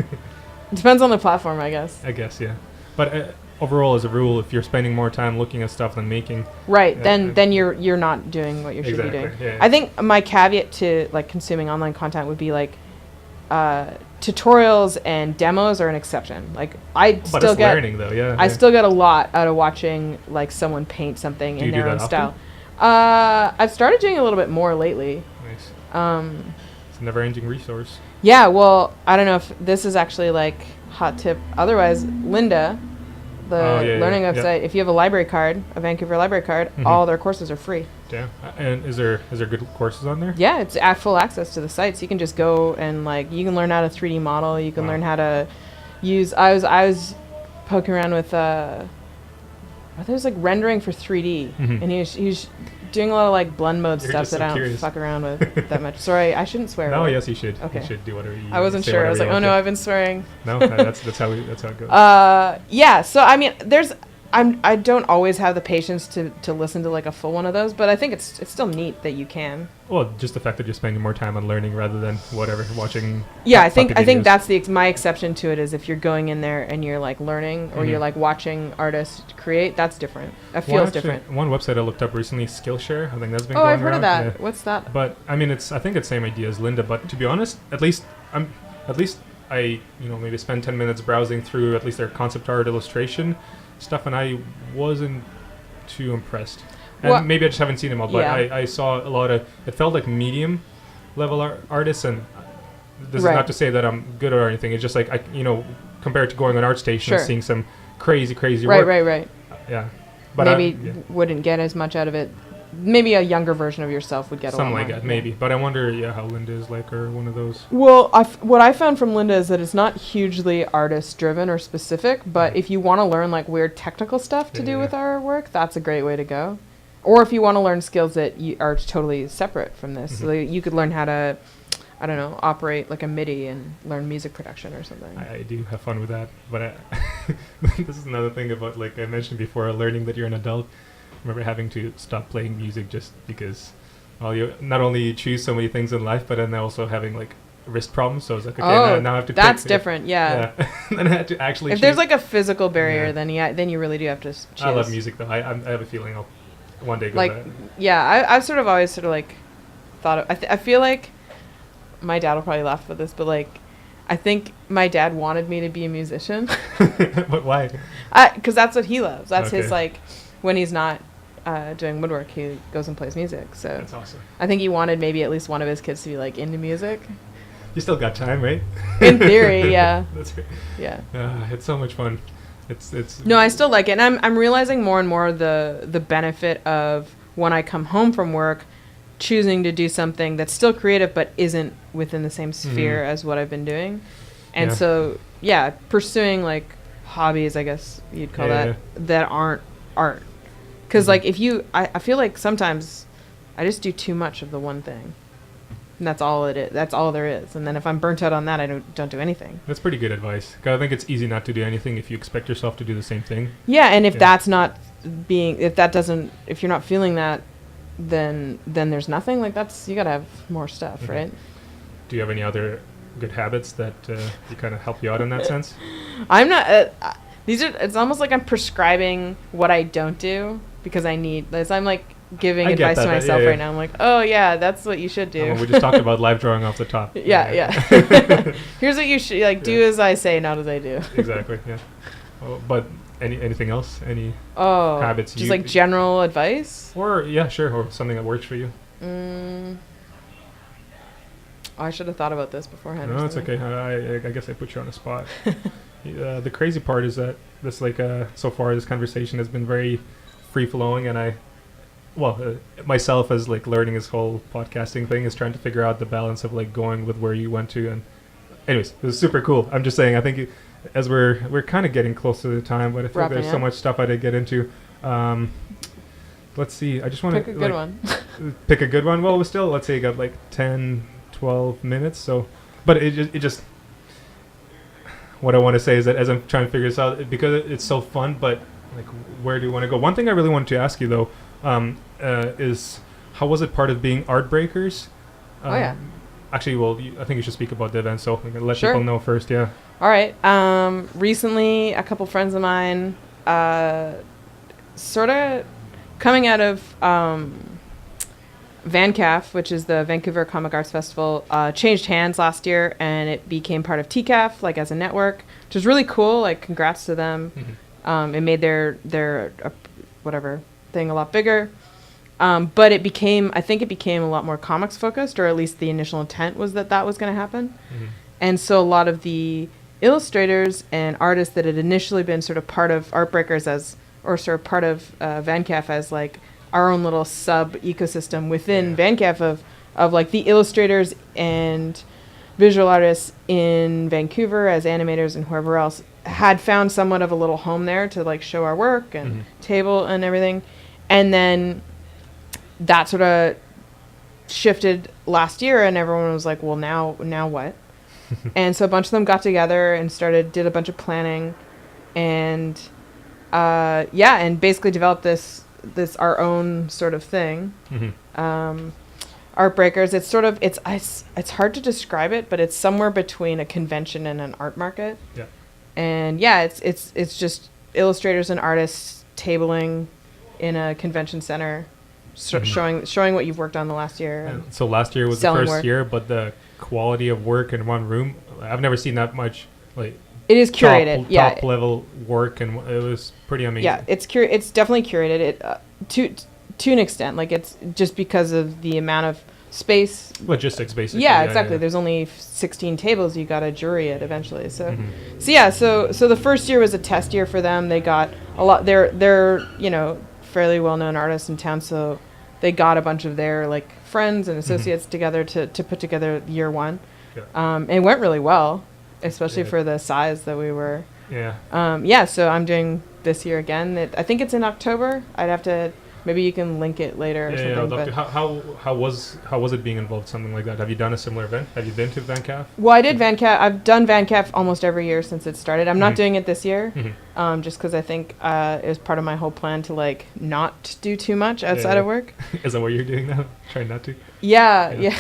Speaker 2: depends on the platform, I guess.
Speaker 1: I guess, yeah. But overall, as a rule, if you're spending more time looking at stuff than making,
Speaker 2: right, then you're not doing what you should be doing.
Speaker 1: Yeah.
Speaker 2: I think my caveat to like consuming online content would be like tutorials and demos are an exception. Like I still get learning though. Yeah. I still get a lot out of watching like someone paint something in their own style. I've started doing a little bit more lately.
Speaker 1: Nice. It's a never-ending resource.
Speaker 2: Yeah, well, I don't know if this is actually like hot tip. Otherwise, Linda, the learning website, if you have a library card, a Vancouver library card, all their courses are free.
Speaker 1: Damn. And is there good courses on there?
Speaker 2: Yeah, it's at full access to the site, so you can just go and like you can learn how to 3D model. You can learn how to use. I was poking around with there's like rendering for 3D, and he's doing a lot of like blend mode stuff that I don't fuck around with that much. Sorry, I shouldn't swear.
Speaker 1: No, yes, you should.
Speaker 2: Okay.
Speaker 1: You should do whatever you.
Speaker 2: I wasn't sure. I was like, oh no, I've been swearing.
Speaker 1: No, that's how it goes.
Speaker 2: Yeah. So I mean, I don't always have the patience to listen to like a full one of those, but I think it's still neat that you can.
Speaker 1: Well, just the fact that you're spending more time on learning rather than watching.
Speaker 2: Yeah, I think that's my exception to it is if you're going in there and you're like learning or you're like watching artists create, that's different. It feels different.
Speaker 1: One website I looked up recently, Skillshare. I think that's been.
Speaker 2: Oh,
Speaker 1: going
Speaker 2: I've heard of that.
Speaker 1: Yeah.
Speaker 2: What's that?
Speaker 1: But I mean, I think it's same idea as Linda. But to be honest, at least I maybe spend 10 minutes browsing through at least their concept art illustration stuff, and I wasn't too impressed. And
Speaker 2: Well,
Speaker 1: maybe I just haven't seen them all, but
Speaker 2: yeah.
Speaker 1: I saw a lot of, it felt like medium level artists, and this
Speaker 2: Right.
Speaker 1: is not to say that I'm good or anything. It's just like, compared to going on ArtStation and
Speaker 2: Sure.
Speaker 1: seeing some crazy
Speaker 2: Right,
Speaker 1: work.
Speaker 2: right.
Speaker 1: Yeah. But
Speaker 2: Maybe wouldn't get as much out of it. Maybe a younger version of yourself would get
Speaker 1: something
Speaker 2: a lot
Speaker 1: like
Speaker 2: more.
Speaker 1: that, maybe. But I wonder, how Linda is like, or one of those.
Speaker 2: Well, what I found from Linda is that it's not hugely artist-driven or specific, but if you want to learn like weird technical stuff to do
Speaker 1: Yeah.
Speaker 2: with our work, that's a great way to go. Or if you want to learn skills that are totally separate from this, so you could learn how to, I don't know, operate like a MIDI and learn music production or something.
Speaker 1: I do have fun with that, but this is another thing about, like I mentioned before, learning that you're an adult. I remember having to stop playing music just because, well, you not only choose so many things in life, but then also having like wrist problems. So I was like, okay, now I have to.
Speaker 2: That's
Speaker 1: pick,
Speaker 2: different. Yeah.
Speaker 1: Then I had to actually.
Speaker 2: If there's like a physical barrier, then you really do have to choose.
Speaker 1: I love music though. I have a feeling I'll one day go
Speaker 2: Like,
Speaker 1: that.
Speaker 2: yeah, I've sort of always sort of like thought of. I feel like my dad will probably laugh at this, but like, I think my dad wanted me to be a musician.
Speaker 1: But why?
Speaker 2: Because that's what he loves. That's his
Speaker 1: Okay.
Speaker 2: like, when he's not doing woodwork, he goes and plays music. So
Speaker 1: That's awesome.
Speaker 2: I think he wanted maybe at least one of his kids to be like into music.
Speaker 1: You still got time, right?
Speaker 2: In theory, yeah.
Speaker 1: That's great.
Speaker 2: Yeah.
Speaker 1: It's so much fun. It's.
Speaker 2: No, I still like it, and I'm realizing more and more the benefit of when I come home from work, choosing to do something that's still creative but isn't within the same sphere as what I've been doing, and
Speaker 1: Yeah.
Speaker 2: so pursuing like hobbies, I guess you'd call that aren't art, because like if I feel like sometimes I just do too much of the one thing. And that's all it is. That's all there is. And then if I'm burnt out on that, I don't do anything.
Speaker 1: That's pretty good advice. 'Cause I think it's easy not to do anything if you expect yourself to do the same thing.
Speaker 2: Yeah, and if
Speaker 1: Yeah.
Speaker 2: that's not if you're not feeling that, then there's nothing. Like you gotta have more stuff,
Speaker 1: Mhm.
Speaker 2: right?
Speaker 1: Do you have any other good habits that you kind of help you out in that sense?
Speaker 2: I'm not. It's almost like I'm prescribing what I don't do because I need this. I'm like giving
Speaker 1: I get
Speaker 2: advice to
Speaker 1: that,
Speaker 2: myself
Speaker 1: yeah.
Speaker 2: right now. I'm like, oh yeah, that's what you should do.
Speaker 1: We just talked about live drawing off the top.
Speaker 2: Yeah. Here's what you should like. Do
Speaker 1: Yeah.
Speaker 2: as I say, not as I do.
Speaker 1: Exactly. Yeah. Oh, but anything else? Any habits?
Speaker 2: Just like general advice.
Speaker 1: Or sure, or something that works for you.
Speaker 2: I should have thought about this beforehand.
Speaker 1: No, it's okay. I guess I put you on the spot. The crazy part is that this so far this conversation has been very free flowing, and myself as like learning this whole podcasting thing is trying to figure out the balance of like going with where you went to. And anyways, it was super cool. I'm just saying, I think as we're kind of getting close to the time, but I feel like there's so much stuff I did get into. Let's see. I just want to
Speaker 2: pick a good one.
Speaker 1: Pick a good one. Well, let's say you got like 10, 12 minutes. So, but it just what I want to say is that as I'm trying to figure this out, because it's so fun, but like, where do you want to go? One thing I really wanted to ask you though, is how was it part of being Artbreakers? Actually, I think you should speak about the event, so I'm gonna let people know first. Yeah.
Speaker 2: All right. Recently, a couple friends of mine, sort of coming out of VanCaf, which is the Vancouver Comic Arts Festival, changed hands last year, and it became part of TCAF, like as a network, which is really cool. Like, congrats to them.
Speaker 1: Mm-hmm.
Speaker 2: It made their whatever thing a lot bigger. But I think it became a lot more comics focused, or at least the initial intent was that was going to happen.
Speaker 1: Mm-hmm.
Speaker 2: And so a lot of the illustrators and artists that had initially been sort of part of Artbreakers sort of part of VanCaf as like our own little sub ecosystem within VanCaf of like the illustrators and visual artists in Vancouver as animators and whoever else had found somewhat of a little home there to like show our work and table and everything. And then that sort of shifted last year, and everyone was like, well, now what? And so a bunch of them got together and did a bunch of planning, and and basically developed this our own sort of thing. Artbreakers. It's hard to describe it, but it's somewhere between a convention and an art market.
Speaker 1: Yeah.
Speaker 2: And it's just illustrators and artists tabling in a convention center, showing what you've worked on the last year.
Speaker 1: And so last year was the first year, but the quality of work in one room, I've never seen that much. Like,
Speaker 2: it is curated,
Speaker 1: top level work, and it was pretty amazing.
Speaker 2: Yeah, it's definitely curated. It to an extent. Like, it's just because of the amount of space.
Speaker 1: Logistics, basically.
Speaker 2: Yeah, exactly. There's only 16 tables. You got to jury it eventually. So, so the first year was a test year for them. They got a lot. They're fairly well-known artists in town, so they got a bunch of their like friends and associates together to put together year one. Yeah. It went really well, especially for the size that we were. Yeah. So I'm doing this year again. I think it's in October. I'd have to. Maybe you can link it later or something. Yeah,
Speaker 1: how was it being involved in something like that? Have you done a similar event? Have you been to VanCaf?
Speaker 2: Well, I did VanCaf. I've done VanCaf almost every year since it started. I'm not doing it this year, just because I think it was part of my whole plan to like not do too much outside of work.
Speaker 1: Is that what you're doing now? Trying not to?
Speaker 2: Yeah.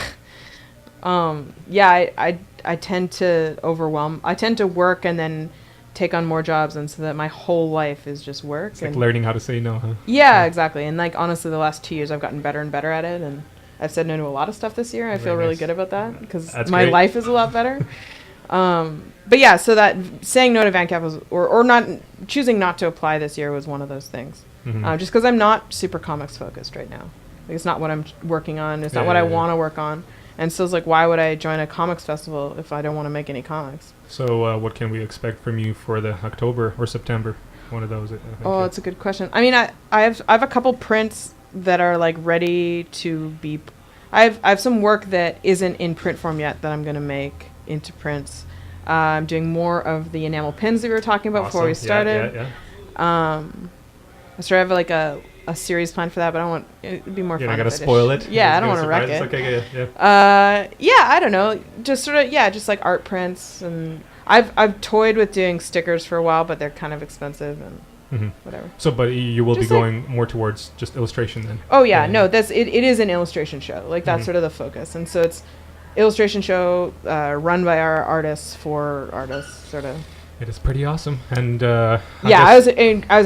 Speaker 2: I tend to overwhelm. I tend to work and then take on more jobs, and so that my whole life is just work.
Speaker 1: It's like learning how to say no, huh?
Speaker 2: Yeah, exactly. And like honestly, the last 2 years I've gotten better and better at it, and I've said no to a lot of stuff this year. I feel really good about that because my life is a lot better. But yeah, so that saying no to VanCaf was, or not choosing not to apply this year was one of those things. Just because I'm not super comics focused right now. Like, it's not what I'm working on. It's not what I want to work on. And so it's like, why would I join a comics festival if I don't want to make any comics?
Speaker 1: So what can we expect from you for the October or September? One of those.
Speaker 2: Oh, that's a good question. I mean, I have a couple prints that are like ready to be. I have some work that isn't in print form yet that I'm going to make into prints. I'm doing more of the enamel pins that we were talking about before we started.
Speaker 1: Yeah.
Speaker 2: I sort of have like a series plan for that, but I want it'd be more fun.
Speaker 1: I gotta spoil it.
Speaker 2: Yeah, I don't want to wreck it.
Speaker 1: Okay, yeah.
Speaker 2: I don't know. Just sort of just like art prints, and I've toyed with doing stickers for a while, but they're kind of expensive and whatever.
Speaker 1: So, but you will just be going more towards just illustration then.
Speaker 2: Oh yeah, no, it is an illustration show. Like that's sort of the focus, and so it's illustration show run by our artists for artists, sort of.
Speaker 1: It is pretty awesome, and
Speaker 2: I was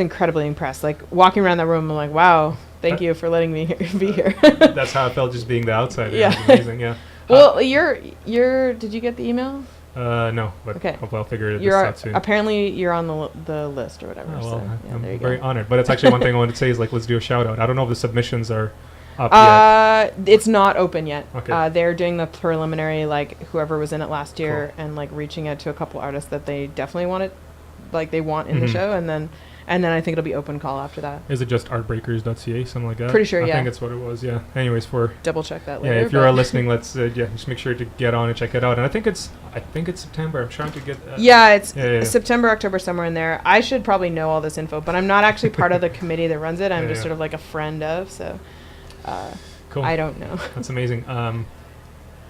Speaker 2: incredibly impressed. Like walking around that room, I'm like, wow, thank you for letting me be here.
Speaker 1: That's how I felt, just being the outsider. Yeah, it was amazing. Yeah.
Speaker 2: Well, did you get the email?
Speaker 1: No, but hopefully I'll figure this out soon.
Speaker 2: Apparently, you're on the list or whatever.
Speaker 1: Oh, well,
Speaker 2: so,
Speaker 1: I'm very honored. But it's actually one thing I wanted to say is like, let's do a shout out. I don't know if the submissions are up yet.
Speaker 2: It's not open yet.
Speaker 1: Okay.
Speaker 2: They're doing the preliminary, like whoever was in it last year, and like reaching out to a couple artists that they definitely want in the show, and then I think it'll be open call after that.
Speaker 1: Is it just artbreakers.ca, something like that?
Speaker 2: Pretty sure,
Speaker 1: I think it's what it was. Yeah. Anyways,
Speaker 2: double check that later.
Speaker 1: Yeah, if you are listening, let's just make sure to get on and check it out. And I think it's September. I'm trying to get.
Speaker 2: It's September, October, somewhere in there. I should probably know all this info, but I'm not actually part of the committee that runs it. I'm just sort of like a friend of. So.
Speaker 1: Cool.
Speaker 2: I don't know.
Speaker 1: That's amazing.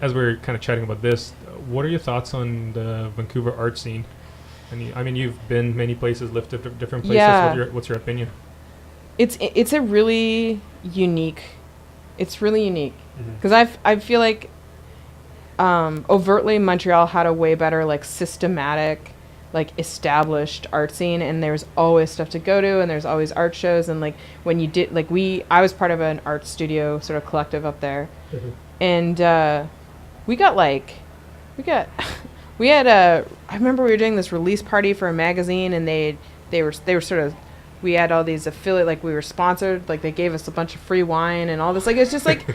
Speaker 1: As we're kind of chatting about this, what are your thoughts on the Vancouver art scene? And you've been many places, lived different places.
Speaker 2: Yeah.
Speaker 1: What's your opinion?
Speaker 2: It's a really unique. It's really unique because I feel like overtly Montreal had a way better like systematic, like established art scene, and there's always stuff to go to, and there's always art shows, and like when you did like I was part of an art studio sort of collective up there, and I remember we were doing this release party for a magazine, and they were sort of, we had all these affiliate, like we were sponsored, like they gave us a bunch of free wine and all this, like it's just like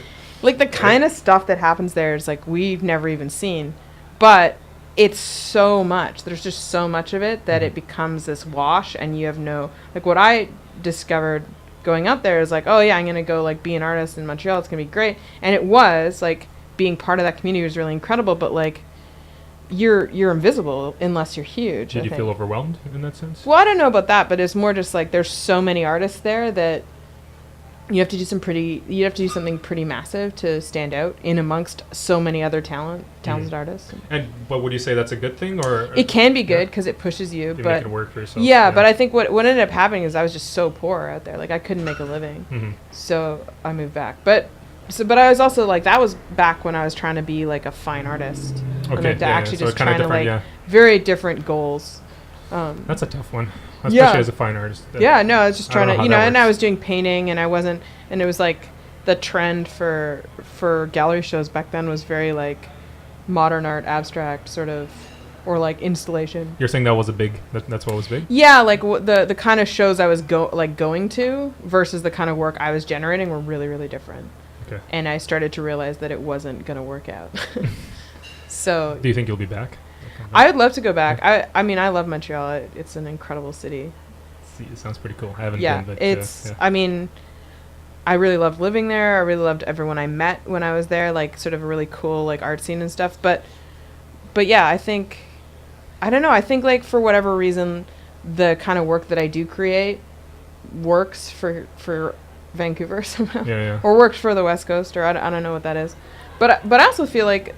Speaker 2: like the kind of stuff that happens there is like we've never even seen, but it's so much. There's just so much of it that it becomes this wash, and you have no, like what I discovered going up there is like, oh yeah, I'm going to go like be an artist in Montreal. It's going to be great. And it was like being part of that community was really incredible, but like you're invisible unless you're huge.
Speaker 1: Did you feel overwhelmed in that sense?
Speaker 2: Well, I don't know about that, but it's more just like there's so many artists there that you have to do something pretty massive to stand out in amongst so many other talented artists.
Speaker 1: But would you say that's a good thing, or
Speaker 2: it can be good because it pushes you, but
Speaker 1: make it work for yourself?
Speaker 2: Yeah, but I think what ended up happening is I was just so poor out there, like I couldn't make a living, so I moved back. But I was also like, that was back when I was trying to be like a fine artist, just trying to like very different goals.
Speaker 1: That's a tough one. Especially as a fine artist.
Speaker 2: I was just trying to, and I was doing painting, and I wasn't, and it was like the trend for gallery shows back then was very like modern art, abstract sort of or like installation.
Speaker 1: You're saying that was a big. That's what was big.
Speaker 2: Yeah, like the kind of shows I was going to versus the kind of work I was generating were really, really different.
Speaker 1: Okay.
Speaker 2: And I started to realize that it wasn't gonna work out. So.
Speaker 1: Do you think you'll be back?
Speaker 2: I would love to go back. I mean, I love Montreal. It's an incredible city.
Speaker 1: See, it sounds pretty cool. I haven't
Speaker 2: Yeah,
Speaker 1: been, but
Speaker 2: it's.
Speaker 1: yeah.
Speaker 2: I mean, I really loved living there. I really loved everyone I met when I was there. Like, sort of a really cool like art scene and stuff. But yeah, I think. I don't know. I think like for whatever reason, the kind of work that I do create works for Vancouver somehow.
Speaker 1: Yeah.
Speaker 2: Or works for the West Coast, or I don't know what that is. But I also feel like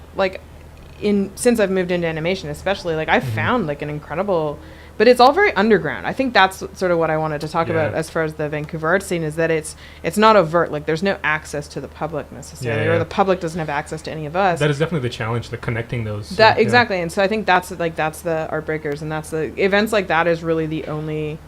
Speaker 2: since I've moved into animation, especially, like I've found like an incredible, but it's all very underground. I think that's sort of what I wanted to talk about as far as the Vancouver art scene is that it's not overt. Like there's no access to the public necessarily, or the public doesn't have access to any of us.
Speaker 1: That is definitely the challenge, the connecting those.
Speaker 2: Exactly, and so I think that's the Artbreakers, and that's the events like that is really the only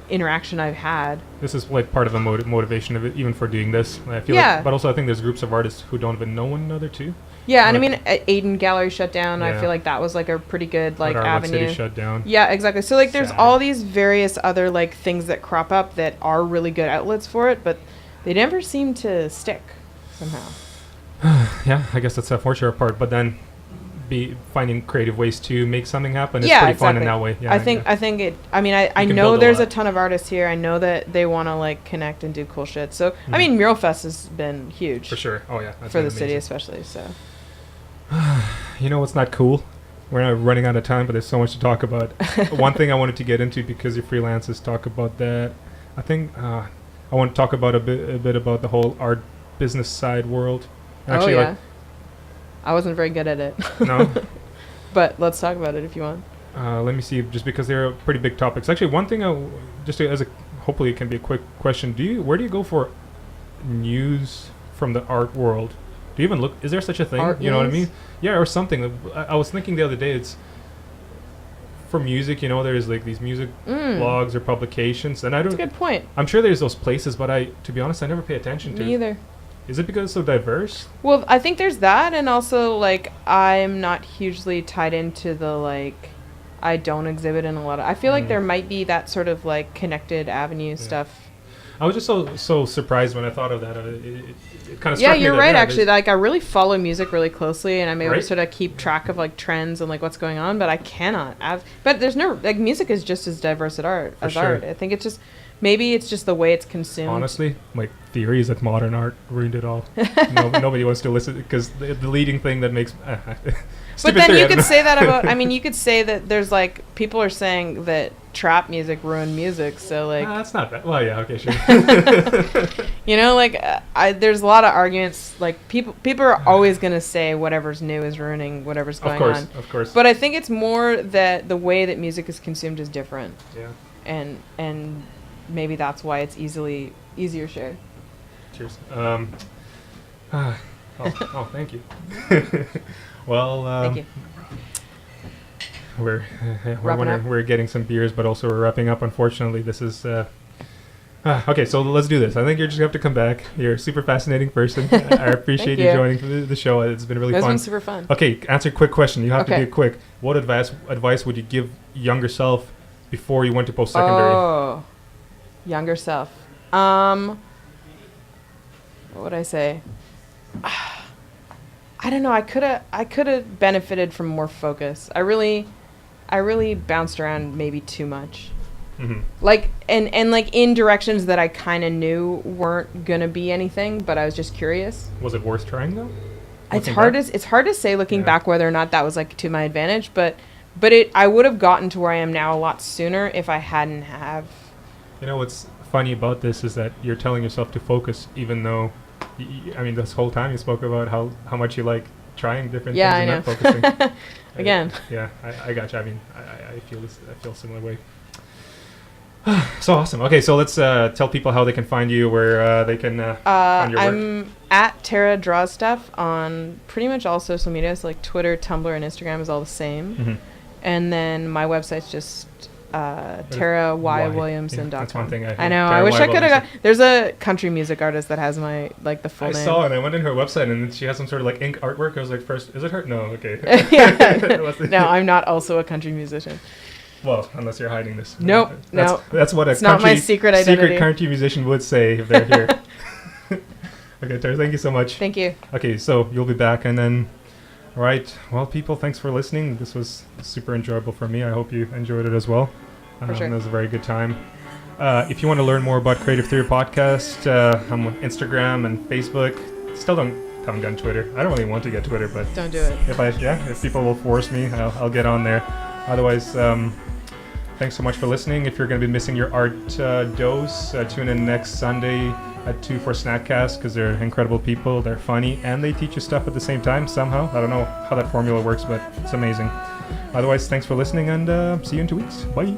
Speaker 2: interaction I've had.
Speaker 1: This is like part of the motivation of it, even for doing this. I feel but also I think there's groups of artists who don't even know one another too.
Speaker 2: Yeah, and I mean, Aiden Gallery shut down.
Speaker 1: Yeah.
Speaker 2: I feel like that was like a pretty good like
Speaker 1: Artwood
Speaker 2: avenue.
Speaker 1: City shut down.
Speaker 2: Yeah, exactly. So like, there's
Speaker 1: Sad.
Speaker 2: all these various other like things that crop up that are really good outlets for it, but they never seem to stick somehow.
Speaker 1: Yeah, I guess that's the unfortunate part. But then, finding creative ways to make something happen is pretty fun in that way. Yeah,
Speaker 2: I think it. I mean, I know there's a ton of artists here. I know that they want to like connect and do cool shit. So I mean, Mural Fest has been huge
Speaker 1: for sure. Oh yeah, that's
Speaker 2: for the city especially. So.
Speaker 1: You know what's not cool? We're not running out of time, but there's so much to talk about. One thing I wanted to get into because you're freelance is talk about that. I think I want to talk about a bit about the whole art business side world. Actually,
Speaker 2: like, I wasn't very good at it.
Speaker 1: No.
Speaker 2: But let's talk about it if you want.
Speaker 1: Let me see, just because they're pretty big topics. Actually, one thing hopefully it can be a quick question. Where do you go for news from the art world? Do you even look? Is there such a thing?
Speaker 2: Art
Speaker 1: you know
Speaker 2: news?
Speaker 1: what I mean? Yeah, or something. I was thinking the other day. It's for music. You know, there's like these music blogs or publications, and I don't.
Speaker 2: That's a good point.
Speaker 1: I'm sure there's those places, but to be honest, I never pay attention to.
Speaker 2: Me either.
Speaker 1: Is it because it's so diverse?
Speaker 2: Well, I think there's that, and also like I'm not hugely tied into the like. I don't exhibit in a lot of. I feel like there might be that sort of like connected avenue stuff.
Speaker 1: I was just so surprised when I thought of that. It kind of
Speaker 2: yeah, you're right. Actually, like I really follow music really closely, and I'm able to sort of keep track of like trends and like what's going on. But I cannot. But there's no like music is just as diverse as art. I think it's just maybe it's just the way it's consumed.
Speaker 1: Honestly, my theory is that modern art ruined it all. Nobody wants to listen because the leading thing that makes.
Speaker 2: But then you could say that about. I mean, you could say that there's like people are saying that trap music ruined music. So like
Speaker 1: that's not bad. Well, yeah, okay, sure.
Speaker 2: You know, like there's a lot of arguments. Like people are always gonna say whatever's new is ruining whatever's going on.
Speaker 1: Of course.
Speaker 2: But I think it's more that the way that music is consumed is different.
Speaker 1: Yeah.
Speaker 2: And maybe that's why it's easier shared.
Speaker 1: Cheers. Thank you. Well,
Speaker 2: thank you.
Speaker 1: We're getting some beers, but also we're wrapping up. Unfortunately, this is okay. So let's do this. I think you're just gonna have to come back. You're a super fascinating person. I appreciate you joining the show. It's been really fun.
Speaker 2: It's been super fun.
Speaker 1: Okay, answer a quick question. You have to do it quick. What advice would you give younger self before you went to post-secondary?
Speaker 2: Oh, younger self. What would I say? I don't know. I could have benefited from more focus. I really bounced around maybe too much.
Speaker 1: Mm-hmm.
Speaker 2: Like and like in directions that I kind of knew weren't gonna be anything, but I was just curious.
Speaker 1: Was it worth trying though?
Speaker 2: It's hard to say looking back whether or not that was like to my advantage, but I would have gotten to where I am now a lot sooner if I hadn't have. You know
Speaker 1: what's funny about this is that you're telling yourself to focus, even though. I mean, this whole time you spoke about how much you like trying different things and not focusing.
Speaker 2: Again.
Speaker 1: I got you. I mean, I feel a similar way. So awesome. Okay, so let's tell people how they can find you, where they can find your work.
Speaker 2: I'm at Tara Draws Stuff on pretty much all social media. So like Twitter, Tumblr, and Instagram is all the same.
Speaker 1: Mm-hmm.
Speaker 2: And then my website's just TaraYWilliamson.com.
Speaker 1: That's one thing
Speaker 2: I know. I wish I could have got. There's a country music artist that has my the full name.
Speaker 1: I saw it. I went in her website and she has some sort of like ink artwork. I was like, first, is it her? No, okay.
Speaker 2: No, I'm not also a country musician.
Speaker 1: Well, unless you're hiding this.
Speaker 2: Nope.
Speaker 1: That's what
Speaker 2: it's not my secret identity.
Speaker 1: Secret country musician would say if they're here. Okay, Tara, thank you so much.
Speaker 2: Thank you.
Speaker 1: Okay, so you'll be back and then. All right. Well, people, thanks for listening. This was super enjoyable for me. I hope you enjoyed it as well.
Speaker 2: For sure.
Speaker 1: It was a very good time. If you want to learn more about Creative Theory Podcast, I'm on Instagram and Facebook. Still haven't gotten Twitter. I don't really want to get Twitter, but
Speaker 2: don't do it.
Speaker 1: If people will force me, I'll get on there. Otherwise, thanks so much for listening. If you're going to be missing your art dose, tune in next Sunday at 2 for Snackcast because they're incredible people. They're funny and they teach you stuff at the same time somehow. I don't know how that formula works, but it's amazing. Otherwise, thanks for listening and see you in 2 weeks. Bye.